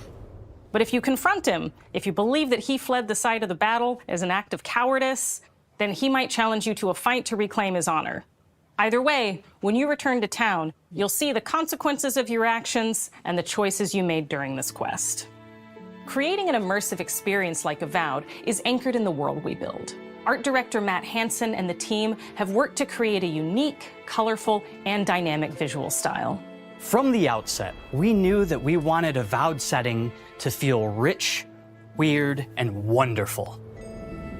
But if you confront him, if you believe that he fled the site of the battle as an act of cowardice, then he might challenge you to a fight to reclaim his honor. Either way, when you return to town, you'll see the consequences of your actions and the choices you made during this quest. Creating an immersive experience like Avowed is anchored in the world we build. Art director Matt Hansen and the team have worked to create a unique, colorful, and dynamic visual style. From the outset, we knew that we wanted Avowed setting to feel rich, weird, and wonderful.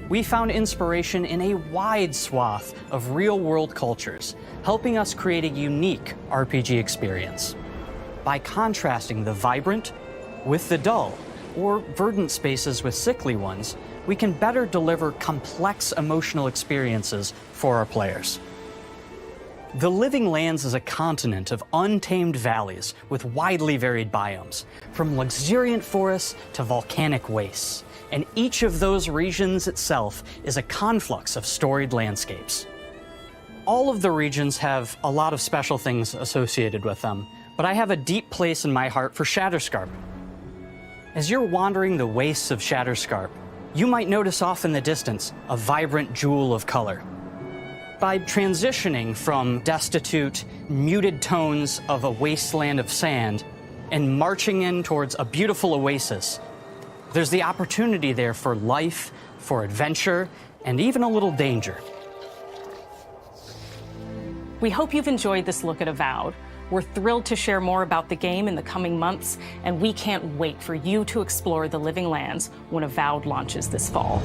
We found inspiration in a wide swath of real-world cultures, helping us create a unique RPG experience. By contrasting the vibrant with the dull, or verdant spaces with sickly ones, we can better deliver complex emotional experiences for our players. The Living Lands is a continent of untamed valleys with widely varied biomes, from luxuriant forests to volcanic wastes. And each of those regions itself is a conflux of storied landscapes. All of the regions have a lot of special things associated with them, but I have a deep place in my heart for Shatterscarp. As you're wandering the wastes of Shatterscarp, you might notice off in the distance a vibrant jewel of color. By transitioning from destitute, muted tones of a wasteland of sand and marching in towards a beautiful oasis, there's the opportunity there for life, for adventure, and even a little danger. We hope you've enjoyed this look at Avowed. We're thrilled to share more about the game in the coming months, and we can't wait for you to explore the Living Lands when Avowed launches this fall.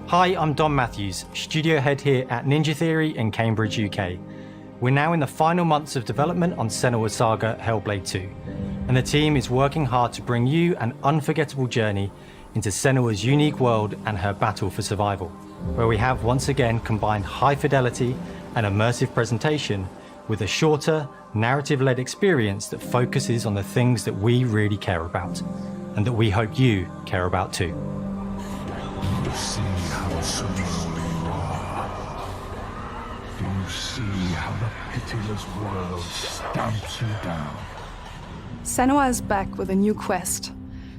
Hi, I'm Dom Matthews, studio head here at Ninja Theory in Cambridge, UK. We're now in the final months of development on Senua's Saga Hellblade 2, and the team is working hard to bring you an unforgettable journey into Senua's unique world and her battle for survival, where we have once again combined high fidelity and immersive presentation with a shorter, narrative-led experience that focuses on the things that we really care about, and that we hope you care about too. Do you see how slowly you are? Do you see how the pitiless world stamps you down? Senua is back with a new quest.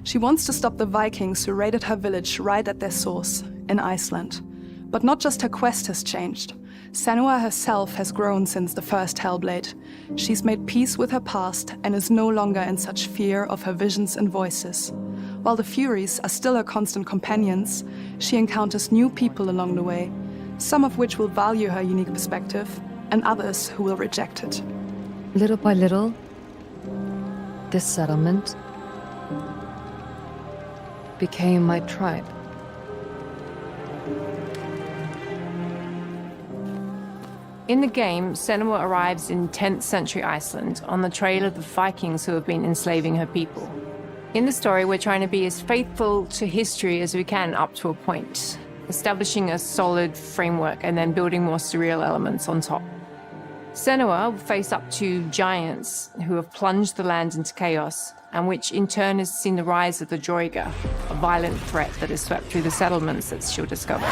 She wants to stop the Vikings who raided her village right at their source, in Iceland. But not just her quest has changed. Senua herself has grown since the first Hellblade. She's made peace with her past and is no longer in such fear of her visions and voices. While the Furies are still her constant companions, she encounters new people along the way, some of which will value her unique perspective, and others who will reject it. Little by little, this settlement became my tribe. In the game, Senua arrives in 10th century Iceland on the trail of the Vikings who have been enslaving her people. In the story, we're trying to be as faithful to history as we can up to a point, establishing a solid framework and then building more surreal elements on top. Senua will face up to giants who have plunged the land into chaos, and which in turn has seen the rise of the Droiga, a violent threat that has swept through the settlements that she'll discover.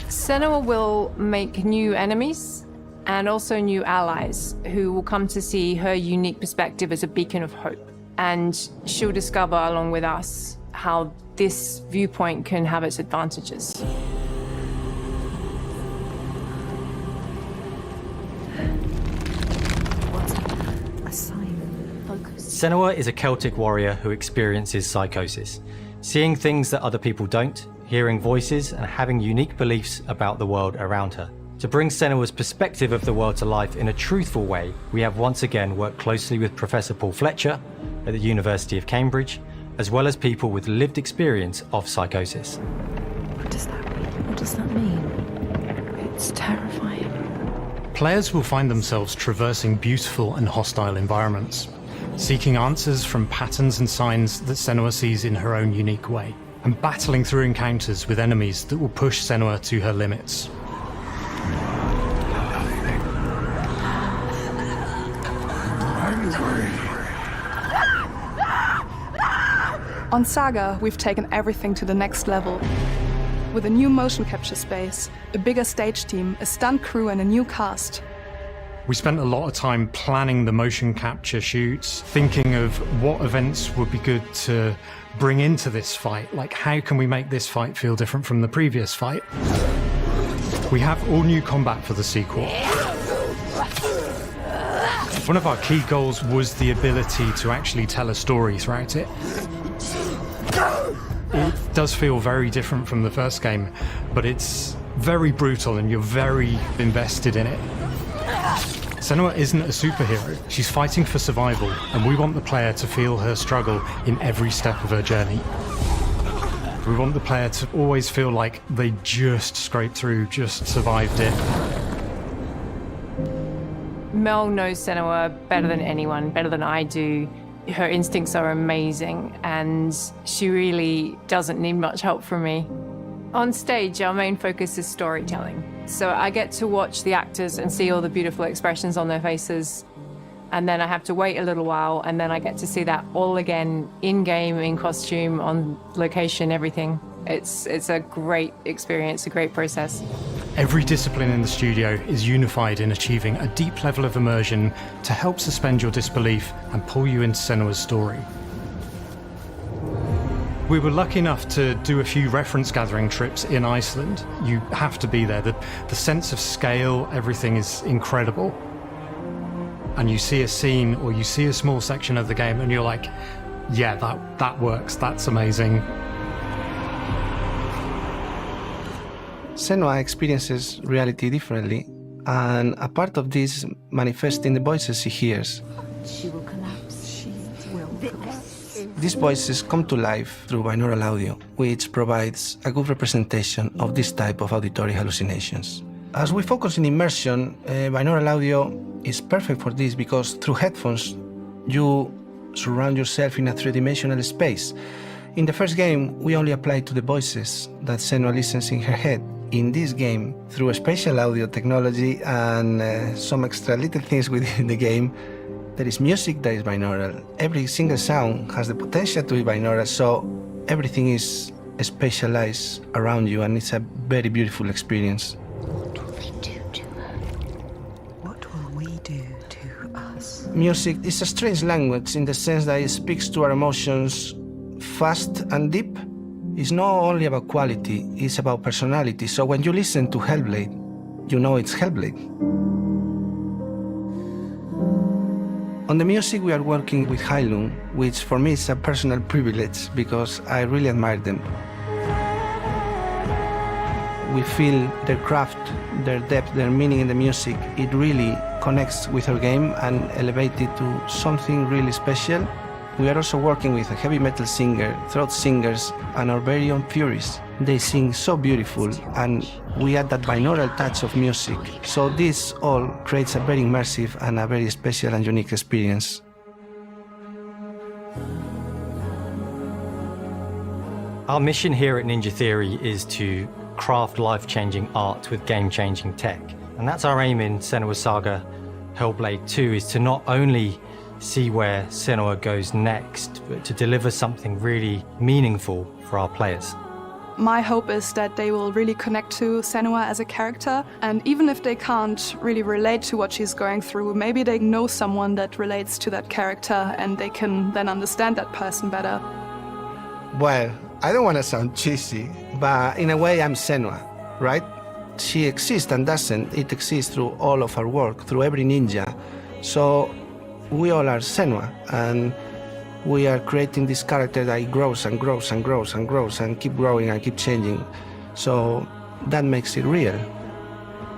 Senua will make new enemies and also new allies who will come to see her unique perspective as a beacon of hope. And she'll discover, along with us, how this viewpoint can have its advantages. Senua is a Celtic warrior who experiences psychosis, seeing things that other people don't, hearing voices, and having unique beliefs about the world around her. To bring Senua's perspective of the world to life in a truthful way, we have once again worked closely with Professor Paul Fletcher at the University of Cambridge, as well as people with lived experience of psychosis. What does that mean? What does that mean? It's terrifying. Players will find themselves traversing beautiful and hostile environments, seeking answers from patterns and signs that Senua sees in her own unique way, and battling through encounters with enemies that will push Senua to her limits. On Saga, we've taken everything to the next level. With a new motion capture space, a bigger stage team, a stunt crew and a new cast. We spent a lot of time planning the motion capture shoots, thinking of what events would be good to bring into this fight. Like, how can we make this fight feel different from the previous fight? We have all new combat for the sequel. One of our key goals was the ability to actually tell a story throughout it. It does feel very different from the first game, but it's very brutal and you're very invested in it. Senua isn't a superhero, she's fighting for survival, and we want the player to feel her struggle in every step of her journey. We want the player to always feel like they just scraped through, just survived it. Mel knows Senua better than anyone, better than I do. Her instincts are amazing, and she really doesn't need much help from me. On stage, our main focus is storytelling. So I get to watch the actors and see all the beautiful expressions on their faces. And then I have to wait a little while, and then I get to see that all again, in-game, in costume, on location, everything. It's a great experience, a great process. Every discipline in the studio is unified in achieving a deep level of immersion to help suspend your disbelief and pull you into Senua's story. We were lucky enough to do a few reference gathering trips in Iceland. You have to be there. The sense of scale, everything is incredible. And you see a scene or you see a small section of the game and you're like, yeah, that works, that's amazing. Senua experiences reality differently, and a part of this manifests in the voices she hears. She will collapse. She will collapse. These voices come to life through binaural audio, which provides a good representation of this type of auditory hallucinations. As we focus in immersion, binaural audio is perfect for this because through headphones, you surround yourself in a three-dimensional space. In the first game, we only applied to the voices that Senua listens in her head. In this game, through spatial audio technology and some extra little things within the game, there is music that is binaural. Every single sound has the potential to be binaural, so everything is spatialized around you, and it's a very beautiful experience. What will they do to her? What will we do to us? Music is a strange language in the sense that it speaks to our emotions fast and deep. It's not only about quality, it's about personality. So when you listen to Hellblade, you know it's Hellblade. On the music, we are working with Heilung, which for me is a personal privilege because I really admire them. We feel their craft, their depth, their meaning in the music. It really connects with our game and elevates it to something really special. We are also working with a heavy metal singer, throat singers, and our very own Furies. They sing so beautiful, and we add that binaural touch of music. So this all creates a very immersive and a very special and unique experience. Our mission here at Ninja Theory is to craft life-changing art with game-changing tech. And that's our aim in Senua Saga Hellblade 2, is to not only see where Senua goes next, but to deliver something really meaningful for our players. My hope is that they will really connect to Senua as a character, and even if they can't really relate to what she's going through, maybe they know someone that relates to that character and they can then understand that person better. Well, I don't want to sound cheesy, but in a way I'm Senua, right? She exists and doesn't. It exists through all of our work, through every ninja. So we all are Senua, and we are creating this character that grows and grows and grows and grows and keep growing and keep changing. So that makes it real.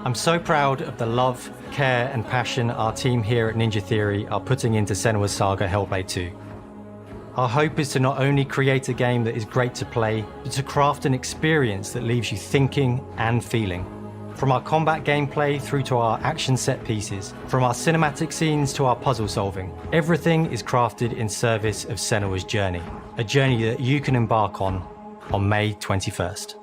I'm so proud of the love, care, and passion our team here at Ninja Theory are putting into Senua's Saga Hellblade 2. Our hope is to not only create a game that is great to play, but to craft an experience that leaves you thinking and feeling. From our combat gameplay through to our action set pieces, from our cinematic scenes to our puzzle solving, everything is crafted in service of Senua's journey, a journey that you can embark on May 21st.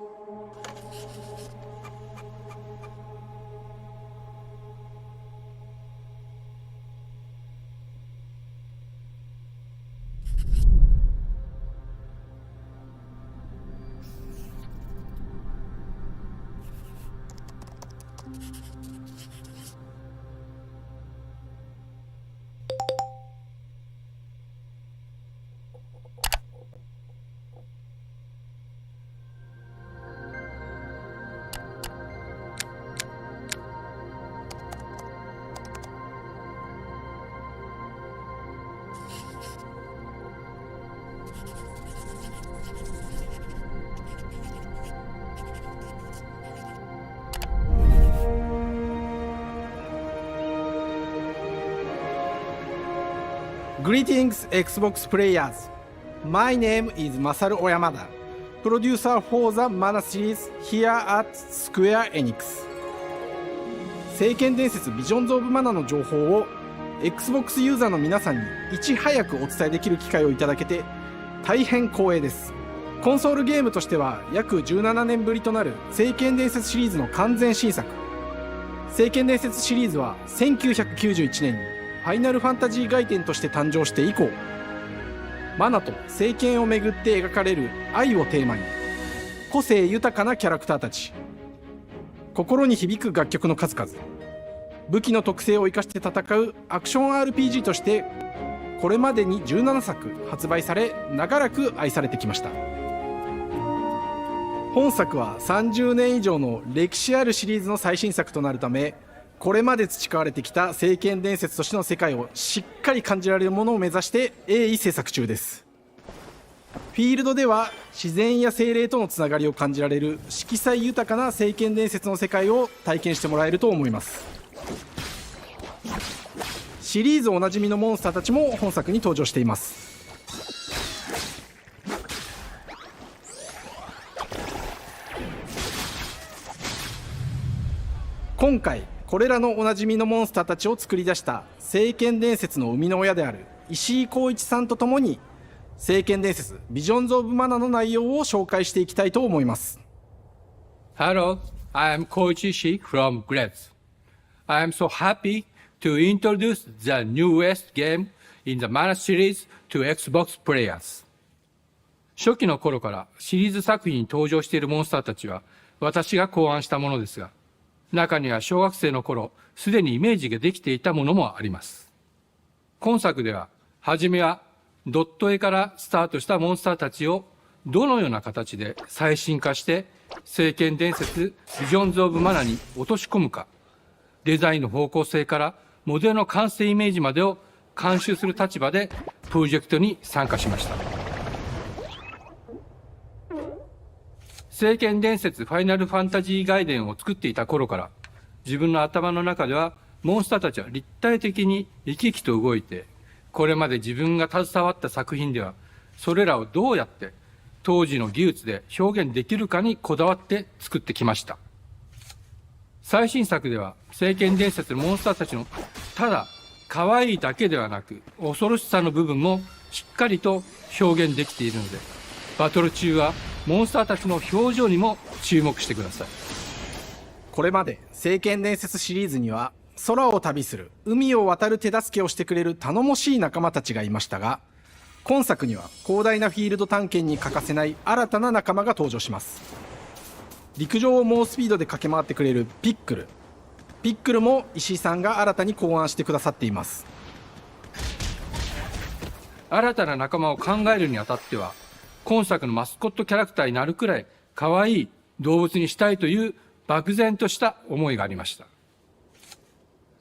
Greetings, Xbox players. My name is Masaru Oyamada, producer for the Mana series here at Square Enix. 聖剣伝説ビジョンズ・オブ・マナの情報を Xbox ユーザーの皆さんにいち早くお伝えできる機会をいただけて大変光栄です。コンソールゲームとしては約17年ぶりとなる聖剣伝説シリーズの完全新作。聖剣伝説シリーズは1991年にファイナルファンタジー外伝として誕生して以降、マナと聖剣をめぐって描かれる愛をテーマに、個性豊かなキャラクターたち、心に響く楽曲の数々、武器の特性を生かして戦うアクション RPG としてこれまでに17作発売され、長らく愛されてきました。本作は30年以上の歴史あるシリーズの最新作となるため、これまで培われてきた聖剣伝説としての世界をしっかり感じられるものを目指して鋭意制作中です。フィールドでは自然や精霊とのつながりを感じられる色彩豊かな聖剣伝説の世界を体験してもらえると思います。シリーズおなじみのモンスターたちも本作に登場しています。今回これらのおなじみのモンスターたちを作り出した聖剣伝説の生みの親である石井浩一さんとともに聖剣伝説ビジョンズ・オブ・マナの内容を紹介していきたいと思います。 Hello, I am Koichi Ishii from Gretz. I am so happy to introduce the newest game in the Mana series to Xbox players. 初期の頃からシリーズ作品に登場しているモンスターたちは私が考案したものですが、中には小学生の頃、すでにイメージができていたものもあります。今作では、はじめはドット絵からスタートしたモンスターたちをどのような形で最新化して、聖剣伝説ビジョンズ・オブ・マナに落とし込むか、デザインの方向性からモデルの完成イメージまでを監修する立場でプロジェクトに参加しました。聖剣伝説ファイナルファンタジー外伝を作っていた頃から、自分の頭の中ではモンスターたちは立体的に生き生きと動いて、これまで自分が携わった作品では、それらをどうやって当時の技術で表現できるかにこだわって作ってきました。最新作では、聖剣伝説のモンスターたちのただ可愛いだけではなく、恐ろしさの部分もしっかりと表現できているので、バトル中はモンスターたちの表情にも注目してください。これまで聖剣伝説シリーズには空を旅する、海を渡る手助けをしてくれる頼もしい仲間たちがいましたが、今作には広大なフィールド探検に欠かせない新たな仲間が登場します。陸上を猛スピードで駆け回ってくれるピックル。ピックルも石井さんが新たに考案してくださっています。新たな仲間を考えるにあたっては、今作のマスコットキャラクターになるくらい可愛い動物にしたいという漠然とした思いがありました。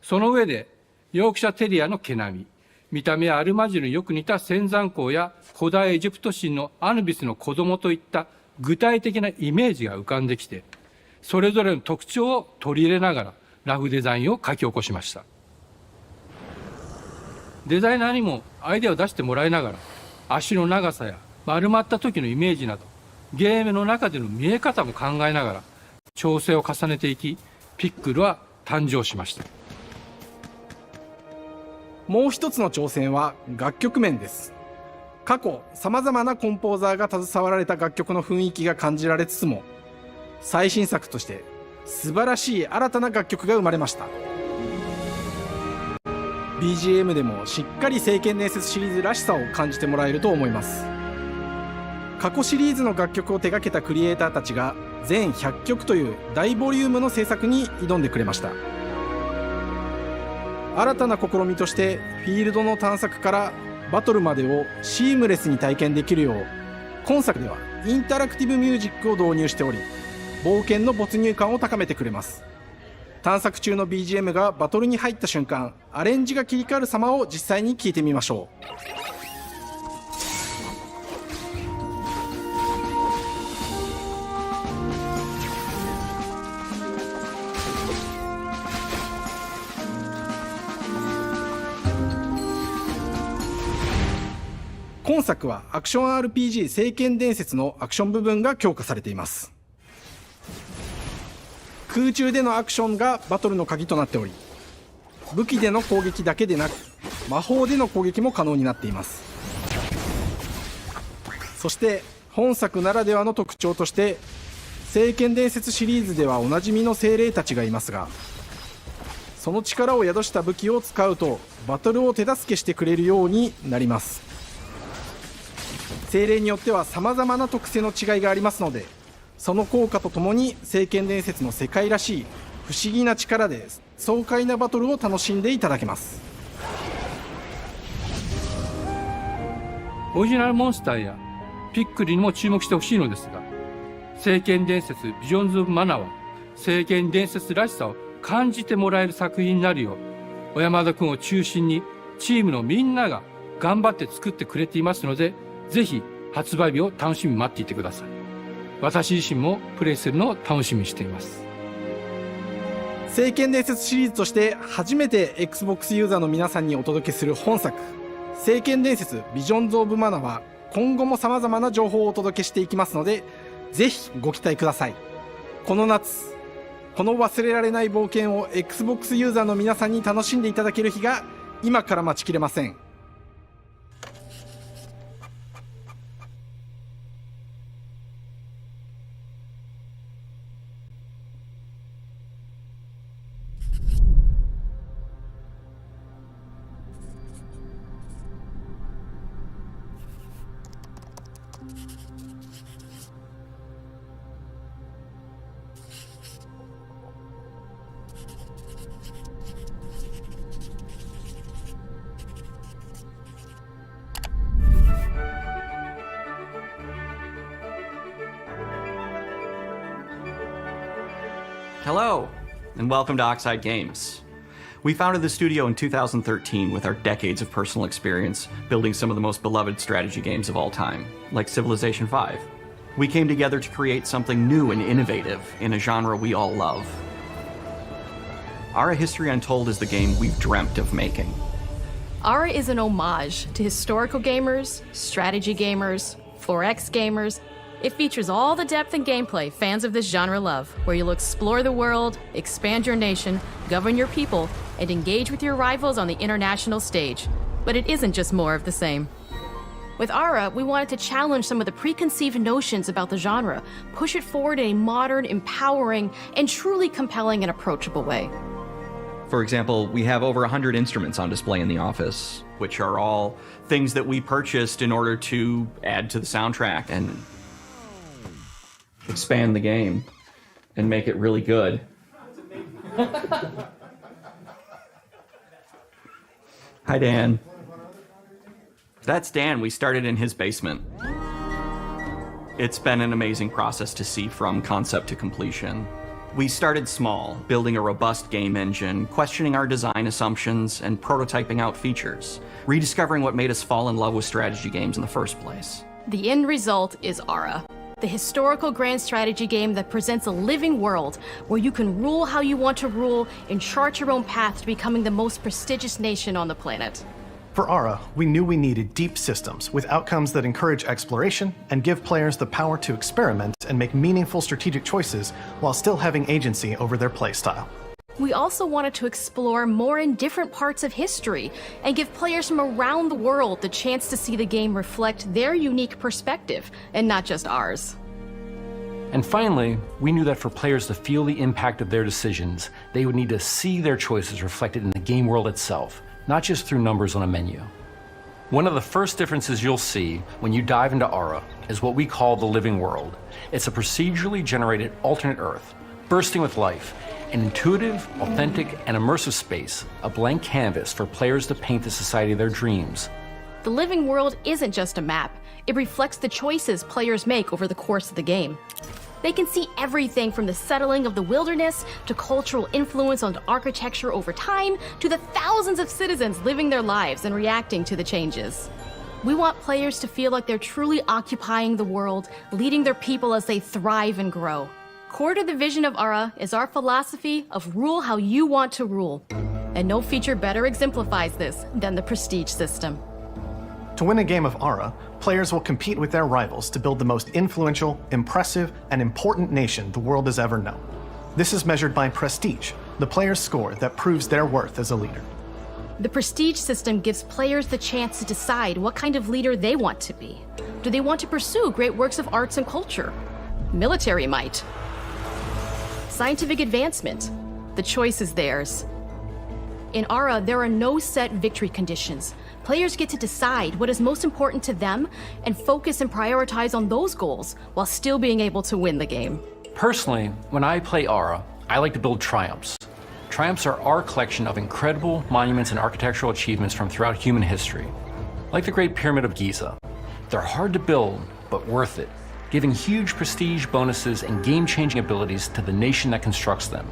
その上で、ヨークシャテリアの毛並み、見た目はアルマジルによく似た仙山港や古代エジプト神のアヌビスの子供といった具体的なイメージが浮かんできて、それぞれの特徴を取り入れながらラフデザインを書き起こしました。デザイナーにもアイデアを出してもらいながら、足の長さや丸まった時のイメージなど、ゲームの中での見え方も考えながら調整を重ねていき、ピックルは誕生しました。もう一つの挑戦は楽曲面です。過去さまざまなコンポーザーが携わられた楽曲の雰囲気が感じられつつも、最新作として素晴らしい新たな楽曲が生まれました。 BGM でもしっかり聖剣伝説シリーズらしさを感じてもらえると思います。過去シリーズの楽曲を手掛けたクリエイターたちが全100曲という大ボリュームの制作に挑んでくれました。新たな試みとしてフィールドの探索からバトルまでをシームレスに体験できるよう、今作ではインタラクティブミュージックを導入しており、冒険の没入感を高めてくれます。探索中の BGM がバトルに入った瞬間、アレンジが切り替わる様を実際に聞いてみましょう。今作はアクション RPG 聖剣伝説のアクション部分が強化されています。空中でのアクションがバトルの鍵となっており、武器での攻撃だけでなく魔法での攻撃も可能になっています。そして本作ならではの特徴として、聖剣伝説シリーズではおなじみの精霊たちがいますが、その力を宿した武器を使うとバトルを手助けしてくれるようになります。精霊によっては様々な特性の違いがありますので、その効果とともに聖剣伝説の世界らしい不思議な力で爽快なバトルを楽しんでいただけます。オリジナルモンスターやピックリにも注目してほしいのですが、聖剣伝説ビジョンズ・オブ・マナーは聖剣伝説らしさを感じてもらえる作品になるよう、小山田君を中心にチームのみんなが頑張って作ってくれていますので、ぜひ発売日を楽しみに待っていてください。私自身もプレイするのを楽しみにしています。聖剣伝説シリーズとして初めて Xbox ユーザーの皆さんにお届けする本作、聖剣伝説ビジョンズ・オブ・マナは今後も様々な情報をお届けしていきますので、ぜひご期待ください。この夏、この忘れられない冒険を Xbox ユーザーの皆さんに楽しんでいただける日が今から待ちきれません。Hello, and welcome to Oxide Games. We founded the studio in 2013 with our decades of personal experience building some of the most beloved strategy games of all time, like Civilization V. We came together to create something new and innovative in a genre we all love. Ara History Untold is the game we've dreamt of making. Ara is an homage to historical gamers, strategy gamers, 4X gamers. It features all the depth and gameplay fans of this genre love, where you'll explore the world, expand your nation, govern your people, and engage with your rivals on the international stage. But it isn't just more of the same. With Ara, we wanted to challenge some of the preconceived notions about the genre, push it forward in a modern, empowering, and truly compelling and approachable way. For example, we have over 100 instruments on display in the office, which are all things that we purchased in order to add to the soundtrack and expand the game and make it really good. Hi, Dan. That's Dan. We started in his basement. It's been an amazing process to see from concept to completion. We started small, building a robust game engine, questioning our design assumptions, and prototyping out features, rediscovering what made us fall in love with strategy games in the first place. The end result is Ara, the historical grand strategy game that presents a living world where you can rule how you want to rule and chart your own path to becoming the most prestigious nation on the planet. For Ara, we knew we needed deep systems with outcomes that encourage exploration and give players the power to experiment and make meaningful strategic choices while still having agency over their playstyle. We also wanted to explore more in different parts of history and give players from around the world the chance to see the game reflect their unique perspective and not just ours. And finally, we knew that for players to feel the impact of their decisions, they would need to see their choices reflected in the game world itself, not just through numbers on a menu. One of the first differences you'll see when you dive into Ara is what we call the living world. It's a procedurally generated alternate Earth, bursting with life, an intuitive, authentic, and immersive space, a blank canvas for players to paint the society of their dreams. The living world isn't just a map. It reflects the choices players make over the course of the game. They can see everything from the settling of the wilderness to cultural influence on architecture over time to the thousands of citizens living their lives and reacting to the changes. We want players to feel like they're truly occupying the world, leading their people as they thrive and grow. Core to the vision of Ara is our philosophy of rule how you want to rule. And no feature better exemplifies this than the prestige system. To win a game of Ara, players will compete with their rivals to build the most influential, impressive, and important nation the world has ever known. This is measured by prestige, the player's score that proves their worth as a leader. The prestige system gives players the chance to decide what kind of leader they want to be. Do they want to pursue great works of arts and culture? Military might? Scientific advancement? The choice is theirs. In Ara, there are no set victory conditions. Players get to decide what is most important to them and focus and prioritize on those goals while still being able to win the game. Personally, when I play Ara, I like to build triumphs. Triumphs are our collection of incredible monuments and architectural achievements from throughout human history. Like the Great Pyramid of Giza. They're hard to build, but worth it, giving huge prestige bonuses and game-changing abilities to the nation that constructs them.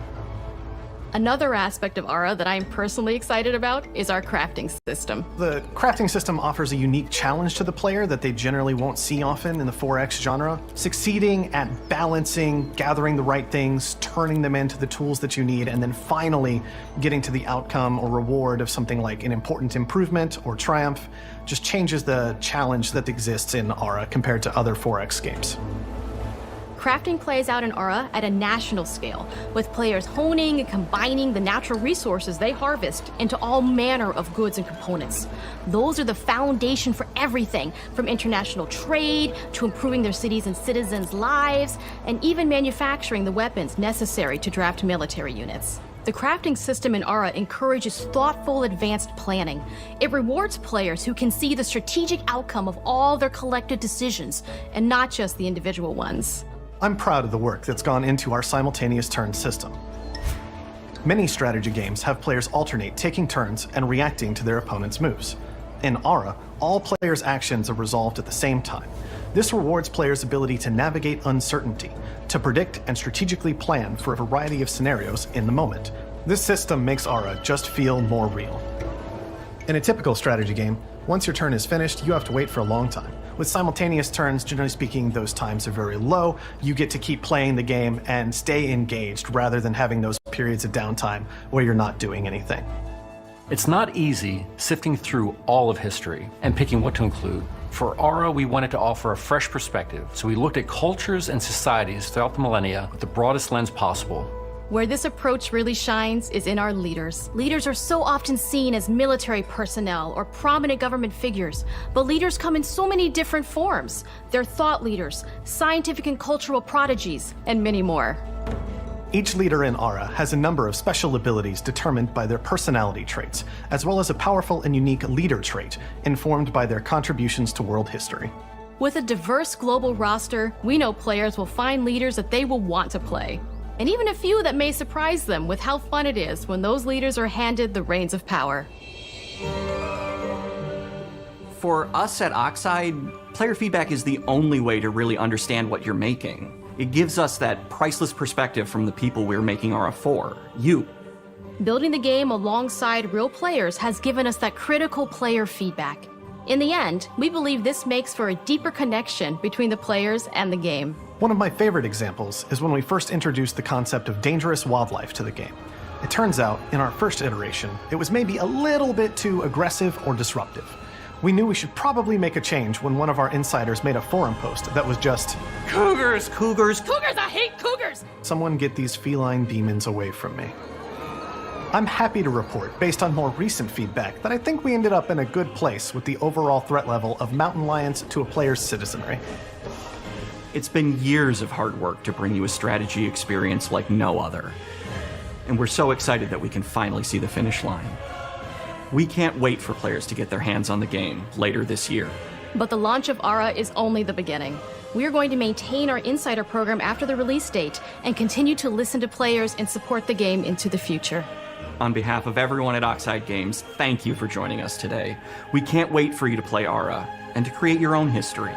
Another aspect of Ara that I'm personally excited about is our crafting system. The crafting system offers a unique challenge to the player that they generally won't see often in the 4X genre. Succeeding at balancing, gathering the right things, turning them into the tools that you need, and then finally getting to the outcome or reward of something like an important improvement or triumph just changes the challenge that exists in Ara compared to other 4X games. Crafting plays out in Ara at a national scale, with players honing and combining the natural resources they harvest into all manner of goods and components. Those are the foundation for everything, from international trade to improving their cities and citizens' lives, and even manufacturing the weapons necessary to draft military units. The crafting system in Ara encourages thoughtful, advanced planning. It rewards players who can see the strategic outcome of all their collective decisions, and not just the individual ones. I'm proud of the work that's gone into our simultaneous turn system. Many strategy games have players alternate taking turns and reacting to their opponent's moves. In Ara, all players' actions are resolved at the same time. This rewards players' ability to navigate uncertainty, to predict and strategically plan for a variety of scenarios in the moment. This system makes Ara just feel more real. In a typical strategy game, once your turn is finished, you have to wait for a long time. With simultaneous turns, generally speaking, those times are very low. You get to keep playing the game and stay engaged rather than having those periods of downtime where you're not doing anything. It's not easy sifting through all of history and picking what to include. For Ara, we wanted to offer a fresh perspective, so we looked at cultures and societies throughout the millennia with the broadest lens possible. Where this approach really shines is in our leaders. Leaders are so often seen as military personnel or prominent government figures, but leaders come in so many different forms. They're thought leaders, scientific and cultural prodigies, and many more. Each leader in Ara has a number of special abilities determined by their personality traits, as well as a powerful and unique leader trait informed by their contributions to world history. With a diverse global roster, we know players will find leaders that they will want to play. And even a few that may surprise them with how fun it is when those leaders are handed the reins of power. For us at Oxide, Player feedback is the only way to really understand what you're making. It gives us that priceless perspective from the people we're making Aura for, you. Building the game alongside real players has given us that critical player feedback. In the end, we believe this makes for a deeper connection between the players and the game. One of my favorite examples is when we first introduced the concept of dangerous wildlife to the game. It turns out, in our first iteration, it was maybe a little bit too aggressive or disruptive. We knew we should probably make a change when one of our insiders made a forum post that was just, "Cougars, cougars, Cougars, I hate cougars! Someone get these feline demons away from me." I'm happy to report, based on more recent feedback, that I think we ended up in a good place with the overall threat level of mountain lions to a player's citizenry. It's been years of hard work to bring you a strategy experience like no other. And we're so excited that we can finally see the finish line. We can't wait for players to get their hands on the game later this year. But the launch of Aura is only the beginning. We're going to maintain our insider program after the release date and continue to listen to players and support the game into the future. On behalf of everyone at Oxide Games, thank you for joining us today. We can't wait for you to play Aura and to create your own history.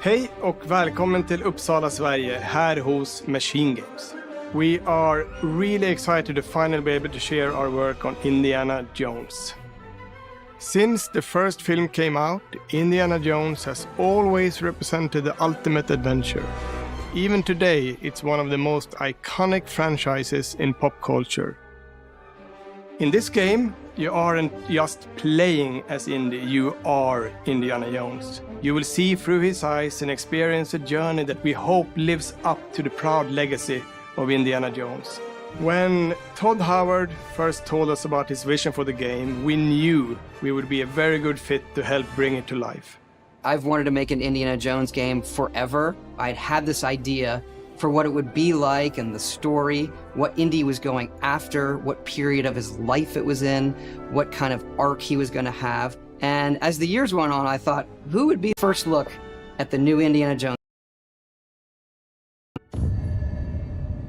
Hej och välkommen till Uppsala, Sverige, här hos Machine Games. We are really excited to finally be able to share our work on Indiana Jones. Since the first film came out, Indiana Jones has always represented the ultimate adventure. Even today, it's one of the most iconic franchises in pop culture. In this game, you aren't just playing as Indy, you are Indiana Jones. You will see through his eyes and experience a journey that we hope lives up to the proud legacy of Indiana Jones. When Todd Howard first told us about his vision for the game, we knew we would be a very good fit to help bring it to life. I've wanted to make an Indiana Jones game forever. I'd had this idea for what it would be like and the story, what Indy was going after, what period of his life it was in, what kind of arc he was going to have. And as the years went on, I thought, who would be first look at the new Indiana Jones?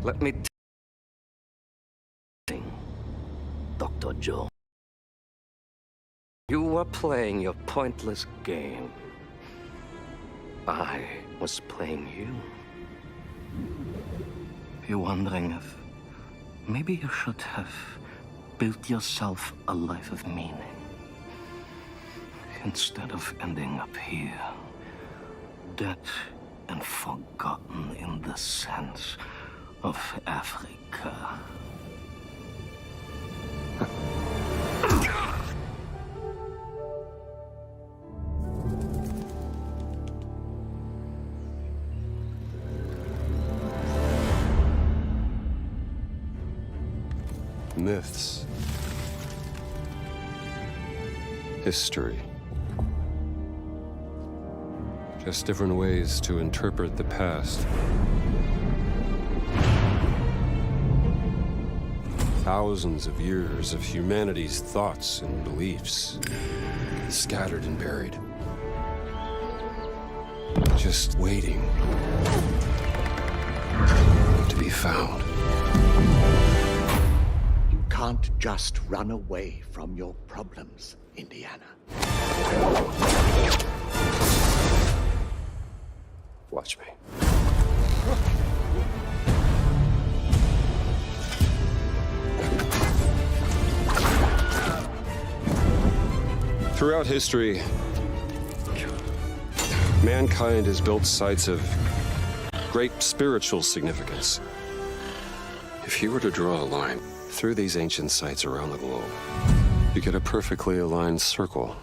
Let me Dr. Jones. You were playing your pointless game. I was playing you. You're wondering if maybe you should have built yourself a life of meaning instead of ending up here, dead and forgotten in the sense of Africa. Myths, history, just different ways to interpret the past. Thousands of years of humanity's thoughts and beliefs, scattered and buried, just waiting to be found. Can't just run away from your problems, Indiana. Watch me. Throughout history, mankind has built sites of great spiritual significance. If you were to draw a line through these ancient sites around the globe, you get a perfectly aligned circle.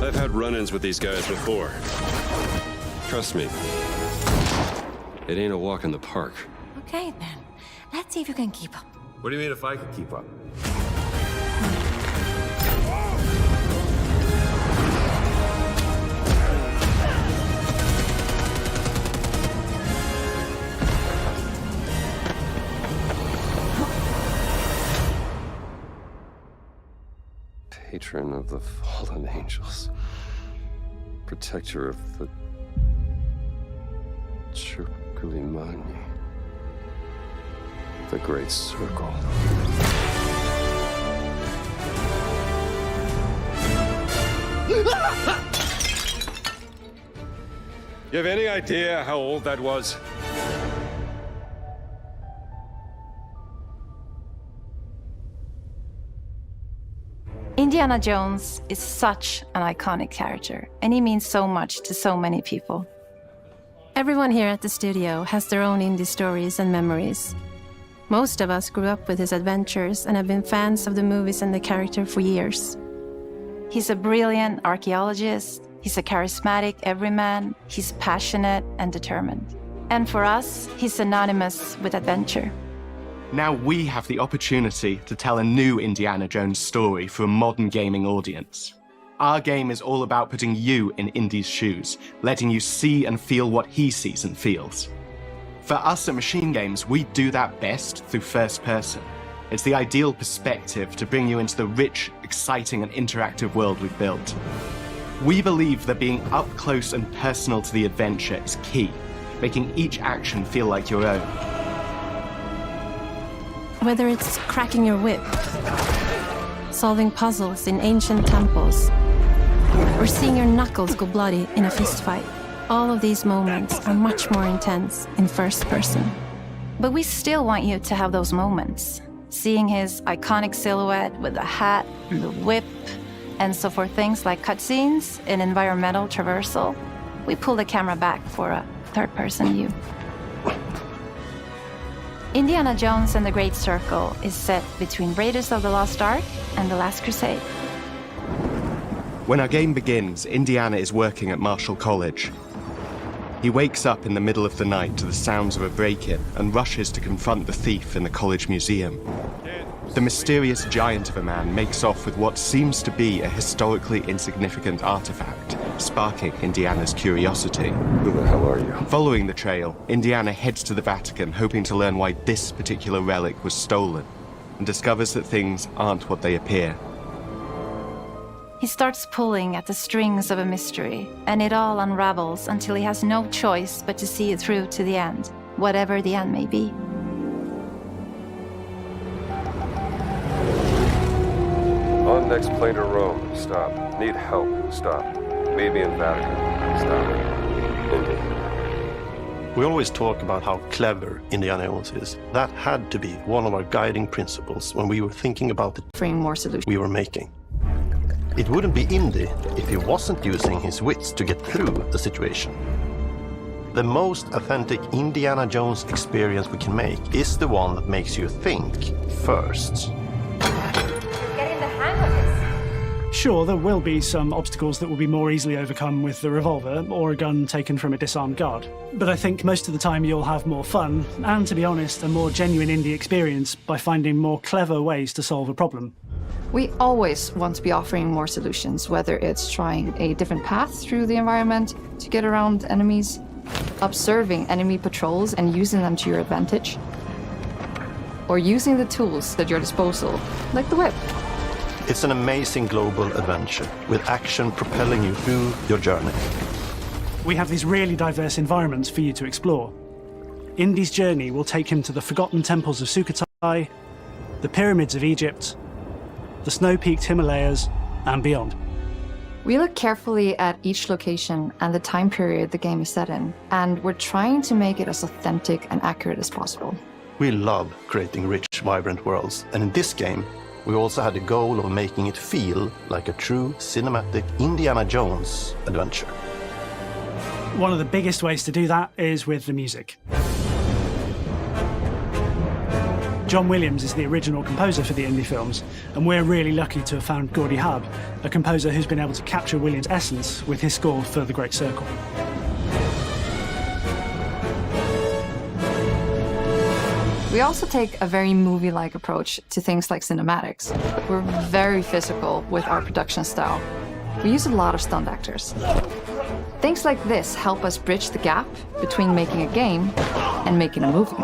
I've had run-ins with these guys before. Trust me, it ain't a walk in the park. Okay, then. Let's see if you can keep up. What do you mean if I could keep up? Patron of the fallen angels. Protector of the Chukulimani. The Great Circle. You have any idea how old that was? Indiana Jones is such an iconic character, and he means so much to so many people. Everyone here at the studio has their own indie stories and memories. Most of us grew up with his adventures and have been fans of the movies and the character for years. He's a brilliant archaeologist, he's a charismatic everyman, he's passionate and determined. And for us, he's synonymous with adventure. Now we have the opportunity to tell a new Indiana Jones story for a modern gaming audience. Our game is all about putting you in Indy's shoes, letting you see and feel what he sees and feels. For us at Machine Games, we do that best through first person. It's the ideal perspective to bring you into the rich, exciting and interactive world we've built. We believe that being up close and personal to the adventure is key, making each action feel like your own. Whether it's cracking your whip, solving puzzles in ancient temples, or seeing your knuckles go bloody in a fistfight, all of these moments are much more intense in first person. But we still want you to have those moments. Seeing his iconic silhouette with the hat, the whip, and so for things like cutscenes and environmental traversal, we pull the camera back for a third-person view. Indiana Jones and the Great Circle is set between Raiders of the Lost Ark and The Last Crusade. When our game begins, Indiana is working at Marshall College. He wakes up in the middle of the night to the sounds of a break-in and rushes to confront the thief in the college museum. The mysterious giant of a man makes off with what seems to be a historically insignificant artifact, sparking Indiana's curiosity. Who the hell are you? Following the trail, Indiana heads to the Vatican, hoping to learn why this particular relic was stolen, and discovers that things aren't what they appear. He starts pulling at the strings of a mystery, and it all unravels until he has no choice but to see it through to the end, whatever the end may be. On next plane to Rome. Stop. Need help. Stop. Meet me in Vatican. Stop. Indy. We always talk about how clever Indiana Jones is. That had to be one of our guiding principles when we were thinking about the Offering more solutions we were making. It wouldn't be Indy if he wasn't using his wits to get through the situation. The most authentic Indiana Jones experience we can make is the one that makes you think first. Getting the hang of this. Sure, there will be some obstacles that will be more easily overcome with the revolver or a gun taken from a disarmed guard. But I think most of the time you'll have more fun, and to be honest, a more genuine indie experience by finding more clever ways to solve a problem. We always want to be offering more solutions, whether it's trying a different path through the environment to get around enemies, observing enemy patrols and using them to your advantage, or using the tools at your disposal, like the whip. It's an amazing global adventure, with action propelling you through your journey. We have these really diverse environments for you to explore. Indy's journey will take him to the forgotten temples of Sukhothai, the pyramids of Egypt, the snow-peaked Himalayas, and beyond. We look carefully at each location and the time period the game is set in, and we're trying to make it as authentic and accurate as possible. We love creating rich, vibrant worlds, and in this game, we also had the goal of making it feel like a true cinematic Indiana Jones adventure. One of the biggest ways to do that is with the music. John Williams is the original composer for the indie films, and we're really lucky to have found Gordy Hub, a composer who's been able to capture Williams' essence with his score for The Great Circle. We also take a very movie-like approach to things like cinematics. We're very physical with our production style. We use a lot of stunt actors. Things like this help us bridge the gap between making a game and making a movie.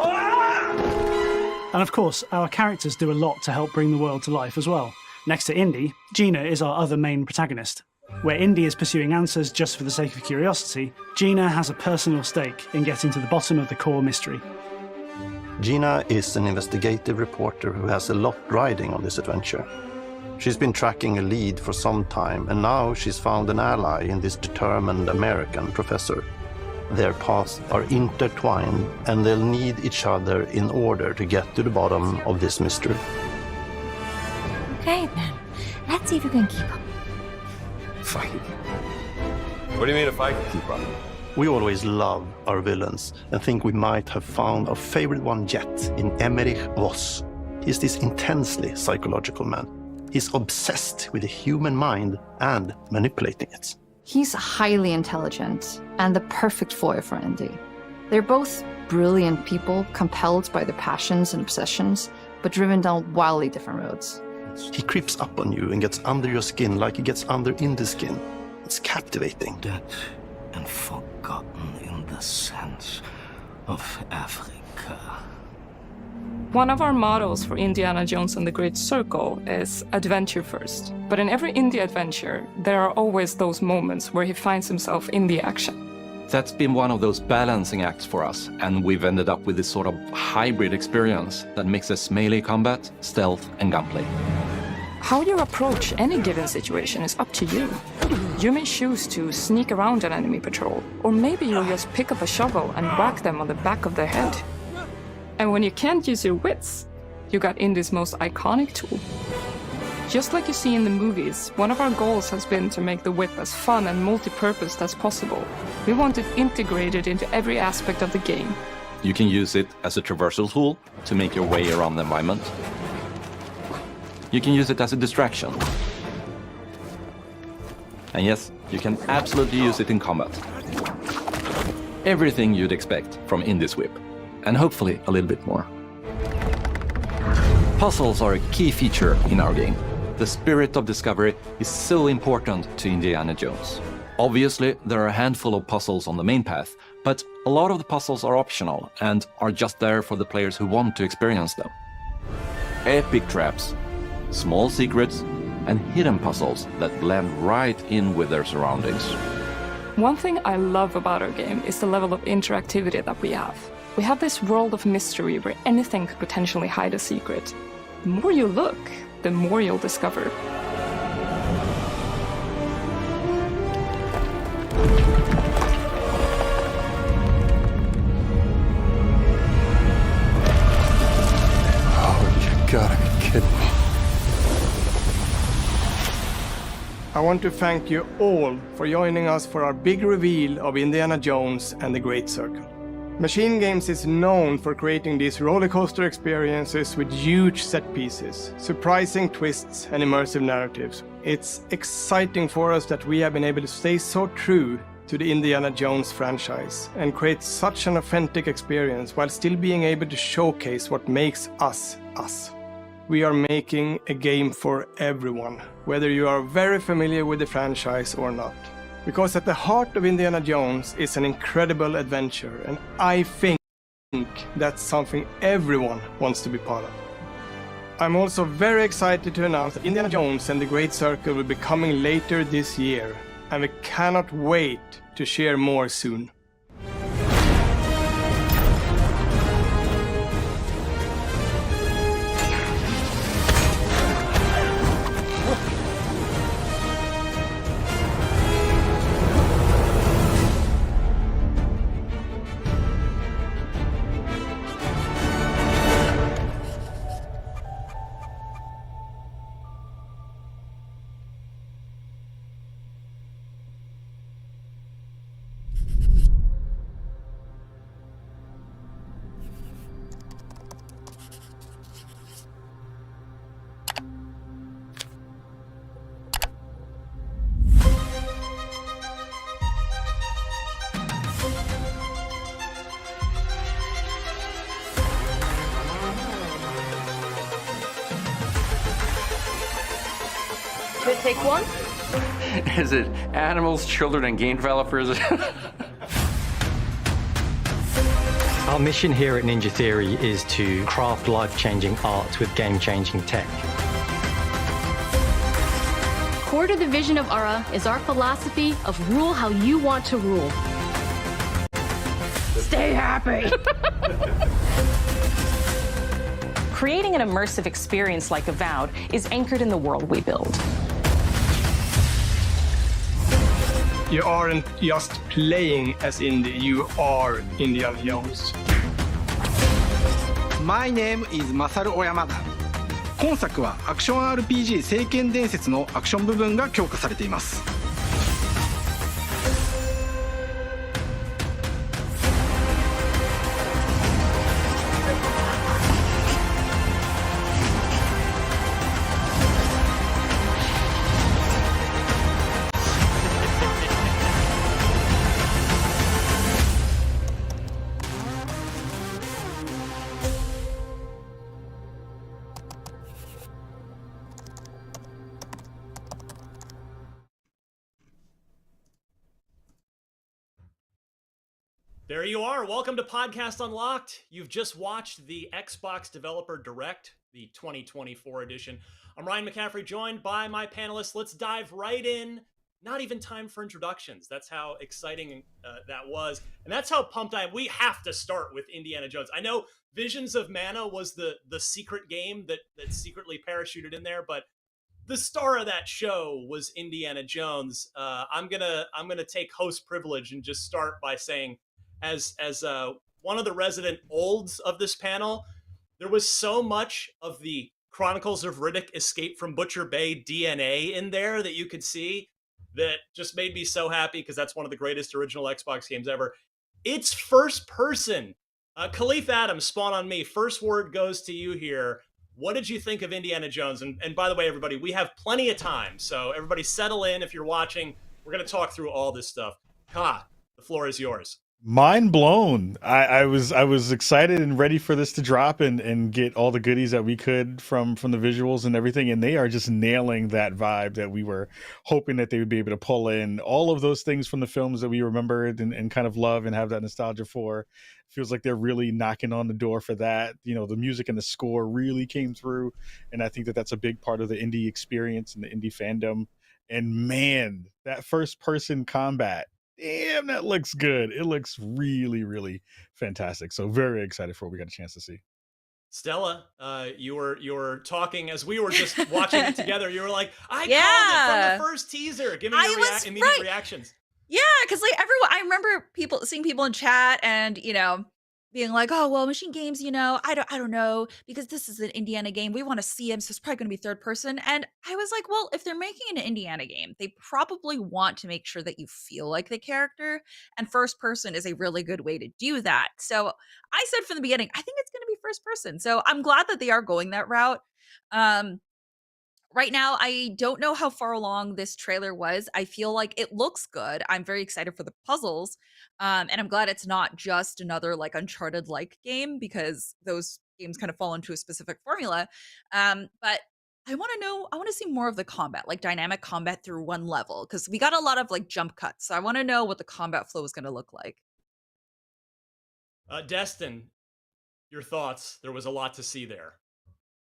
And of course, our characters do a lot to help bring the world to life as well. Next to Indy, Gina is our other main protagonist. Where Indy is pursuing answers just for the sake of curiosity, Gina has a personal stake in getting to the bottom of the core mystery. Gina is an investigative reporter who has a lot riding on this adventure. She's been tracking a lead for some time, and now she's found an ally in this determined American professor. Their paths are intertwined, and they'll need each other in order to get to the bottom of this mystery. Okay, then. Let's see if we can keep up. Fine. What do you mean if I can keep up? We always love our villains and think we might have found our favorite one yet in Emmerich Voss. He's this intensely psychological man. He's obsessed with the human mind and manipulating it. He's highly intelligent and the perfect foil for Indy. They're both brilliant people, compelled by their passions and obsessions, but driven down wildly different roads. He creeps up on you and gets under your skin like he gets under Indy's skin. It's captivating. Dead and forgotten in the sense of Africa. One of our mottos for Indiana Jones and the Great Circle is adventure first. But in every indie adventure, there are always those moments where he finds himself in the action. That's been one of those balancing acts for us, and we've ended up with this sort of hybrid experience that mixes melee combat, stealth, and gunplay. How you approach any given situation is up to you. You may choose to sneak around an enemy patrol, or maybe you'll just pick up a shovel and whack them on the back of their head. And when you can't use your wits, you got Indy's most iconic tool. Just like you see in the movies, one of our goals has been to make the whip as fun and multi-purposed as possible. We want it integrated into every aspect of the game. You can use it as a traversal tool to make your way around the environment. You can use it as a distraction. And yes, you can absolutely use it in combat. Everything you'd expect from Indy's whip, and hopefully a little bit more. Puzzles are a key feature in our game. The spirit of discovery is so important to Indiana Jones. Obviously, there are a handful of puzzles on the main path, but a lot of the puzzles are optional and are just there for the players who want to experience them. Epic traps, small secrets, and hidden puzzles that blend right in with their surroundings. One thing I love about our game is the level of interactivity that we have. We have this world of mystery where anything could potentially hide a secret. The more you look, the more you'll discover. Oh, you gotta be kidding me. I want to thank you all for joining us for our big reveal of Indiana Jones and the Great Circle. Machine Games is known for creating these rollercoaster experiences with huge set pieces, surprising twists, and immersive narratives. It's exciting for us that we have been able to stay so true to the Indiana Jones franchise and create such an authentic experience while still being able to showcase what makes us us. We are making a game for everyone, whether you are very familiar with the franchise or not. Because at the heart of Indiana Jones is an incredible adventure, and I think that's something everyone wants to be part of. I'm also very excited to announce that Indiana Jones and the Great Circle will be coming later this year, and we cannot wait to share more soon. Good take one. Is it animals, children, and game developers? Our mission here at Ninja Theory is to craft life-changing art with game-changing tech. Core to the vision of Ara is our philosophy of rule how you want to rule. Stay happy! Creating an immersive experience like Avowed is anchored in the world we build. You aren't just playing as Indy, you are Indiana Jones. My name is Masaru Oyamada. 今作はアクション RPG 聖剣伝説のアクション部分が強化されています。There you are. Welcome to Podcast Unlocked. You've just watched the Xbox Developer Direct, the 2024 edition. I'm Ryan McCaffrey, joined by my panelists. Let's dive right in. Not even time for introductions. That's how exciting that was. And that's how pumped I am. We have to start with Indiana Jones. I know Visions of Mana was the secret game that secretly parachuted in there, but the star of that show was Indiana Jones. I'm gonna take host privilege and just start by saying, as one of the resident olds of this panel, there was so much of the Chronicles of Riddick Escape from Butcher Bay DNA in there that you could see that just made me so happy, because that's one of the greatest original Xbox games ever. It's first person. Khalif Adams, Spawn on Me, first word goes to you here. What did you think of Indiana Jones? And by the way, everybody, we have plenty of time, so everybody settle in if you're watching. We're going to talk through all this stuff. Ka, the floor is yours. Mind blown. I was excited and ready for this to drop and get all the goodies that we could from the visuals and everything, and they are just nailing that vibe that we were hoping that they would be able to pull in. All of those things from the films that we remembered and kind of love and have that nostalgia for. Feels like they're really knocking on the door for that. You know, the music and the score really came through, and I think that that's a big part of the indie experience and the indie fandom. And man, that first person combat, damn, that looks good. It looks really, really fantastic. So very excited for what we got a chance to see. Stella, you were talking as we were just watching it together. You were like, I called it from the first teaser. Give me your immediate reactions. Yeah, because like everyone, I remember seeing people in chat and being like, oh well, Machine Games, I don't know, because this is an Indiana game. We want to see him, so it's probably going to be third person. And I was like, well, if they're making an Indiana game, they probably want to make sure that you feel like the character, and first person is a really good way to do that. So I said from the beginning, I think it's going to be first person. So I'm glad that they are going that route. Right now, I don't know how far along this trailer was. I feel like it looks good. I'm very excited for the puzzles. And I'm glad it's not just another like Uncharted-like game, because those games kind of fall into a specific formula. But I want to see more of the combat, like dynamic combat through one level, because we got a lot of like jump cuts. So I want to know what the combat flow is going to look like. Destin, your thoughts? There was a lot to see there.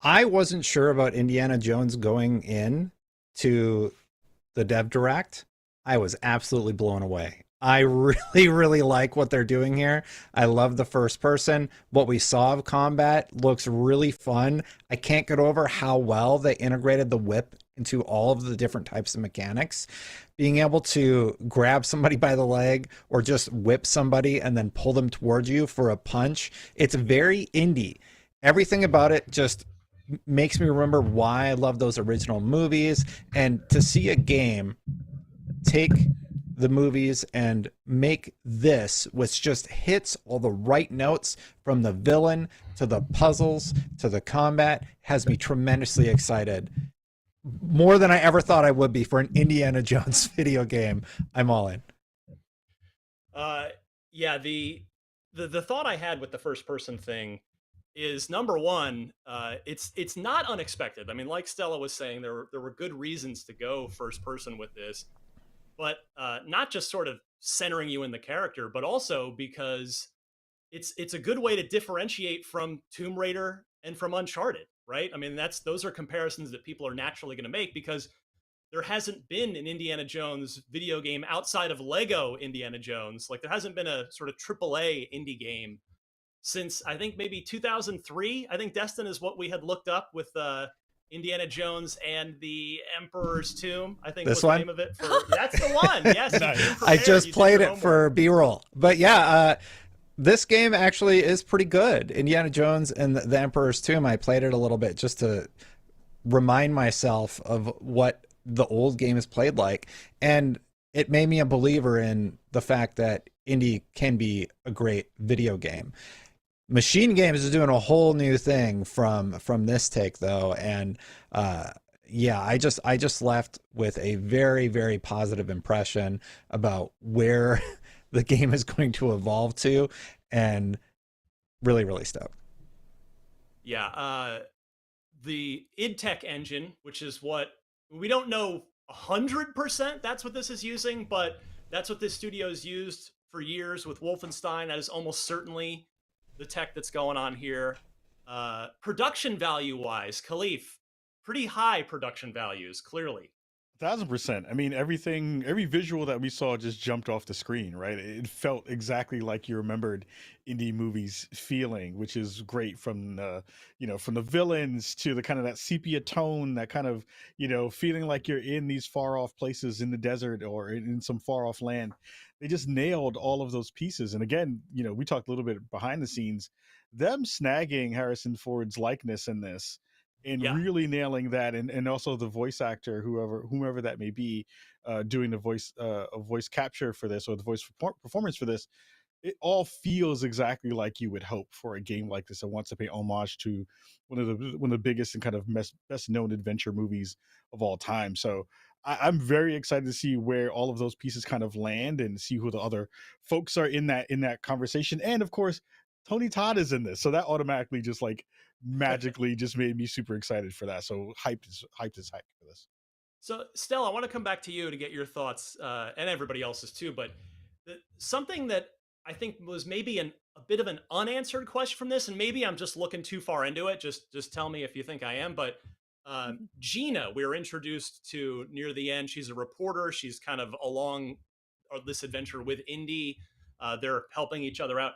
I wasn't sure about Indiana Jones going in to the Dev Direct. I was absolutely blown away. I really, really like what they're doing here. I love the first person. What we saw of combat looks really fun. I can't get over how well they integrated the whip into all of the different types of mechanics. Being able to grab somebody by the leg or just whip somebody and then pull them towards you for a punch. It's very indie. Everything about it just makes me remember why I love those original movies, and to see a game take the movies and make this, which just hits all the right notes from the villain to the puzzles to the combat, has me tremendously excited. More than I ever thought I would be for an Indiana Jones video game. I'm all in. Yeah, the thought I had with the first person thing is number one, it's not unexpected. I mean, like Stella was saying, there were good reasons to go first person with this, but not just sort of centering you in the character, but also because it's a good way to differentiate from Tomb Raider and from Uncharted, right? I mean, those are comparisons that people are naturally going to make because there hasn't been an Indiana Jones video game outside of Lego Indiana Jones. Like there hasn't been a sort of AAA indie game since I think maybe 2003. I think Destin is what we had looked up with Indiana Jones and the Emperor's Tomb. I think This was the one? name of it. That's the one. Yes, you came I prepared. just You did played your it for B-roll. But yeah, this game actually is pretty good. Indiana Jones and the Emperor's Tomb, I played it a little bit just to remind myself of what the old game is played like. And it made me a believer in the fact that indie can be a great video game. Machine Games is doing a whole new thing from this take though, and yeah, I just left with a very, very positive impression about where the game is going to evolve to, and really, really stoked. Yeah, the id Tech engine, which is what we don't know 100% that's what this is using, but that's what this studio has used for years with Wolfenstein. That is almost certainly the tech that's going on here. Production value wise, Khalif, pretty high production values, clearly. 1000%. I mean, every visual that we saw just jumped off the screen, right? It felt exactly like you remembered indie movies feeling, which is great, from from the villains to the kind of that sepia tone, that kind of, feeling like you're in these far off places in the desert or in some far off land. They just nailed all of those pieces. And again, we talked a little bit behind the scenes, them snagging Harrison Ford's likeness in this and really nailing that, and also the voice actor, whomever that may be, doing the voice capture for this, or the voice performance for this. It all feels exactly like you would hope for a game like this that wants to pay homage to one of the biggest and kind of best known adventure movies of all time. So I'm very excited to see where all of those pieces kind of land, and see who the other folks are in that conversation. And of course, Tony Todd is in this, so that automatically just magically just made me super excited for that. So hyped as heck for this. So Stella, I want to come back to you to get your thoughts, and everybody else's too, but something that I think was maybe a bit of an unanswered question from this, and maybe I'm just looking too far into it. Just tell me if you think I am. But Gina, we were introduced to near the end. She's a reporter. She's kind of along this adventure with Indy. They're helping each other out.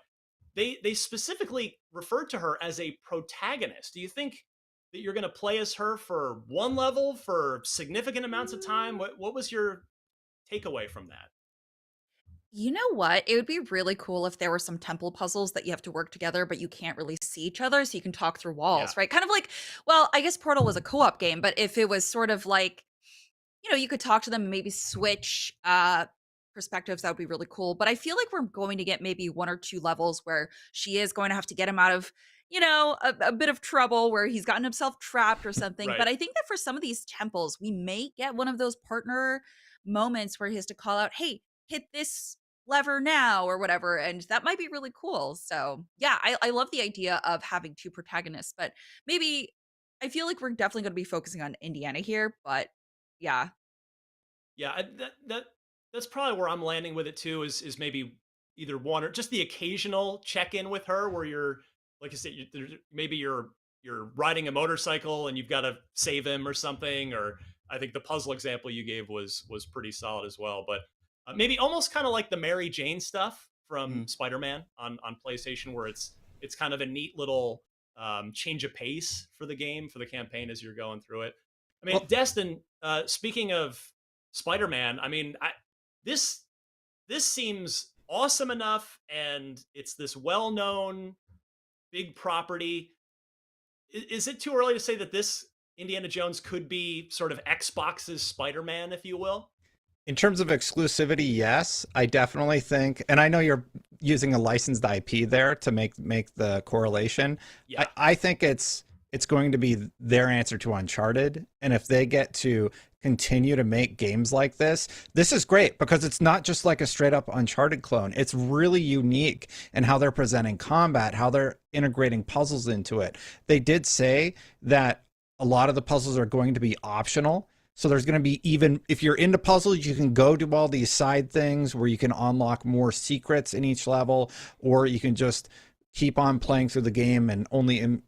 They specifically referred to her as a protagonist. Do you think that you're going to play as her for one level for significant amounts of time? What was your takeaway from that? You know what? It would be really cool if there were some temple puzzles that you have to work together, but you can't really see each other, so you can talk through walls, right? Kind of like, well, I guess Portal was a co-op game, but if it was sort of like, you could talk to them and maybe switch perspectives, that would be really cool. But I feel like we're going to get maybe one or two levels where she is going to have to get him out of, a bit of trouble, where he's gotten himself trapped or something. Right. But I think that for some of these temples, we may get one of those partner moments where he has to call out, hey, hit this lever now or whatever, and that might be really cool. So yeah, I love the idea of having two protagonists, but maybe I feel like we're definitely going to be focusing on Indiana here. But yeah, That's probably where I'm landing with it too, is maybe either one or just the occasional check-in with her where you're, like I said, maybe you're riding a motorcycle and you've got to save him or something. Or I think the puzzle example you gave was pretty solid as well. But maybe almost kind of like the Mary Jane stuff from Spider-Man on PlayStation, where it's kind of a neat little change of pace for the game, for the campaign as you're going through it. I mean, Destin, speaking of Spider-Man, I mean, this seems awesome enough, and it's this well-known big property. Is it too early to say that this Indiana Jones could be sort of Xbox's Spider-Man, if you will? In terms of exclusivity, yes, I definitely think, and I know you're using a licensed IP there to make the correlation. Yeah. I think it's it's going to be their answer to Uncharted. And if they get to continue to make games like this is great, because it's not just like a straight up Uncharted clone. It's really unique in how they're presenting combat, how they're integrating puzzles into it. They did say that a lot of the puzzles are going to be optional. So there's going to be, even if you're into puzzles, you can go do all these side things where you can unlock more secrets in each level, or you can just keep on playing through the game and only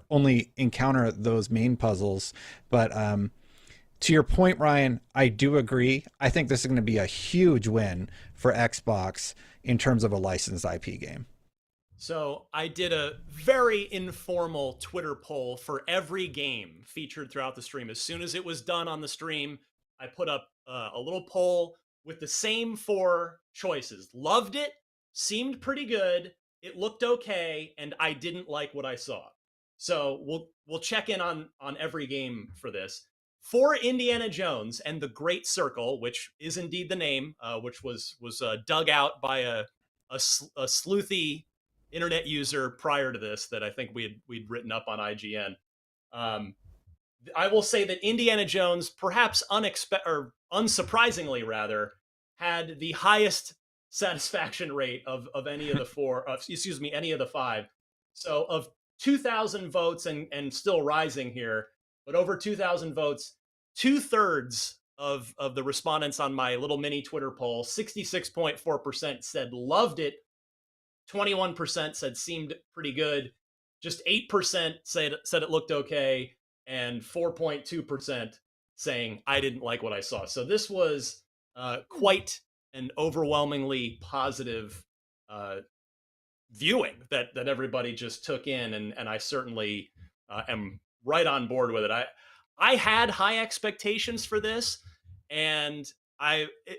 only encounter those main puzzles. But to your point, Ryan, I do agree. I think this is going to be a huge win for Xbox in terms of a licensed IP game. So I did a very informal Twitter poll for every game featured throughout the stream. As soon as it was done on the stream, I put up a little poll with the same 4 choices. Loved it, seemed pretty good, it looked okay, and I didn't like what I saw. So we'll check in on every game for this. For Indiana Jones and the Great Circle, which is indeed the name, which was dug out by a sleuthy internet user prior to this that I think we'd written up on IGN. I will say that Indiana Jones, perhaps unsurprisingly rather, had the highest satisfaction rate of any of the 4, any of the 5. So of 2,000 votes and still rising here, but over 2,000 votes, 2/3 of the respondents on my little mini Twitter poll, 66.4% said loved it, 21% said seemed pretty good, just 8% said it looked okay, and 4.2% saying I didn't like what I saw. So this was quite an overwhelmingly positive viewing that everybody just took in, and I certainly am right on board with it. I had high expectations for this, and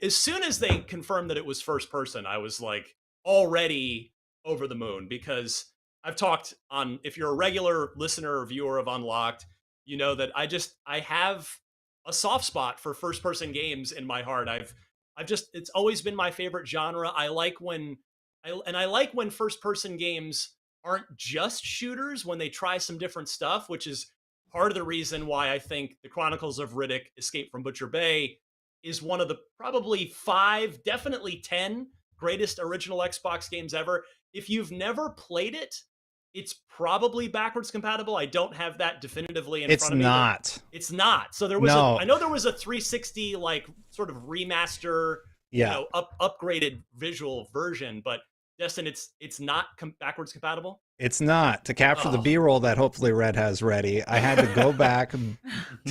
as soon as they confirmed that it was first person, I was like already over the moon, because I've talked on, if you're a regular listener or viewer of Unlocked, you know that I have a soft spot for first person games in my heart. It's always been my favorite genre. I like when first person games aren't just shooters, when they try some different stuff, which is part of the reason why I think The Chronicles of Riddick: Escape from Butcher Bay is one of the probably 5, definitely 10 greatest original Xbox games ever. If you've never played it, it's probably backwards compatible. I don't have that definitively in front of me. It's not. So there was I know there was a 360 like sort of remaster, upgraded visual version, but Destin, it's not backwards compatible. It's not. To capture the B-roll that hopefully Red has ready, I had to go back,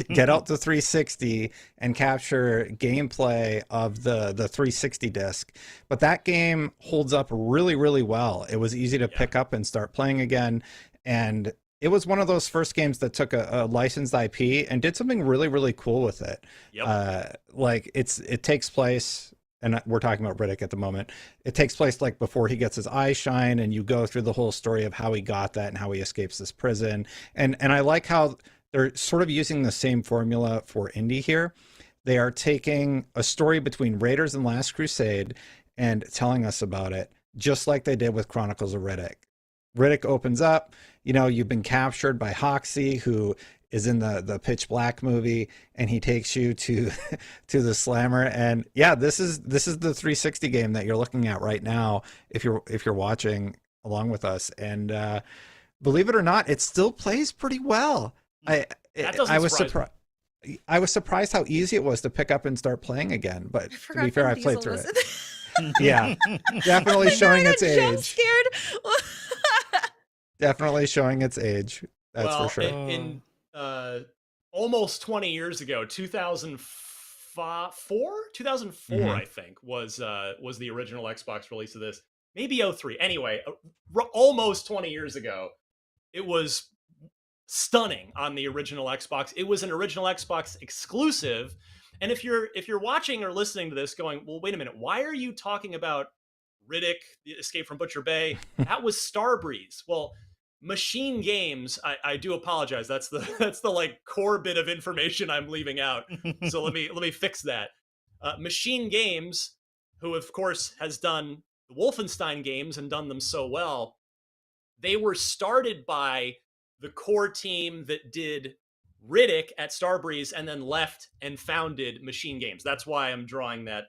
get out the 360 and capture gameplay of the 360 disc. But that game holds up really, really well. It was easy to pick up and start playing again. And it was one of those first games that took a licensed IP and did something really, really cool with it. Yep. It takes place, and we're talking about Riddick at the moment. It takes place like before he gets his eyes shine, and you go through the whole story of how he got that and how he escapes this prison. And I like how they're sort of using the same formula for Indy here. They are taking a story between Raiders and Last Crusade and telling us about it, just like they did with Chronicles of Riddick. Riddick opens up, you've been captured by Hoxie, who is in the Pitch Black movie, and he takes you to the slammer. And yeah, this is the 360 game that you're looking at right now if you're watching along with us. And believe it or not, it still plays pretty well. I was surprised how easy it was to pick up and start playing again. But to be fair, I played through it. Yeah, definitely showing its age. Definitely showing its age. That's for sure. In almost 20 years ago, 2004, I think, was the original Xbox release of this. Maybe 03. Anyway, almost 20 years ago, it was stunning on the original Xbox. It was an original Xbox exclusive. And if you're watching or listening to this going, well, wait a minute, why are you talking about Riddick, the Escape from Butcher Bay? That was Starbreeze. Well, Machine Games, I do apologize. That's the like core bit of information I'm leaving out. So let me fix that. Machine Games, who of course has done the Wolfenstein games and done them so well, they were started by the core team that did Riddick at Starbreeze and then left and founded Machine Games. That's why I'm drawing that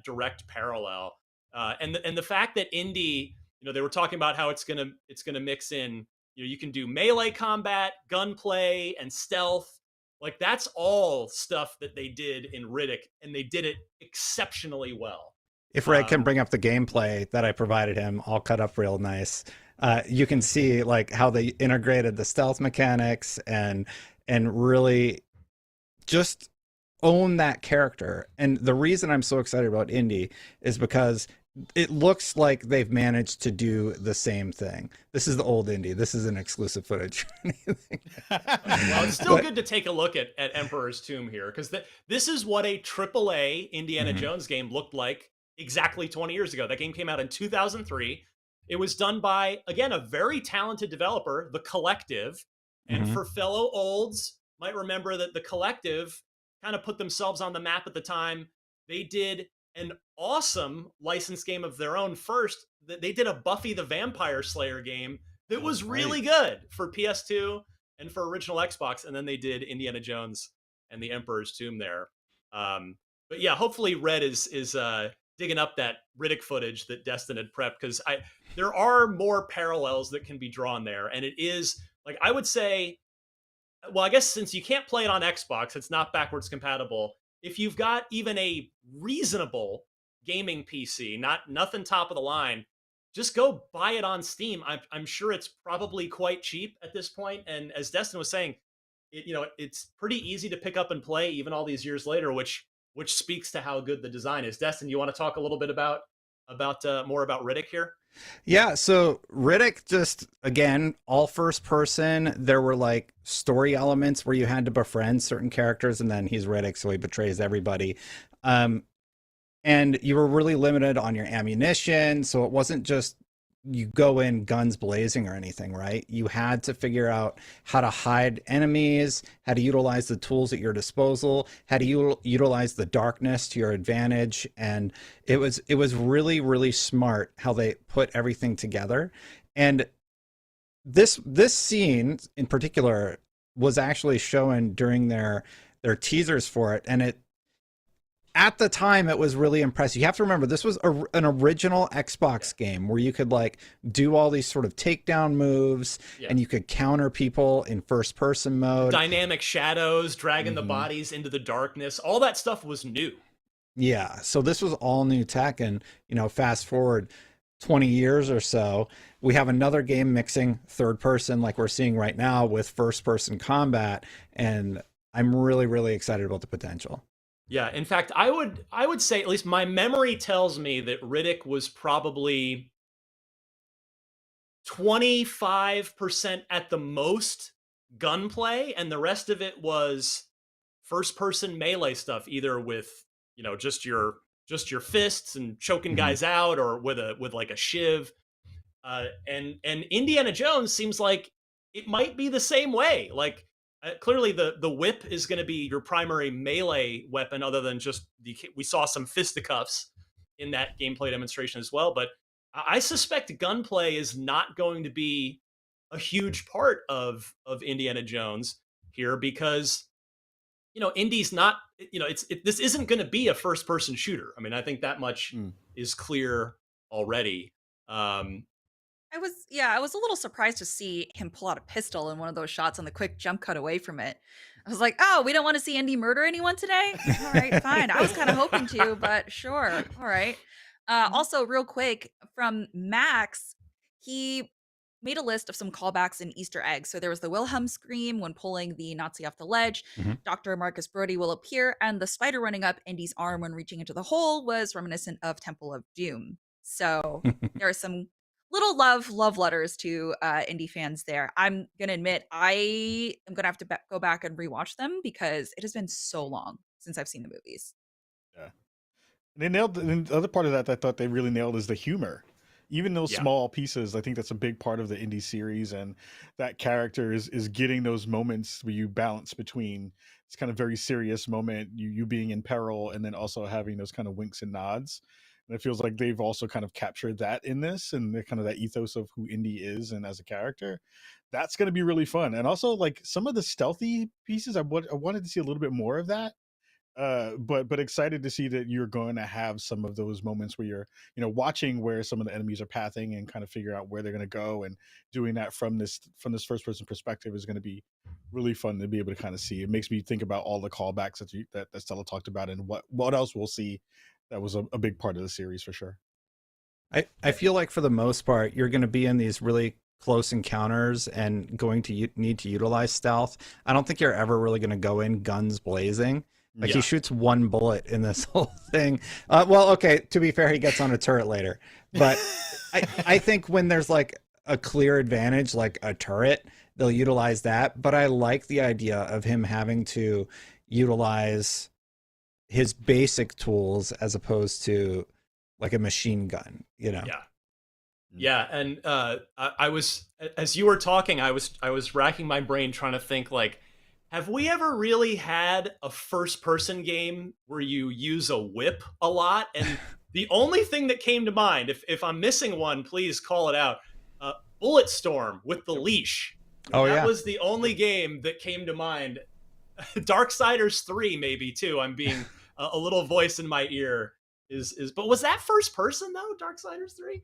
direct parallel. And the fact that Indy, they were talking about how it's gonna mix in, you can do melee combat, gunplay, and stealth. Like, that's all stuff that they did in Riddick, and they did it exceptionally well. If Red can bring up the gameplay that I provided him, all cut up real nice. You can see like how they integrated the stealth mechanics and really just own that character. And the reason I'm so excited about Indy is because it looks like they've managed to do the same thing. This is the old Indy. This isn't exclusive footage. Well, it's still good to take a look at Emperor's Tomb here, because this is what a AAA Indiana Jones game looked like exactly 20 years ago. That game came out in 2003. It was done by, again, a very talented developer, The Collective. And for fellow olds, might remember that The Collective kind of put themselves on the map at the time. They did an awesome licensed game of their own first. They did a Buffy the Vampire Slayer game that was really good for PS2 and for original Xbox. And then they did Indiana Jones and the Emperor's Tomb there. But yeah, hopefully Red is digging up that Riddick footage that Destin had prepped, because there are more parallels that can be drawn there. And it is, like, I would say, well, I guess since you can't play it on Xbox, it's not backwards compatible. If you've got even a reasonable gaming PC, nothing top of the line, just go buy it on Steam. I'm sure it's probably quite cheap at this point. And as Destin was saying, it's pretty easy to pick up and play even all these years later, which speaks to how good the design is. Destin, you want to talk a little bit about more about Riddick here? Yeah, so Riddick, just again, all first person. There were like story elements where you had to befriend certain characters, and then he's Riddick, so he betrays everybody. And you were really limited on your ammunition, so it wasn't just you go in guns blazing or anything, right? You had to figure out how to hide enemies, how to utilize the tools at your disposal, how to utilize the darkness to your advantage. And it was really, really smart how they put everything together. And this scene in particular was actually shown during their teasers for it. And at the time, it was really impressive. You have to remember, this was an original Xbox game where you could like do all these sort of takedown moves, and you could counter people in first person mode. Dynamic shadows, dragging the bodies into the darkness. All that stuff was new. Yeah. So this was all new tech. And, fast forward 20 years or so, we have another game mixing third person like we're seeing right now with first person combat. And I'm really, really excited about the potential. Yeah, in fact, I would say, at least my memory tells me, that Riddick was probably 25% at the most gunplay, and the rest of it was first-person melee stuff, either with just your fists and choking guys out, or with like a shiv. And Indiana Jones seems like it might be the same way. Like, clearly the whip is going to be your primary melee weapon, other than just we saw some fisticuffs in that gameplay demonstration as well. But I suspect gunplay is not going to be a huge part of Indiana Jones here, because Indy's not, this isn't going to be a first person shooter. I mean, I think that much is clear already. I was a little surprised to see him pull out a pistol in one of those shots on the quick jump cut away from it. I was like, oh, we don't want to see Indy murder anyone today? All right, fine. I was kind of hoping to, but sure. All right. Also, real quick, from Max, he made a list of some callbacks and Easter eggs. So there was the Wilhelm scream when pulling the Nazi off the ledge. Dr. Marcus Brody will appear, and the spider running up Indy's arm when reaching into the hole was reminiscent of Temple of Doom. So there are some little love letters to indie fans there. I'm gonna admit, I am gonna have to go back and rewatch them, because it has been so long since I've seen the movies. Yeah, they nailed. And the other part of that I thought they really nailed is the humor. Even those small pieces, I think that's a big part of the indie series, and that character is getting those moments where you balance between this kind of very serious moment, you being in peril, and then also having those kind of winks and nods. And it feels like they've also kind of captured that in this, and the kind of that ethos of who Indy is and as a character. That's going to be really fun. And also, like, some of the stealthy pieces, I wanted to see a little bit more of that. But excited to see that you're going to have some of those moments where you're, watching where some of the enemies are pathing and kind of figure out where they're going to go, and doing that from this first person perspective is going to be really fun to be able to kind of see. It makes me think about all the callbacks that Stella talked about, and what else we'll see. That was a big part of the series for sure. I feel like for the most part, you're going to be in these really close encounters and going to need to utilize stealth. I don't think you're ever really going to go in guns blazing. Like, he shoots one bullet in this whole thing. Well, okay, to be fair, he gets on a turret later. But I think when there's like a clear advantage, like a turret, they'll utilize that. But I like the idea of him having to utilize his basic tools as opposed to like a machine gun, Yeah, and I was, as you were talking, I was racking my brain trying to think, like, have we ever really had a first-person game where you use a whip a lot? And the only thing that came to mind, if I'm missing one, please call it out. Bulletstorm with the leash. That was the only game that came to mind. Darksiders 3 maybe too. I'm being a little voice in my ear is. But was that first person though? Darksiders 3?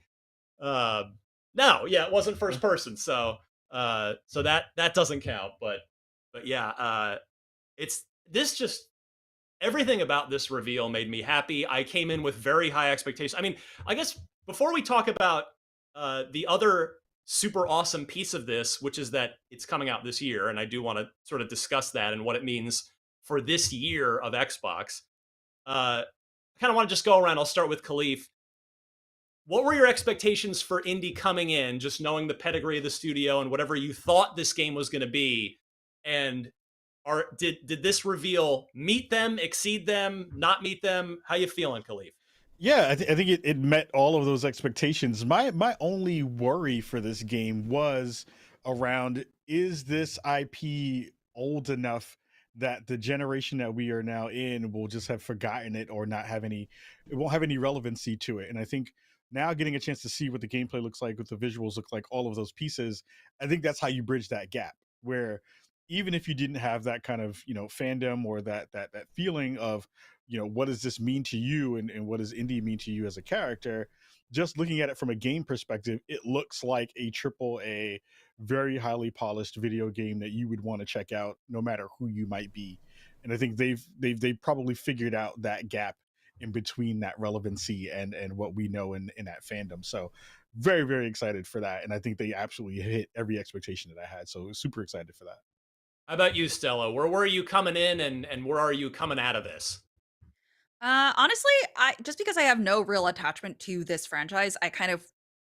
No, it wasn't first person. So that doesn't count. But yeah, it's this just everything about this reveal made me happy. I came in with very high expectations. I mean, I guess before we talk about the other super awesome piece of this, which is that it's coming out this year, and I do want to sort of discuss that and what it means for this year of Xbox. I kind of want to just go around. I'll start with Khalif. What were your expectations for Indy coming in, just knowing the pedigree of the studio and whatever you thought this game was going to be? And did this reveal meet them, exceed them, not meet them? How you feeling, Khalif? Yeah, I think it met all of those expectations. My only worry for this game was around, is this IP old enough that the generation that we are now in will just have forgotten it or not have it won't have any relevancy to it. And I think now getting a chance to see what the gameplay looks like, what the visuals look like, all of those pieces, I think that's how you bridge that gap, where even if you didn't have that kind of, fandom or that feeling of, what does this mean to you and what does Indy mean to you as a character, just looking at it from a game perspective, it looks like a AAA, very highly polished video game that you would want to check out no matter who you might be. And I think they've probably figured out that gap in between that relevancy and what we know in that fandom. So very, very excited for that. And I think they absolutely hit every expectation that I had. So super excited for that. How about you, Stella? Where were you coming in and where are you coming out of this? Honestly, just because I have no real attachment to this franchise, I kind of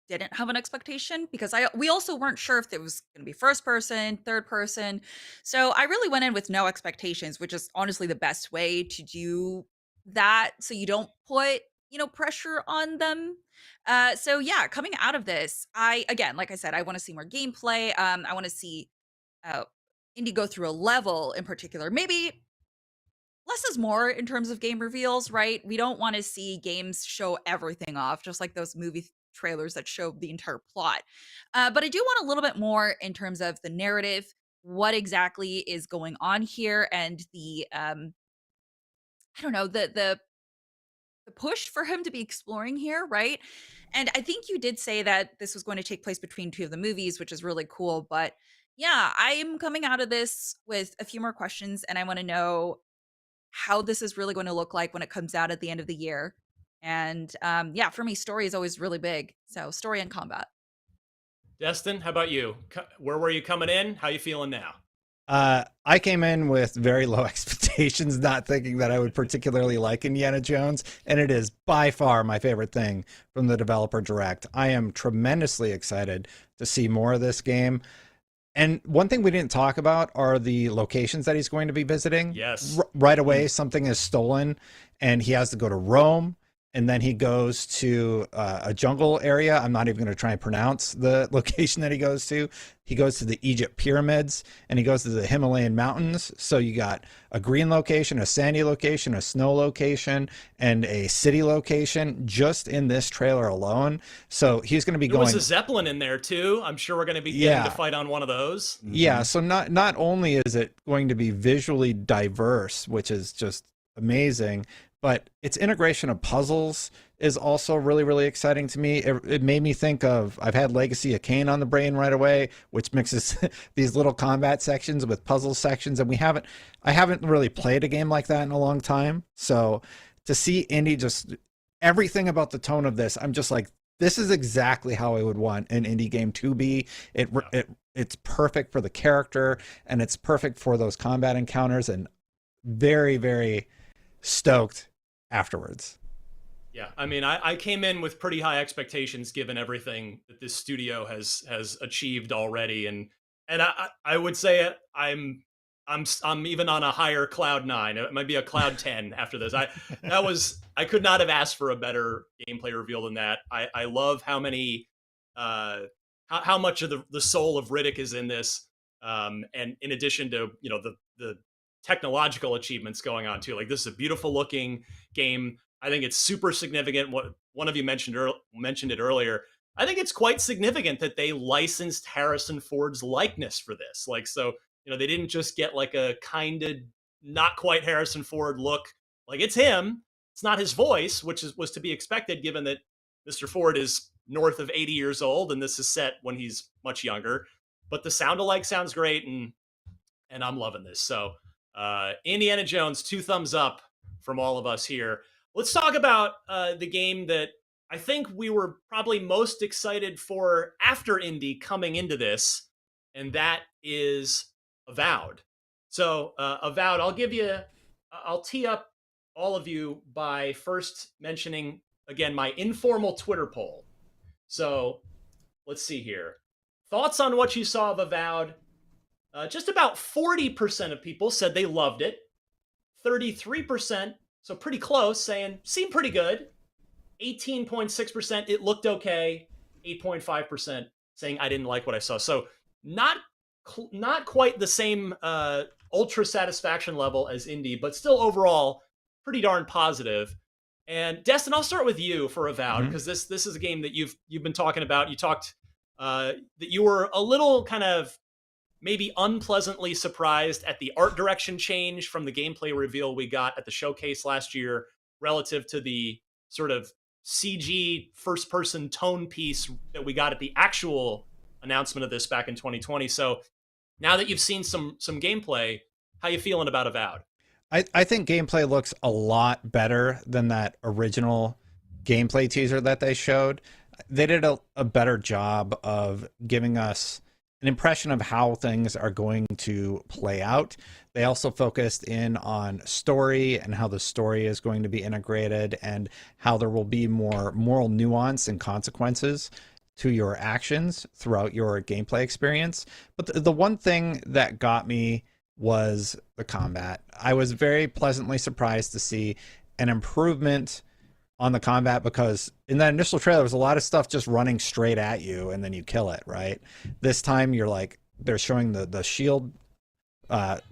didn't have an expectation because we also weren't sure if it was going to be first person, third person. So I really went in with no expectations, which is honestly the best way to do that, so you don't put pressure on them. So yeah, coming out of this, again, like I said, I want to see more gameplay. I want to see Indy go through a level in particular. Maybe less is more in terms of game reveals, right? We don't want to see games show everything off, just like those movie trailers that show the entire plot. But I do want a little bit more in terms of the narrative, what exactly is going on here, and the I don't know, the push for him to be exploring here, right? And I think you did say that this was going to take place between two of the movies, which is really cool. But yeah, I am coming out of this with a few more questions, and I want to know how this is really going to look like when it comes out at the end of the year. And yeah, for me, story is always really big. So story and combat. Destin, how about you? Where were you coming in? How you feeling now? I came in with very low expectations, not thinking that I would particularly like Indiana Jones, and it is by far my favorite thing from the developer direct. I am tremendously excited to see more of this game. And one thing we didn't talk about are the locations that he's going to be visiting. Yes. Right away, something is stolen, and he has to go to Rome, and then he goes to a jungle area. I'm not even going to try and pronounce the location that he goes to. He goes to the Egypt pyramids, and he goes to the Himalayan mountains. So you got a green location, a sandy location, a snow location, and a city location just in this trailer alone. So he's going to be There going. was a Zeppelin in there too. I'm sure we're going to be getting to fight on one of those. Yeah, so not only is it going to be visually diverse, which is just amazing, but its integration of puzzles is also really, really exciting to me. It made me think of, I've had Legacy of Kain on the brain right away, which mixes these little combat sections with puzzle sections, and I haven't really played a game like that in a long time. So to see Indy, just everything about the tone of this, I'm just like, this is exactly how I would want an indie game to be. It's perfect for the character, and it's perfect for those combat encounters, and very, very stoked afterwards. Yeah, I mean, I came in with pretty high expectations given everything that this studio has achieved already, and I would say I'm even on a higher cloud 9. It might be a cloud 10 after this. I could not have asked for a better gameplay reveal than that. I love how many how much of the soul of Riddick is in this, and in addition to the technological achievements going on too. Like, this is a beautiful looking game. I think it's super significant. What one of you mentioned it earlier. I think it's quite significant that they licensed Harrison Ford's likeness for this. Like, so they didn't just get like a kind of not quite Harrison Ford look. Like, it's him. It's not his voice, which was to be expected given that Mr. Ford is north of 80 years old, and this is set when he's much younger. But the sound alike sounds great, and I'm loving this. So Indiana Jones, 2 thumbs up from all of us here. Let's talk about the game that I think we were probably most excited for after Indy coming into this, and that is Avowed. So Avowed, I'll tee up all of you by first mentioning, again, my informal Twitter poll. So let's see here. Thoughts on what you saw of Avowed? Just about 40% of people said they loved it. 33%, so pretty close, saying seemed pretty good. 18.6%, it looked okay. 8.5% saying I didn't like what I saw. So not quite the same ultra satisfaction level as Indy, but still overall pretty darn positive. And Destin, I'll start with you for Avowed, because this is a game that you've been talking about. You talked that you were a little kind of maybe unpleasantly surprised at the art direction change from the gameplay reveal we got at the showcase last year relative to the sort of CG first-person tone piece that we got at the actual announcement of this back in 2020. So now that you've seen some gameplay, how you feeling about Avowed? I think gameplay looks a lot better than that original gameplay teaser that they showed. They did a better job of giving us an impression of how things are going to play out. They also focused in on story and how the story is going to be integrated and how there will be more moral nuance and consequences to your actions throughout your gameplay experience. But the one thing that got me was the combat. I was very pleasantly surprised to see an improvement on the combat, because in that initial trailer, there was a lot of stuff just running straight at you and then you kill it, right? This time you're like, they're showing the shield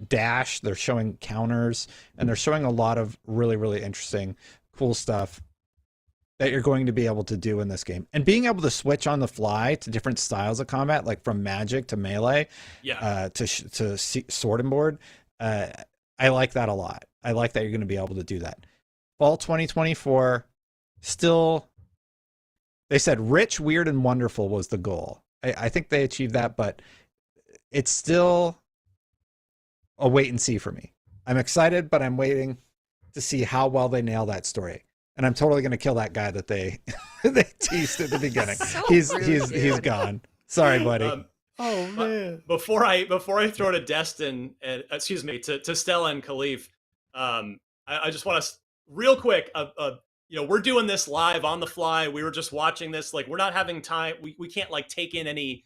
dash, they're showing counters, and they're showing a lot of really, really interesting, cool stuff that you're going to be able to do in this game. And being able to switch on the fly to different styles of combat, like from magic to melee, to sword and board, I like that a lot. I like that you're going to be able to do that. Fall 2024, still, they said rich, weird, and wonderful was the goal. I think they achieved that, but it's still a wait and see for me. I'm excited, but I'm waiting to see how well they nail that story. And I'm totally going to kill that guy that they teased at the beginning. He's gone. Sorry, buddy. Oh man! Before I throw to Destin, and excuse me, to Stella and Khalif, I just want to real quick. We're doing this live on the fly. We were just watching this. Like, we're not having time. We can't like take in any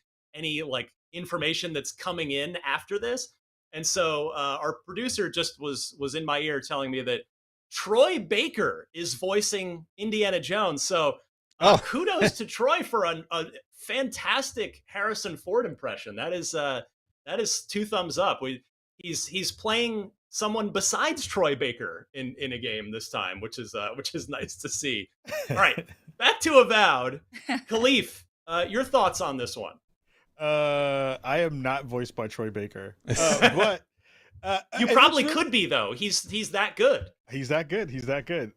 like information that's coming in after this. And so our producer just was in my ear telling me that Troy Baker is voicing Indiana Jones. So kudos to Troy for a fantastic Harrison Ford impression. That is 2 thumbs up. He's playing someone besides Troy Baker in a game this time, which is nice to see. All right, back to Avowed. Khalif, your thoughts on this one? I am not voiced by Troy Baker, but you probably could be though. He's that good. He's that good.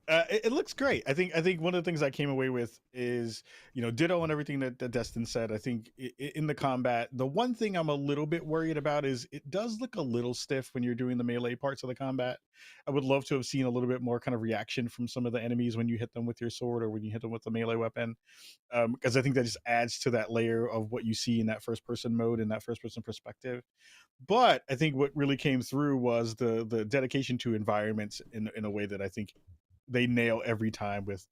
It looks great. I think one of the things I came away with is, ditto on everything that Destin said. I think in the combat, the one thing I'm a little bit worried about is it does look a little stiff when you're doing the melee parts of the combat. I would love to have seen a little bit more kind of reaction from some of the enemies when you hit them with your sword or when you hit them with the melee weapon, because I think that just adds to that layer of what you see in that first person mode and that first person perspective. But I think what really came through was the dedication to environments in a way that I think they nail every time with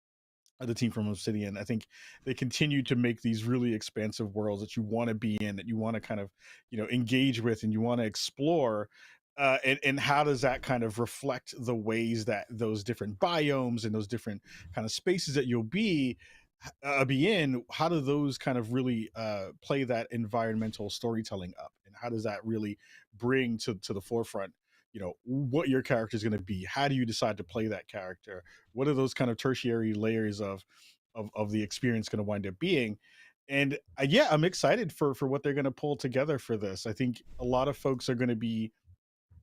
the team from Obsidian. I think they continue to make these really expansive worlds that you want to be in, that you want to kind of, engage with and you want to explore. And how does that kind of reflect the ways that those different biomes and those different kind of spaces that you'll be in, how do those kind of really play that environmental storytelling up, and how does that really bring to the forefront what your character is going to be? How do you decide to play that character? What are those kind of tertiary layers of the experience going to wind up being? And I'm excited for what they're going to pull together for this. I think a lot of folks are going to be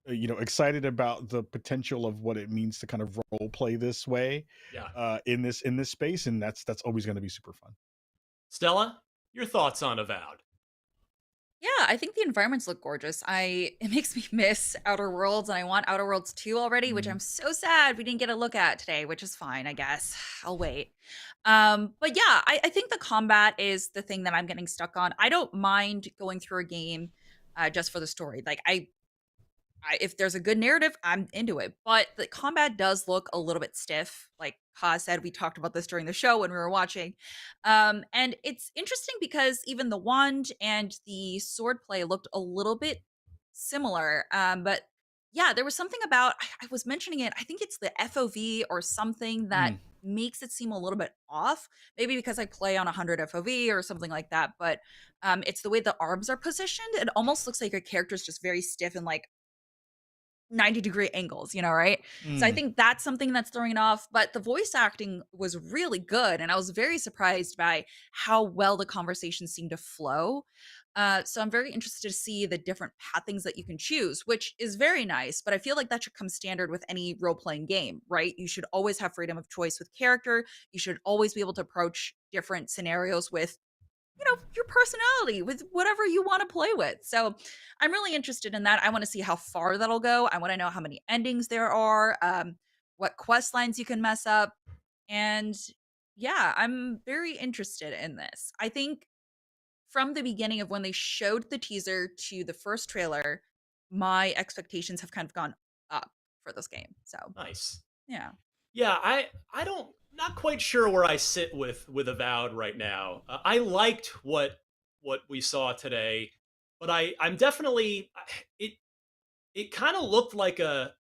excited about the potential of what it means to kind of role play this way in this space, and that's always going to be super fun. Stella, your thoughts on Avowed? Yeah, I think the environments look gorgeous. It makes me miss Outer Worlds, and I want Outer Worlds 2 already, which I'm so sad we didn't get a look at today, which is fine, I guess. I'll wait. But yeah, I think the combat is the thing that I'm getting stuck on. I don't mind going through a game just for the story. Like if there's a good narrative, I'm into it. But the combat does look a little bit stiff. Like Ha said, we talked about this during the show when we were watching. And it's interesting because even the wand and the swordplay looked a little bit similar. But yeah, there was something about, I was mentioning it, I think it's the FOV or something that makes it seem a little bit off. Maybe because I play on 100 FOV or something like that. But it's the way the arms are positioned. It almost looks like your character's just very stiff and like 90-degree angles, right? So I think that's something that's throwing it off. But the voice acting was really good, and I was very surprised by how well the conversation seemed to flow. So I'm very interested to see the different pathings that you can choose, which is very nice. But I feel like that should come standard with any role-playing game, right? You should always have freedom of choice with character. You should always be able to approach different scenarios with your personality, with whatever you want to play with. So I'm really interested in that. I want to see how far that'll go. I want to know how many endings there are, what quest lines you can mess up. And yeah, I'm very interested in this. I think from the beginning of when they showed the teaser to the first trailer, my expectations have kind of gone up for this game. So nice. Yeah. Yeah, I don't, not quite sure where I sit with Avowed right now. I liked what we saw today, but I'm definitely, it kind of looked like a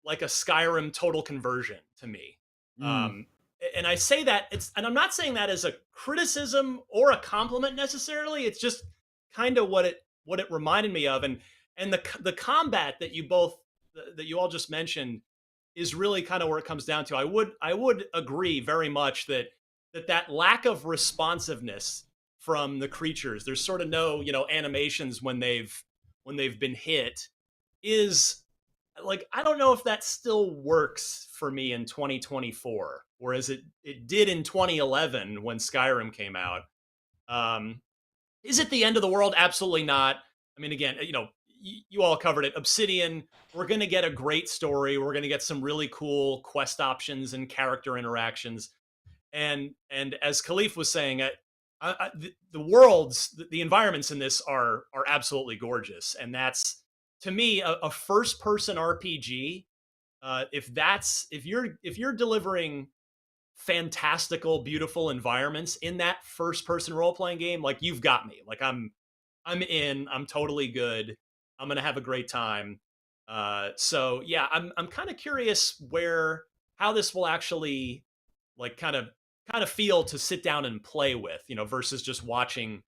Skyrim total conversion to me. And I say that and I'm not saying that as a criticism or a compliment necessarily. It's just kind of what it reminded me of, and the combat that you all just mentioned is really kind of where it comes down to. I would agree very much that lack of responsiveness from the creatures, there's sort of no animations when they've been hit, is like, I don't know if that still works for me in 2024, whereas it did in 2011 when Skyrim came out. Is it the end of the world? Absolutely not. I mean, again, you all covered it. Obsidian, we're going to get a great story. We're going to get some really cool quest options and character interactions. And as Khalif was saying, the worlds, the environments in this are absolutely gorgeous. And that's, to me, a first-person RPG. If you're delivering fantastical, beautiful environments in that first-person role-playing game, like, you've got me. Like, I'm in. I'm totally good. I'm going to have a great time. So yeah, I'm kind of curious how this will actually like kind of feel to sit down and play with, versus just watching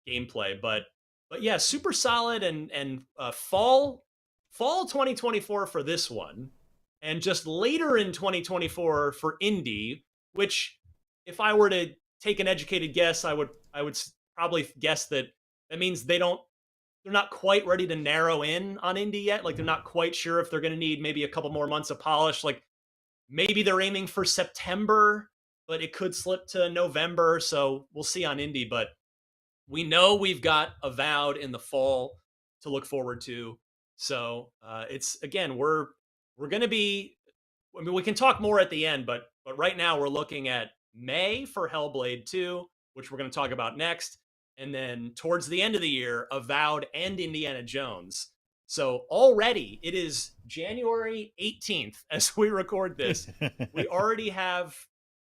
gameplay. But yeah, super solid and fall 2024 for this one, and just later in 2024 for indie. Which, if I were to take an educated guess, I would probably guess that means they're not quite ready to narrow in on indie yet. Like, they're not quite sure if they're going to need maybe a couple more months of polish. Like, maybe they're aiming for September, but it could slip to November. So we'll see on indie. But we know we've got Avowed in the fall to look forward to. So it's, again, we're going to be. I mean, we can talk more at the end, but right now we're looking at May for Hellblade 2, which we're going to talk about next. And then towards the end of the year, Avowed and Indiana Jones. So already it is January 18th as we record this. We already have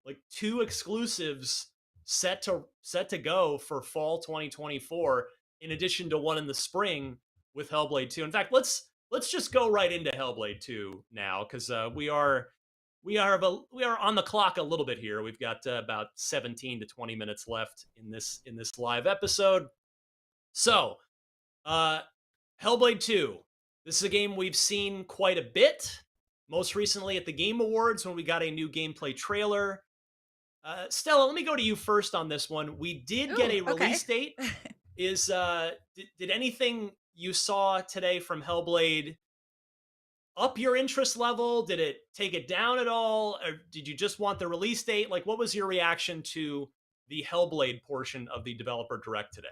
like 2 exclusives set to go for fall 2024, in addition to one in the spring with Hellblade 2. In fact, let's just go right into Hellblade 2 now, because we are on the clock a little bit here. We've got about 17 to 20 minutes left in this live episode. So, Hellblade 2. This is a game we've seen quite a bit. Most recently at the Game Awards, when we got a new gameplay trailer. Stella, let me go to you first on this one. We did get a release date. Did anything you saw today from Hellblade up your interest level? Did it take it down at all? Or did you just want the release date? Like, what was your reaction to the Hellblade portion of the developer direct today?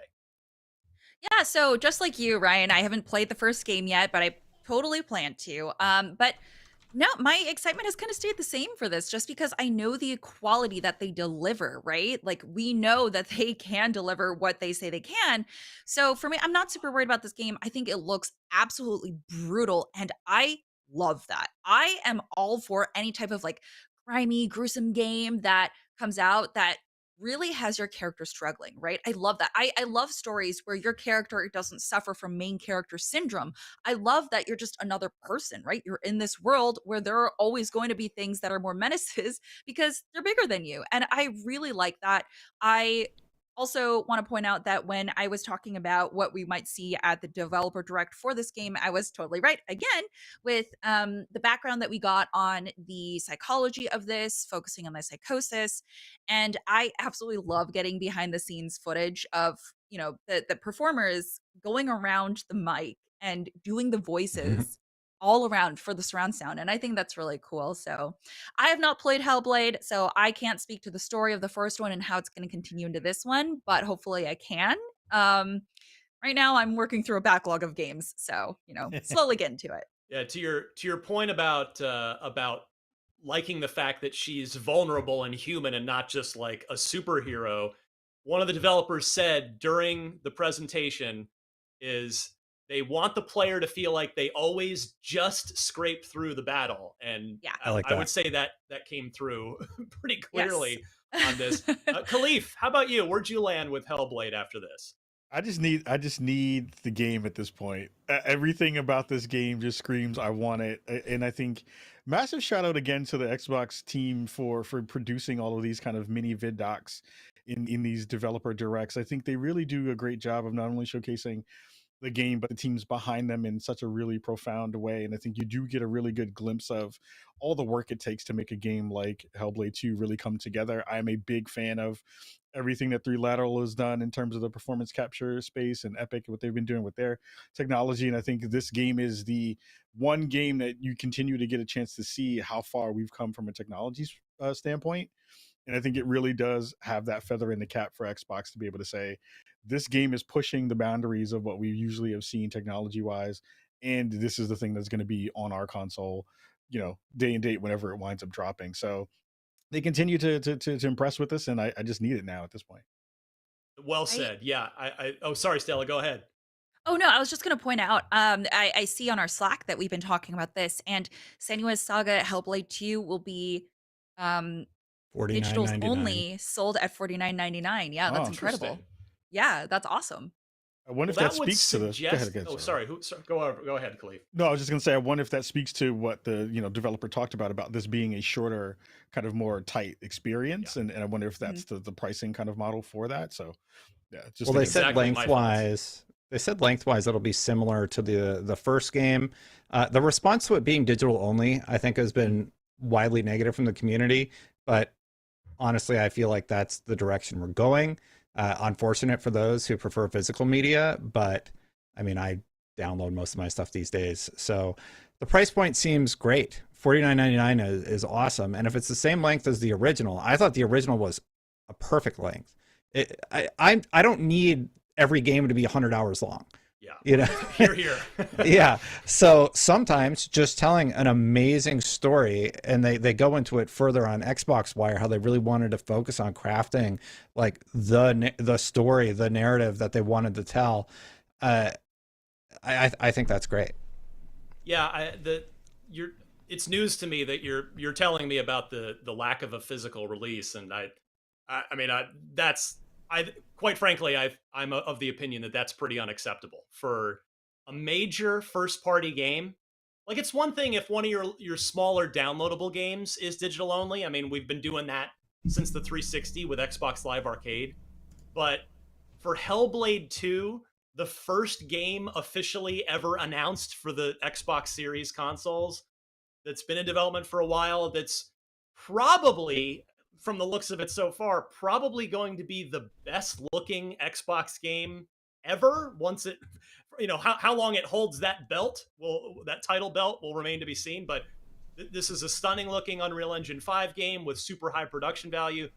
Yeah, so just like you, Ryan, I haven't played the first game yet, but I totally plan to. But no, my excitement has kind of stayed the same for this, just because I know the quality that they deliver, right? Like, we know that they can deliver what they say they can. So for me, I'm not super worried about this game. I think it looks absolutely brutal, and I love that. I am all for any type of like grimy, gruesome game that comes out that really has your character struggling, right? I love that. I love stories where your character doesn't suffer from main character syndrome. I love that you're just another person, right? You're in this world where there are always going to be things that are more menaces because they're bigger than you. And I really like that. I also want to point out that when I was talking about what we might see at the developer direct for this game, I was totally right again with the background that we got on the psychology of this, focusing on the psychosis. And I absolutely love getting behind the scenes footage of, the performers going around the mic and doing the voices all around for the surround sound. And I think that's really cool. So I have not played Hellblade, so I can't speak to the story of the first one and how it's going to continue into this one, but hopefully I can. Right now I'm working through a backlog of games, so, slowly get into it. Yeah, to your point about liking the fact that she's vulnerable and human and not just like a superhero, one of the developers said during the presentation is they want the player to feel like they always just scrape through the battle. And yeah, I would say that came through pretty clearly on this. Khalif, how about you? Where'd you land with Hellblade after this? I just need the game at this point. Everything about this game just screams I want it. And I think massive shout out again to the Xbox team for producing all of these kind of mini vid docs in these developer directs. I think they really do a great job of not only showcasing the game, but the teams behind them in such a really profound way. And I think you do get a really good glimpse of all the work it takes to make a game like Hellblade 2 really come together. I'm a big fan of everything that 3 Lateral has done in terms of the performance capture space, and Epic, what they've been doing with their technology. And I think this game is the one game that you continue to get a chance to see how far we've come from a technology standpoint. And I think it really does have that feather in the cap for Xbox to be able to say, this game is pushing the boundaries of what we usually have seen technology wise. And this is the thing that's going to be on our console, day and date whenever it winds up dropping. So they continue to impress with us. And I just need it now at this point. Well said. Yeah. Oh, sorry, Stella, go ahead. Oh, no, I was just going to point out, I see on our Slack that we've been talking about this, and Senua's Saga Hellblade 2 will be digitals only, sold at $49.99. Yeah, that's incredible. Yeah, that's awesome. I wonder Well, if that would speaks to the. Go suggest. ahead, Oh, sorry. Go ahead, Khalif. No, I was just going to say, I wonder if that speaks to what the developer talked about this being a shorter, kind of more tight experience, and I wonder if that's the pricing kind of model for that. So, yeah, just well, they said exactly lengthwise. They said lengthwise it'll be similar to the first game. The response to it being digital only, I think, has been widely negative from the community. But honestly, I feel like that's the direction we're going. Unfortunate for those who prefer physical media, but I mean, I download most of my stuff these days. So the price point seems great. $49.99 is awesome. And if it's the same length as the original, I thought the original was a perfect length. I don't need every game to be 100 hours long. Yeah. Here. Yeah. So sometimes just telling an amazing story, and they go into it further on Xbox Wire, how they really wanted to focus on crafting like the story, the narrative that they wanted to tell. I think that's great. Yeah. It's news to me that you're telling me about the lack of a physical release. And quite frankly, I'm of the opinion that that's pretty unacceptable for a major first-party game. Like, it's one thing if one of your smaller downloadable games is digital only. I mean, we've been doing that since the 360 with Xbox Live Arcade. But for Hellblade 2, the first game officially ever announced for the Xbox Series consoles, that's been in development for a while, that's probably, from the looks of it so far, probably going to be the best looking Xbox game ever. Once it, how long it holds that belt, that title belt will remain to be seen. But this is a stunning looking Unreal Engine 5 game with super high production value.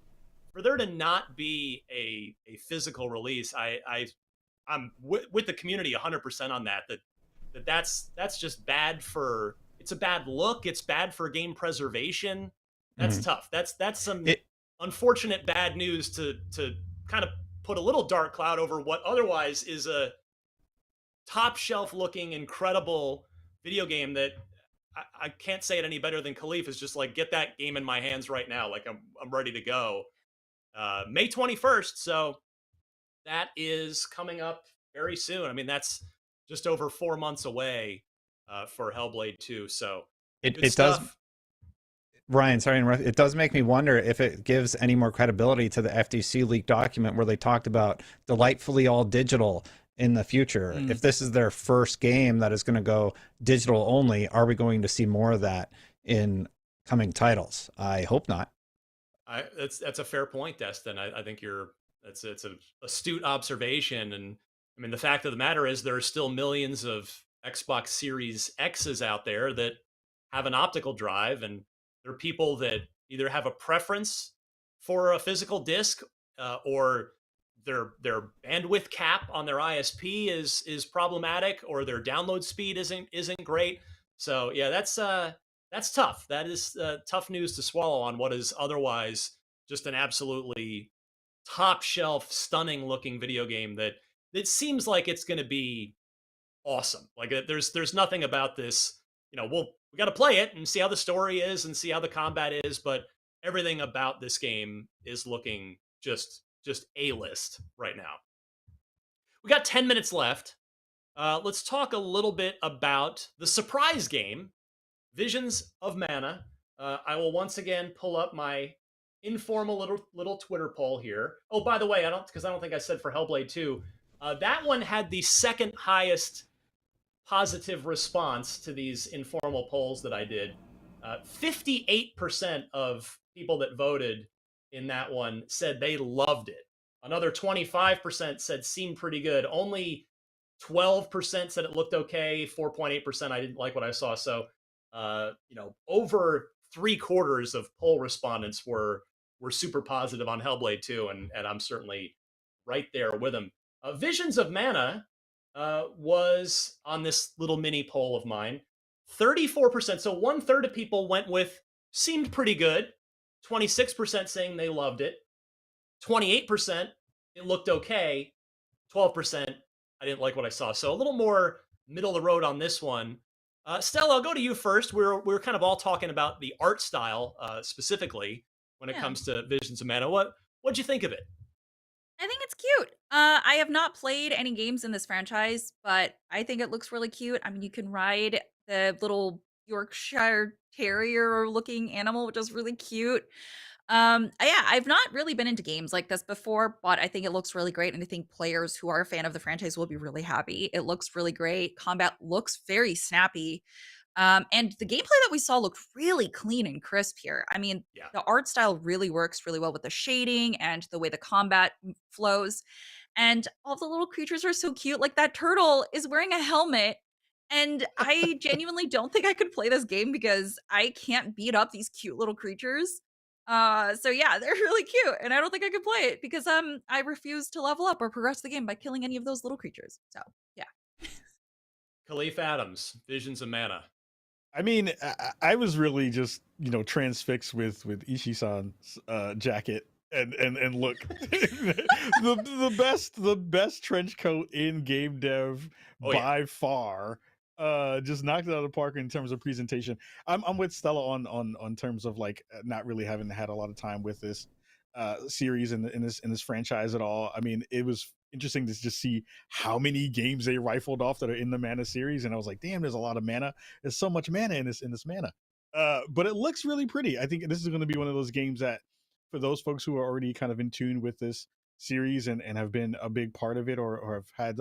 For there to not be a physical release, I'm with the community 100% on that's just bad for. It's a bad look. It's bad for game preservation. That's tough. That's some unfortunate bad news to kind of put a little dark cloud over what otherwise is a top shelf looking incredible video game that I can't say it any better than Khalif is just like, get that game in my hands right now. Like I'm ready to go. May 21st. So that is coming up very soon. I mean, that's just over 4 months away for Hellblade 2. So it does. Ryan, sorry to interrupt. It does make me wonder if it gives any more credibility to the FTC leaked document where they talked about delightfully all digital in the future. If this is their first game that is going to go digital only, are we going to see more of that in coming titles? I hope not. That's a fair point, Destin. I think it's an astute observation. And I mean, the fact of the matter is there are still millions of Xbox Series X's out there that have an optical drive, and there are people that either have a preference for a physical disc or their bandwidth cap on their ISP is problematic, or their download speed isn't great. So yeah, that's tough. That is tough news to swallow on what is otherwise just an absolutely top shelf, stunning looking video game that it seems like it's going to be awesome. Like there's nothing about this, we got to play it and see how the story is and see how the combat is, but everything about this game is looking just A-list right now. We got 10 minutes left. Let's talk a little bit about the surprise game, Visions of Mana. I will once again pull up my informal little Twitter poll here. Oh, by the way, I don't think I said for Hellblade 2. That one had the second highest positive response to these informal polls that I did. 58% of people that voted in that one said they loved it. Another 25% said seemed pretty good. Only 12% said it looked okay. 4.8% I didn't like what I saw. So, over 3/4 of poll respondents were super positive on Hellblade 2, and I'm certainly right there with them. Visions of Mana was on this little mini poll of mine. 34%, so 1/3 of people went with seemed pretty good. 26% saying they loved it. 28% it looked okay. 12% I didn't like what I saw. So a little more middle of the road on this one. Stella, I'll go to you first. We're kind of all talking about the art style specifically when it comes to Visions of Mana. What'd you think of it? I think it's cute. I have not played any games in this franchise, but I think it looks really cute. I mean, you can ride the little Yorkshire Terrier looking animal, which is really cute. Yeah, I've not really been into games like this before, but I think it looks really great, and I think players who are a fan of the franchise will be really happy. It looks really great. Combat looks very snappy. And the gameplay that we saw looked really clean and crisp here. I mean, the art style really works really well with the shading and the way the combat flows. And all the little creatures are so cute. Like that turtle is wearing a helmet. And I genuinely don't think I could play this game because I can't beat up these cute little creatures. So yeah, they're really cute. And I don't think I could play it because I refuse to level up or progress the game by killing any of those little creatures. So yeah. Khalif Adams, Visions of Mana. I mean, I was really just transfixed with Ishii-san's jacket and look. the best trench coat in game dev by far. Just knocked it out of the park in terms of presentation. I'm with Stella on terms of like not really having had a lot of time with this series in this franchise at all. I mean, it was interesting to just see how many games they rifled off that are in the Mana series, and I was like, damn, there's a lot of mana. There's so much mana in this Mana. But it looks really pretty. I think this is going to be one of those games that, for those folks who are already kind of in tune with this series and have been a big part of it or have had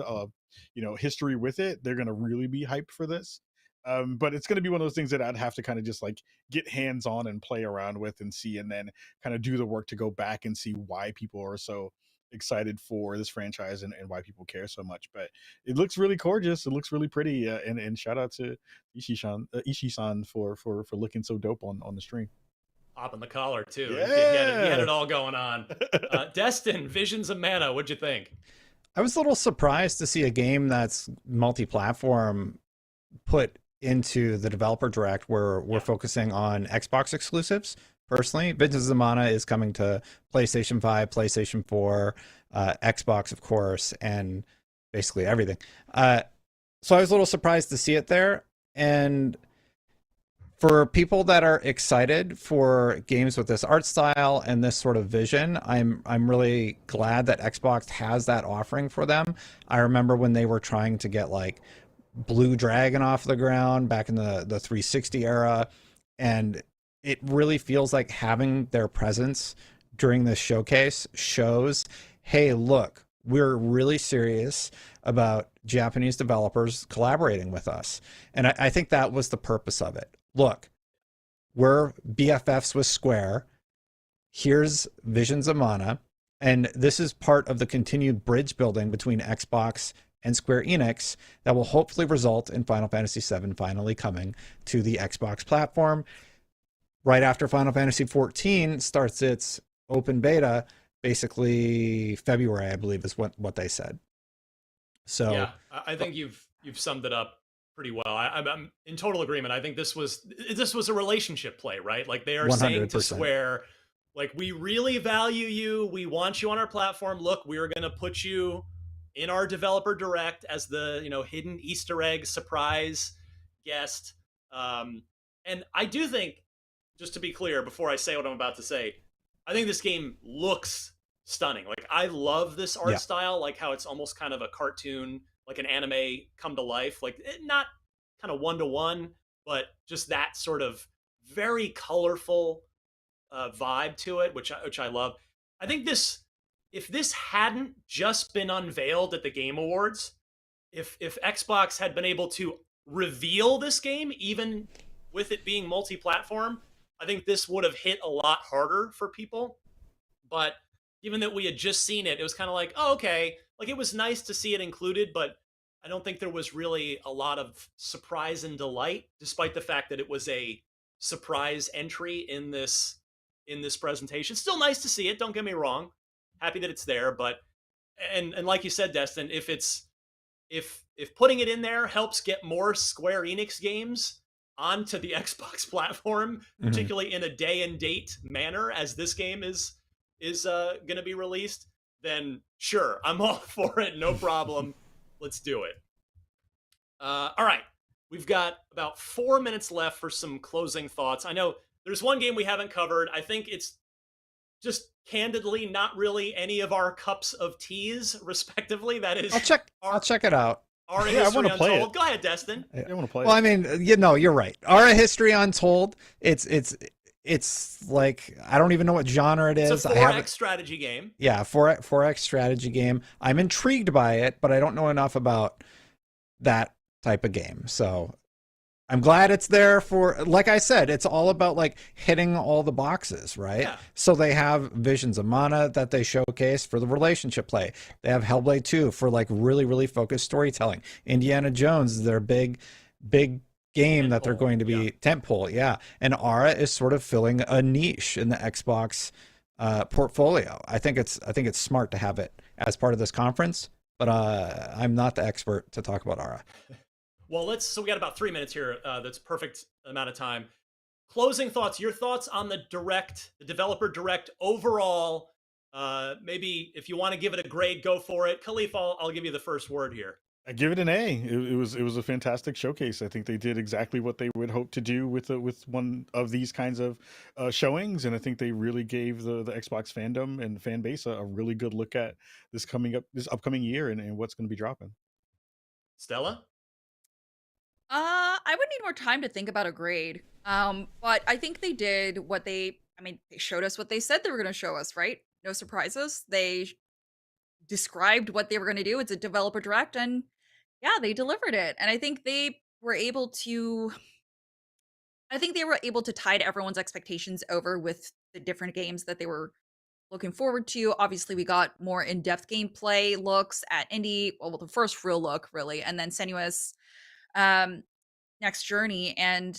history with it, they're going to really be hyped for this. But it's going to be one of those things that I'd have to kind of just like get hands on and play around with and see, and then kind of do the work to go back and see why people are so excited for this franchise and why people care so much. But it looks really gorgeous. It looks really pretty. And shout out to Ishii-san for looking so dope on the stream. Popping the collar too. Yeah. He had it all going on. Destin, Visions of Mana, what'd you think? I was a little surprised to see a game that's multi-platform put into the developer direct where we're focusing on Xbox exclusives. Personally, Visions of Mana is coming to PlayStation 5, PlayStation 4, Xbox, of course, and basically everything. So I was a little surprised to see it there. And for people that are excited for games with this art style and this sort of vision, I'm really glad that Xbox has that offering for them. I remember when they were trying to get like Blue Dragon off the ground back in the 360 era, and it really feels like having their presence during this showcase shows, hey, look, we're really serious about Japanese developers collaborating with us. And I think that was the purpose of it. Look, we're BFFs with Square. Here's Visions of Mana. And this is part of the continued bridge building between Xbox and Square Enix that will hopefully result in Final Fantasy VII finally coming to the Xbox platform. Right after Final Fantasy XIV starts its open beta, basically February, I believe, is what they said. So yeah, I think you've summed it up pretty well. I'm in total agreement. I think this was a relationship play, right? Like they are 100%. Saying to Square, like, we really value you. We want you on our platform. Look, we're going to put you in our developer direct as the hidden Easter egg surprise guest. And I do think, just to be clear, before I say what I'm about to say, I think this game looks stunning. Like, I love this art style, like how it's almost kind of a cartoon, like an anime come to life, like not kind of one-to-one, but just that sort of very colorful vibe to it, which I love. I think if this hadn't just been unveiled at the Game Awards, if Xbox had been able to reveal this game, even with it being multi-platform, I think this would have hit a lot harder for people. But given that we had just seen it, it was kind of like, oh, okay. Like, it was nice to see it included, but I don't think there was really a lot of surprise and delight, despite the fact that it was a surprise entry in this presentation. Still nice to see it, don't get me wrong. Happy that it's there, but and like you said, Destin, if putting it in there helps get more Square Enix games onto the Xbox platform, particularly in a day and date manner as this game is going to be released, then sure, I'm all for it, no problem. Let's do it. All right, we've got about 4 minutes left for some closing thoughts. I know there's one game we haven't covered. I think it's just candidly not really any of our cups of teas, respectively. That is, I'll check it out. Our Yeah, I History wanna play Untold. it. Go ahead, Destin. I want to play Well, I mean, you're right. Aura History Untold. It's like I don't even know what genre it is. It's a 4X strategy game. Yeah, 4X strategy game. I'm intrigued by it, but I don't know enough about that type of game. So I'm glad it's there for, like I said, it's all about like hitting all the boxes, right? Yeah. So they have Visions of Mana that they showcase for the relationship play. They have Hellblade 2 for like really, really focused storytelling. Indiana Jones is their big game that they're going to be tentpole. Yeah. And Aura is sort of filling a niche in the Xbox portfolio. I think it's smart to have it as part of this conference, but I'm not the expert to talk about Aura. Well, so we got about 3 minutes here. That's perfect amount of time. Closing thoughts, your thoughts on the developer direct overall. Maybe if you want to give it a grade, go for it. Khalif, I'll give you the first word here. I give it an A. It was a fantastic showcase. I think they did exactly what they would hope to do with one of these kinds of showings, and I think they really gave the Xbox fandom and fan base a really good look at this upcoming year and what's going to be dropping. Stella? I would need more time to think about a grade. But I think they did what they showed us what they said they were going to show us, right? No surprises. They described what they were going to do. It's a developer direct, and yeah, they delivered it. And I think they were able to tide everyone's expectations over with the different games that they were looking forward to. Obviously, we got more in-depth gameplay looks at Indy, well, the first real look, really, and then Senua's next journey. And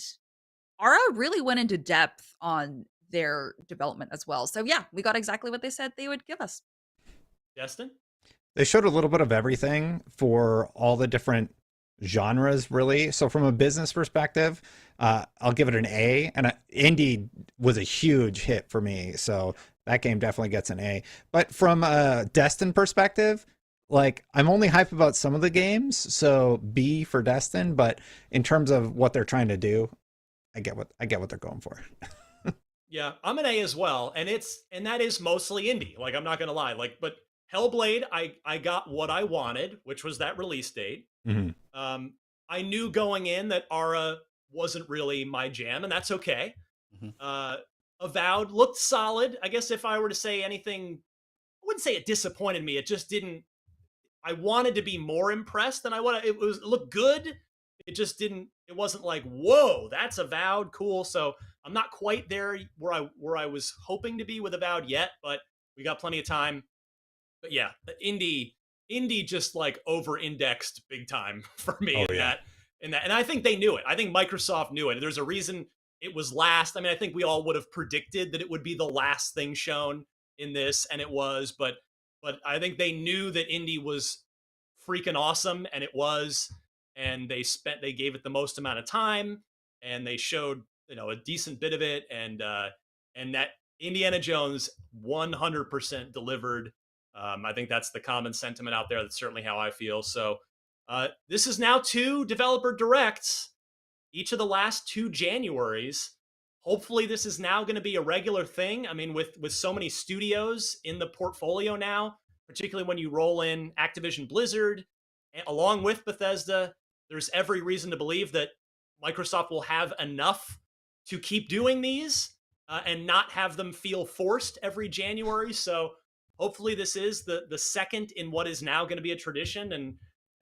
Aura really went into depth on their development as well. So yeah, we got exactly what they said they would give us. Destin? They showed a little bit of everything for all the different genres, really. So from a business perspective, I'll give it an A. And Indy was a huge hit for me, so that game definitely gets an A. But from a Destin perspective, like I'm only hype about some of the games, so B for Destin. But in terms of what they're trying to do, I get what they're going for. Yeah, I'm an A as well, and that is mostly indie. Like, I'm not gonna lie. Like, but Hellblade, I got what I wanted, which was that release date. Mm-hmm. I knew going in that Aura wasn't really my jam, and that's okay. Mm-hmm. Avowed looked solid. I guess if I were to say anything, I wouldn't say it disappointed me. It just didn't. I wanted to be more impressed than I wanted. It looked good. It just didn't. It wasn't like, whoa, that's Avowed, cool. So I'm not quite there where I was hoping to be with Avowed yet, but we got plenty of time. But yeah, Indie just like over-indexed big time for me in that. And I think they knew it. I think Microsoft knew it. There's a reason it was last. I mean, I think we all would have predicted that it would be the last thing shown in this, and it was. But I think they knew that Indie was freaking awesome, and it was. And they gave it the most amount of time, and they showed a decent bit of it, and that Indiana Jones 100% delivered. I think that's the common sentiment out there. That's certainly how I feel. So this is now 2 developer directs, each of the last 2 Januaries. Hopefully this is now going to be a regular thing. I mean, with so many studios in the portfolio now, particularly when you roll in Activision Blizzard, along with Bethesda, there's every reason to believe that Microsoft will have enough to keep doing these and not have them feel forced every January. So hopefully this is the second in what is now going to be a tradition. And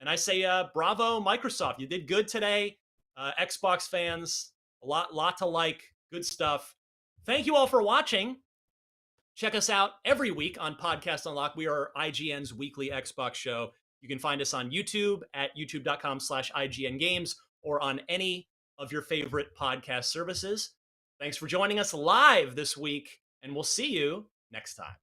I say bravo, Microsoft. You did good today. Xbox fans, a lot to like. Good stuff. Thank you all for watching. Check us out every week on Podcast Unlocked. We are IGN's weekly Xbox show. You can find us on YouTube at youtube.com/IGN Games or on any of your favorite podcast services. Thanks for joining us live this week, and we'll see you next time.